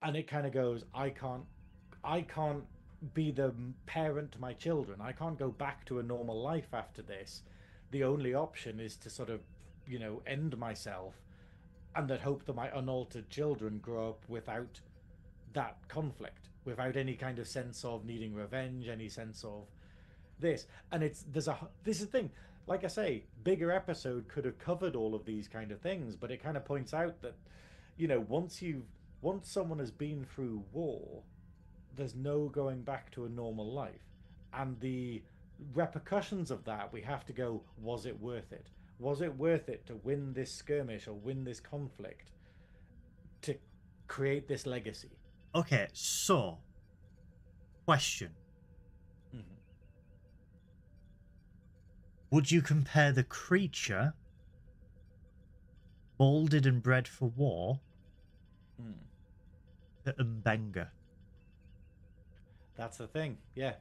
And it kind of goes, I can't be the parent to my children. I can't go back to a normal life after this. The only option is to sort of, end myself, and that hope that my unaltered children grow up without that conflict, without any kind of sense of needing revenge, any sense of this. And this is the thing. Like I say, bigger episode could have covered all of these kind of things, but it kind of points out that, once someone has been through war, there's no going back to a normal life. And the repercussions of that, we have to go, was it worth it? Was it worth it to win this skirmish or win this conflict to create this legacy? Okay, so, question. Mm-hmm. Would you compare the creature molded and bred for war to Mbenga? That's the thing, yeah.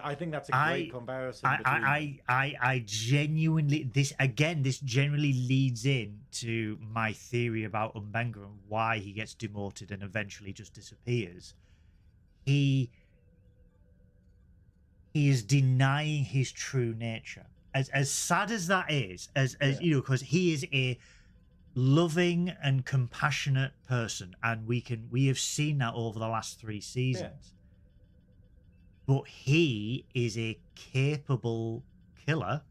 I think that's a great comparison. I genuinely, this generally leads in to my theory about Mbenga and why he gets demoted and eventually just disappears. He is denying his true nature. As sad as that is, because he is a loving and compassionate person, and we have seen that over the last 3 seasons. Yeah. But he is a capable killer,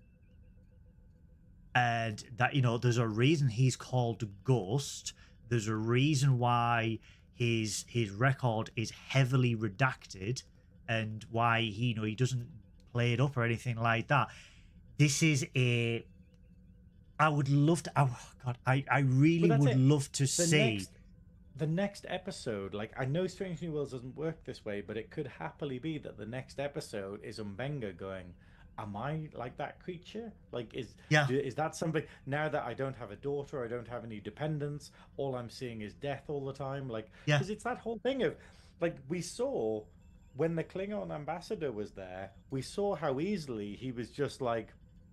and that, there's a reason he's called Ghost. There's a reason why his record is heavily redacted, and why he doesn't play it up or anything like that. This is I would love to. Oh God, I really would love to see. The next episode, like, I know Strange New Worlds doesn't work this way, but it could happily be that the next episode is Mbenga going, am I like that creature? Like, is that something, now that I don't have a daughter, I don't have any dependents, all I'm seeing is death all the time? Like, because it's that whole thing of, like, we saw when the Klingon ambassador was there, we saw how easily he was just like,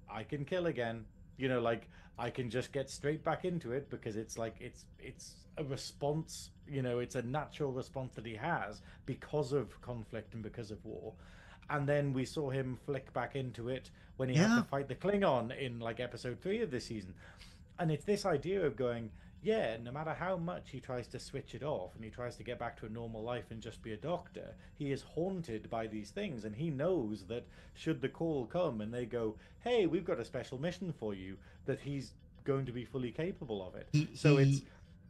I can kill again. Like, I can just get straight back into it, because it's like, it's a response, it's a natural response that he has because of conflict and because of war. And then we saw him flick back into it when he had to fight the Klingon in like episode 3 of this season. And it's this idea of going, no matter how much he tries to switch it off and he tries to get back to a normal life and just be a doctor, he is haunted by these things, and he knows that should the call come and they go, hey, we've got a special mission for you, that he's going to be fully capable of it.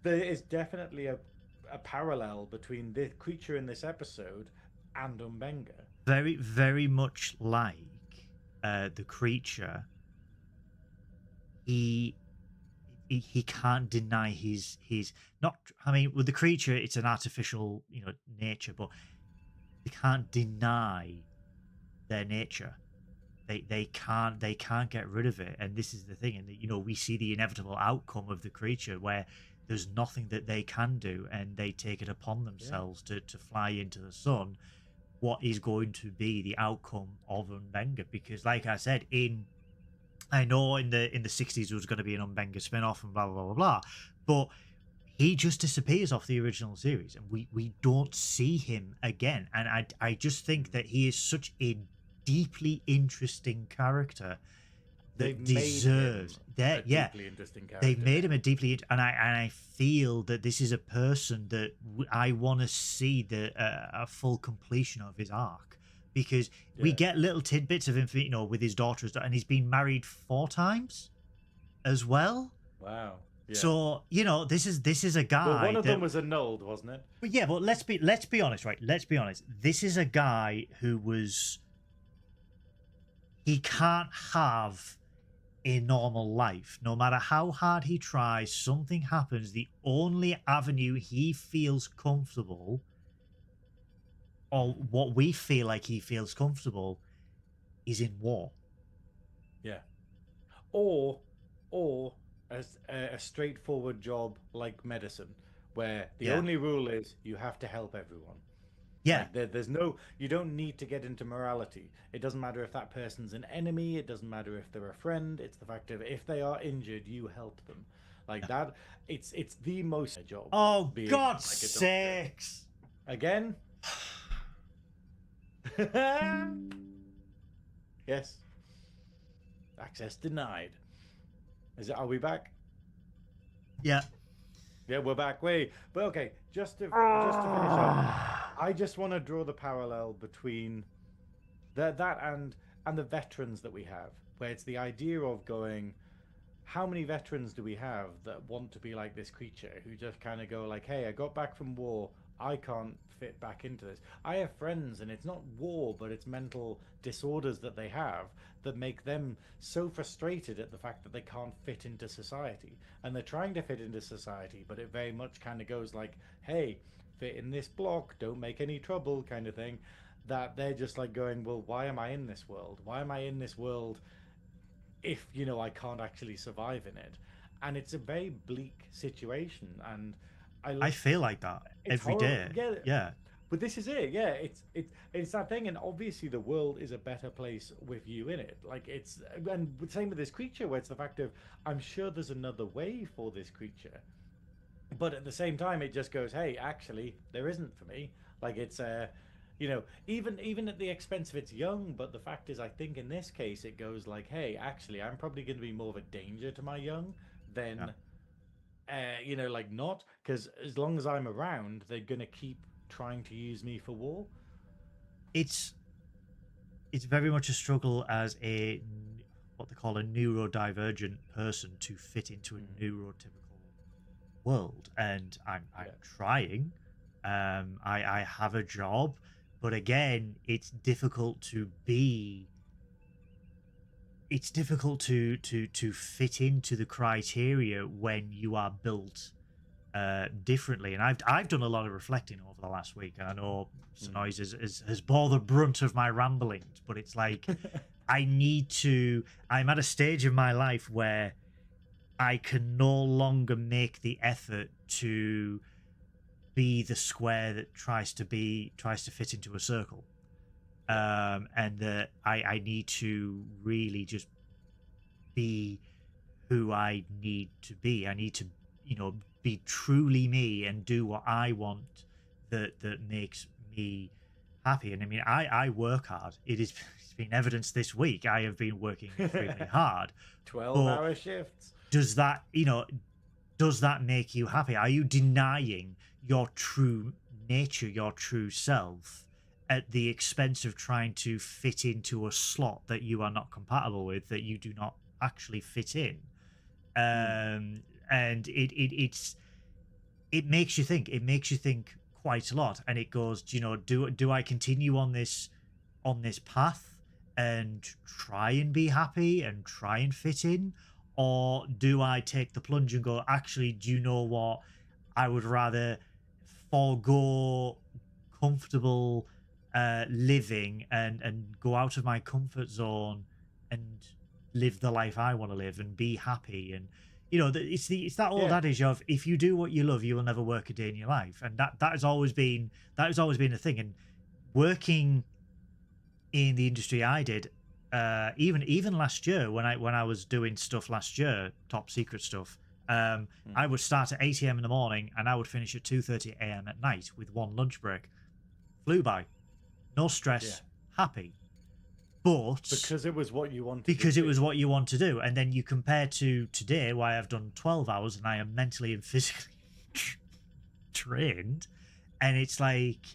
There is definitely a parallel between the creature in this episode and Mbenga. Very, very much like the creature. He can't deny his not. I mean, with the creature, it's an artificial, nature, but they can't deny their nature. They can't get rid of it, and this is the thing. And we see the inevitable outcome of the creature, where there's nothing that they can do, and they take it upon themselves to fly into the sun. What is going to be the outcome of Mbenga? Because, like I said, I know in the 60s there was going to be an Mbenga spin-off and blah blah blah blah, but he just disappears off the original series, and we don't see him again. And I just think that he is such a deeply interesting character They've that deserves that. Yeah, deeply interesting character. they've made him a deeply, and I feel that this is a person that I want to see a full completion of his arc, because we get little tidbits of him, with his daughter, and he's been married 4 times as well. Wow. Yeah. So this is a guy. Well, one of them was annulled, wasn't it? But yeah, but let's be honest, right? Let's be honest. This is a guy who was. He can't have a normal life. No matter how hard he tries, something happens. The only avenue he feels comfortable, or what we feel like he feels comfortable, is in war. Yeah. Or a straightforward job like medicine, where the only rule is you have to help everyone. Yeah. Like there's no, you don't need to get into morality. It doesn't matter if that person's an enemy. It doesn't matter if they're a friend. It's the fact of, if they are injured, you help them. Like that. It's the most job. Oh, God's sakes. Again? Yes. Access denied. Are we back? Yeah. Yeah, we're back. Wait, but okay, just to finish up, I just want to draw the parallel between that and the veterans that we have, where it's the idea of going, how many veterans do we have that want to be like this creature, who just kind of go like, hey, I got back from war, I can't fit back into this. I have friends, and it's not war, but it's mental disorders that they have that make them so frustrated at the fact that they can't fit into society, and they're trying to fit into society, but it very much kind of goes like, hey, fit in this block, don't make any trouble, kind of thing, that they're just like going, well, why am I in this world? Why am I in this world if I can't actually survive in it? And it's a very bleak situation, and I feel like that every day. Yeah. But this is it. Yeah, it's that thing, and obviously the world is a better place with you in it. Like and same with this creature, where it's the fact of, I'm sure there's another way for this creature, but at the same time it just goes, hey, actually there isn't for me. Like it's even at the expense of its young. But the fact is, I think in this case it goes like, hey, actually I'm probably going to be more of a danger to my young than. Like not, because as long as I'm around, they're gonna keep trying to use me for war. It's very much a struggle as a what they call a neurodivergent person to fit into a neurotypical world, and I'm trying. I have a job, but again, it's difficult to be. It's difficult to fit into the criteria when you are built differently. And I've done a lot of reflecting over the last week, and I know Synoiz has bore the brunt of my ramblings, but it's like I'm at a stage in my life where I can no longer make the effort to be the square that tries to fit into a circle. And that I need to really just be who I need to be. I need to, be truly me and do what I want that makes me happy. And I mean, I work hard. It's been evidenced this week. I have been working extremely hard. 12-hour shifts. Does that make you happy? Are you denying your true nature, your true self, at the expense of trying to fit into a slot that you are not compatible with, that you do not actually fit in? And it makes you think. It makes you think quite a lot, and it goes, do I continue on this path and try and be happy and try and fit in, or do I take the plunge and go, actually, do you know what? I would rather forego comfortable living and go out of my comfort zone and live the life I want to live and be happy. And it's that old adage of, if you do what you love, you will never work a day in your life. And that has always been a thing. And working in the industry I did, even last year when I was doing stuff last year, top secret stuff, I would start at 8 a.m. in the morning and I would finish at 2:30 a.m. at night with one lunch break. Flew by. No stress, happy. but because it was what you wanted. Because it was what you want to do, and then you compare to today, where I've done 12 hours and I am mentally and physically trained, and it's like,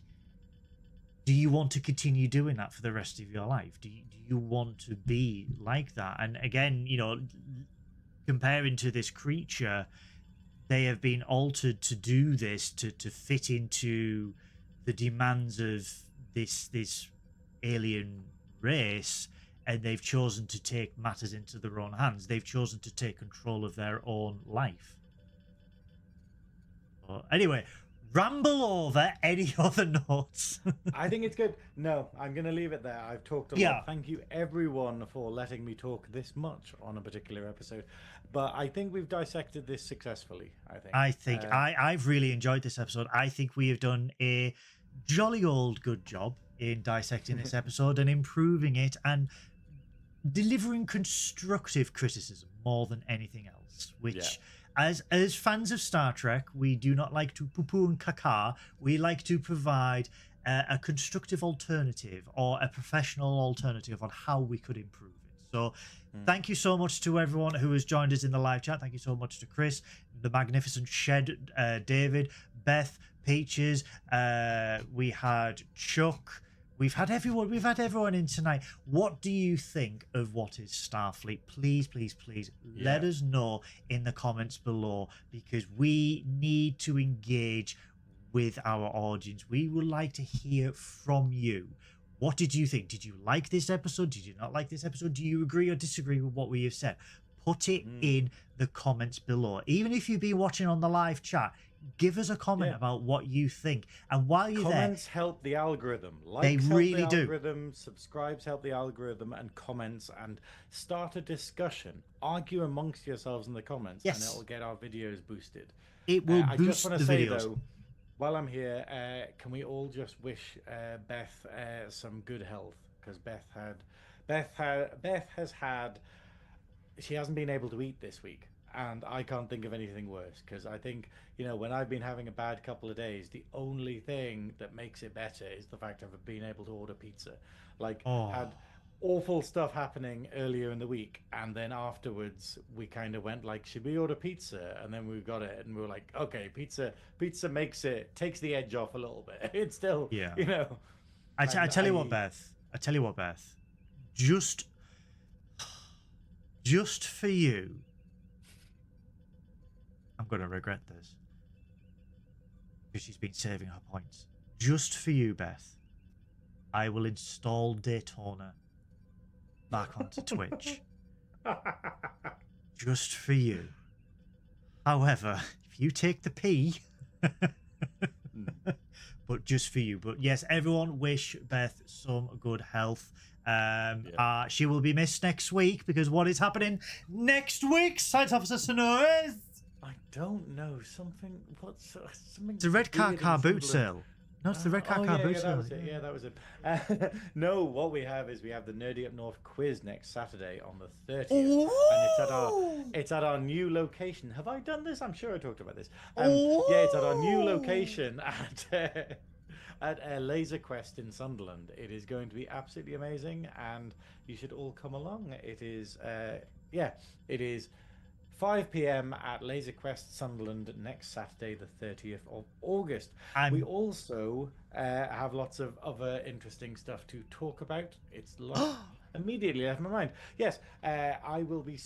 do you want to continue doing that for the rest of your life? Do you want to be like that? And again, you know, comparing to this creature, they have been altered to do this to fit into the demands of this alien race, and they've chosen to take matters into their own hands. They've chosen to take control of their own life. Anyway, ramble over. Any other notes? I think it's good. No, I'm going to leave it there. I've talked a lot. Thank you, everyone, for letting me talk this much on a particular episode. But I think we've dissected this successfully, I think. I've really enjoyed this episode. I think we have done a jolly old good job in dissecting this episode and improving it and delivering constructive criticism more than anything else, which... As fans of Star Trek, we do not like to poo-poo and caca. We like to provide a constructive alternative or a professional alternative on how we could improve it. So thank you so much to everyone who has joined us in the live chat. Thank you so much to Chris, the magnificent Shed, David, Beth, Peaches. We had Chuck. We've had everyone in tonight. What do you think of What Is Starfleet? Please, please, please let us know in the comments below, because we need to engage with our audience. We would like to hear from you. What did you think? Did you like this episode? Did you not like this episode? Do you agree or disagree with what we have said? Put it in the comments below. Even if you've been watching on the live chat, give us a comment about what you think. And while you're comments help the algorithm. Likes they really help the do. Algorithm, subscribes help the algorithm, and comments, and start a discussion. Argue amongst yourselves in the comments, and it will get our videos boosted. It will I boost just want the to say videos. though, while I'm here, can we all just wish Beth some good health? Because Beth has had. She hasn't been able to eat this week. And I can't think of anything worse, because I think, you know, when I've been having a bad couple of days, the only thing that makes it better is the fact of being able to order pizza. Like, had awful stuff happening earlier in the week, and then afterwards we kind of went like, should we order pizza? And then we got it, and we were like, okay, pizza takes the edge off a little bit. It's still, you know. I tell you what, Beth. Just for you. I'm going to regret this, because she's been saving her points. Just for you, Beth, I will install Daytona back onto Twitch. Just for you. However, if you take the P, but just for you. But yes, everyone wish Beth some good health. She will be missed next week, because what is happening next week, Science Officer Synoiz? I don't know. Something. What's something? It's a red car boot sale. No, it's the red car boot sale. That was it. No, what we have is we have the Nerdy Up North quiz next Saturday on the 30th, and it's at our new location. Have I done this? I'm sure I talked about this. Yeah, it's at our new location at Laser Quest in Sunderland. It is going to be absolutely amazing, and you should all come along. It is, it is 5 p.m. at Laser Quest Sunderland next Saturday, the 30th of August. We also have lots of other interesting stuff to talk about. It's immediately left my mind. Yes, I will be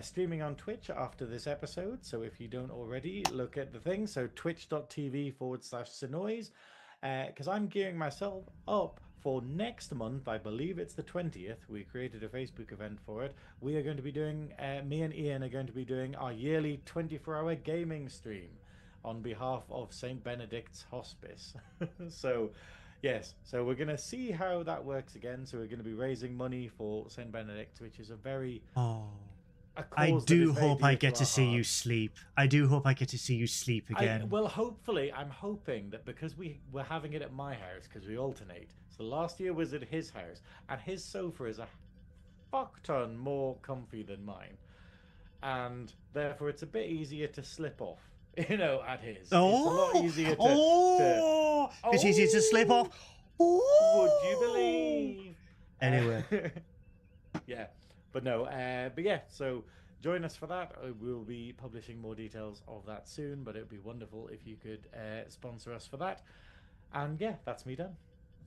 streaming on Twitch after this episode, so if you don't already, look at the thing. So twitch.tv/Synoiz, because I'm gearing myself up for next month. I believe it's the 20th. We created a Facebook event for it. We are going to be doing, me and Ian are going to be doing our yearly 24-hour gaming stream on behalf of St. Benedict's Hospice. So, yes, so we're going to see how that works again. So we're going to be raising money for St. Benedict, which is a very... I do hope I get to see you sleep. I do hope I get to see you sleep again. Well, hopefully, I'm hoping that because we're having it at my house, because we alternate. So last year was at his house, and his sofa is a fuck ton more comfy than mine. And therefore, it's a bit easier to slip off, you know, at his. It's a lot easier to... It's easier to slip off. Would you believe? Anyway. Yeah, but no, but yeah, so join us for that. We'll be publishing more details of that soon, but it would be wonderful if you could sponsor us for that. And yeah, that's me done.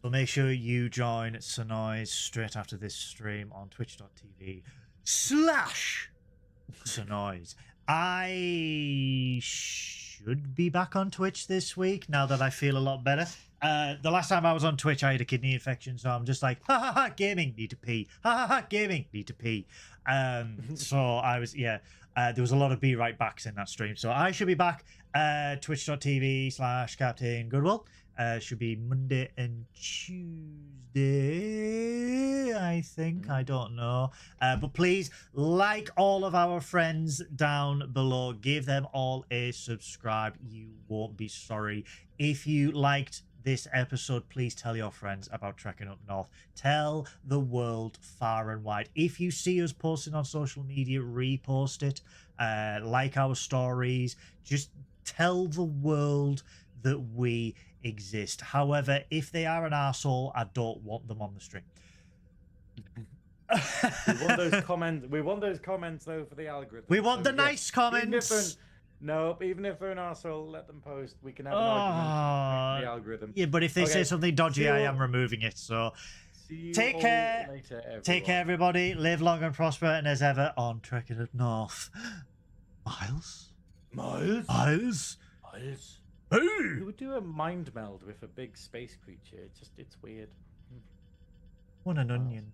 So make sure you join Synoiz straight after this stream on twitch.tv/Synoiz. I should be back on Twitch this week now that I feel a lot better. The last time I was on Twitch, I had a kidney infection, so I'm just like, ha ha ha, gaming, need to pee. Ha ha ha, gaming, need to pee. So I was, there was a lot of be right backs in that stream. So I should be back twitch.tv/Captain Goodwill. Should be Monday and Tuesday, I think. I don't know. But please, like all of our friends down below, give them all a subscribe. You won't be sorry. If you liked this episode, please tell your friends about Trekking Up North. Tell the world far and wide. If you see us posting on social media, repost it. Like our stories. Just tell the world that we exist. However, if they are an arsehole, I don't want them on the stream. We want those comments. We want those comments though for the algorithm. We want the nice comments. Even if they're an arsehole, let them post. We can have an argument with the algorithm. Yeah, but if they say something dodgy, I am removing it. So take care. Later, take care, everybody. Live long and prosper, and as ever, on Trekking Up North. Miles. You would do a mind meld with a big space creature. It's weird. Want an onion.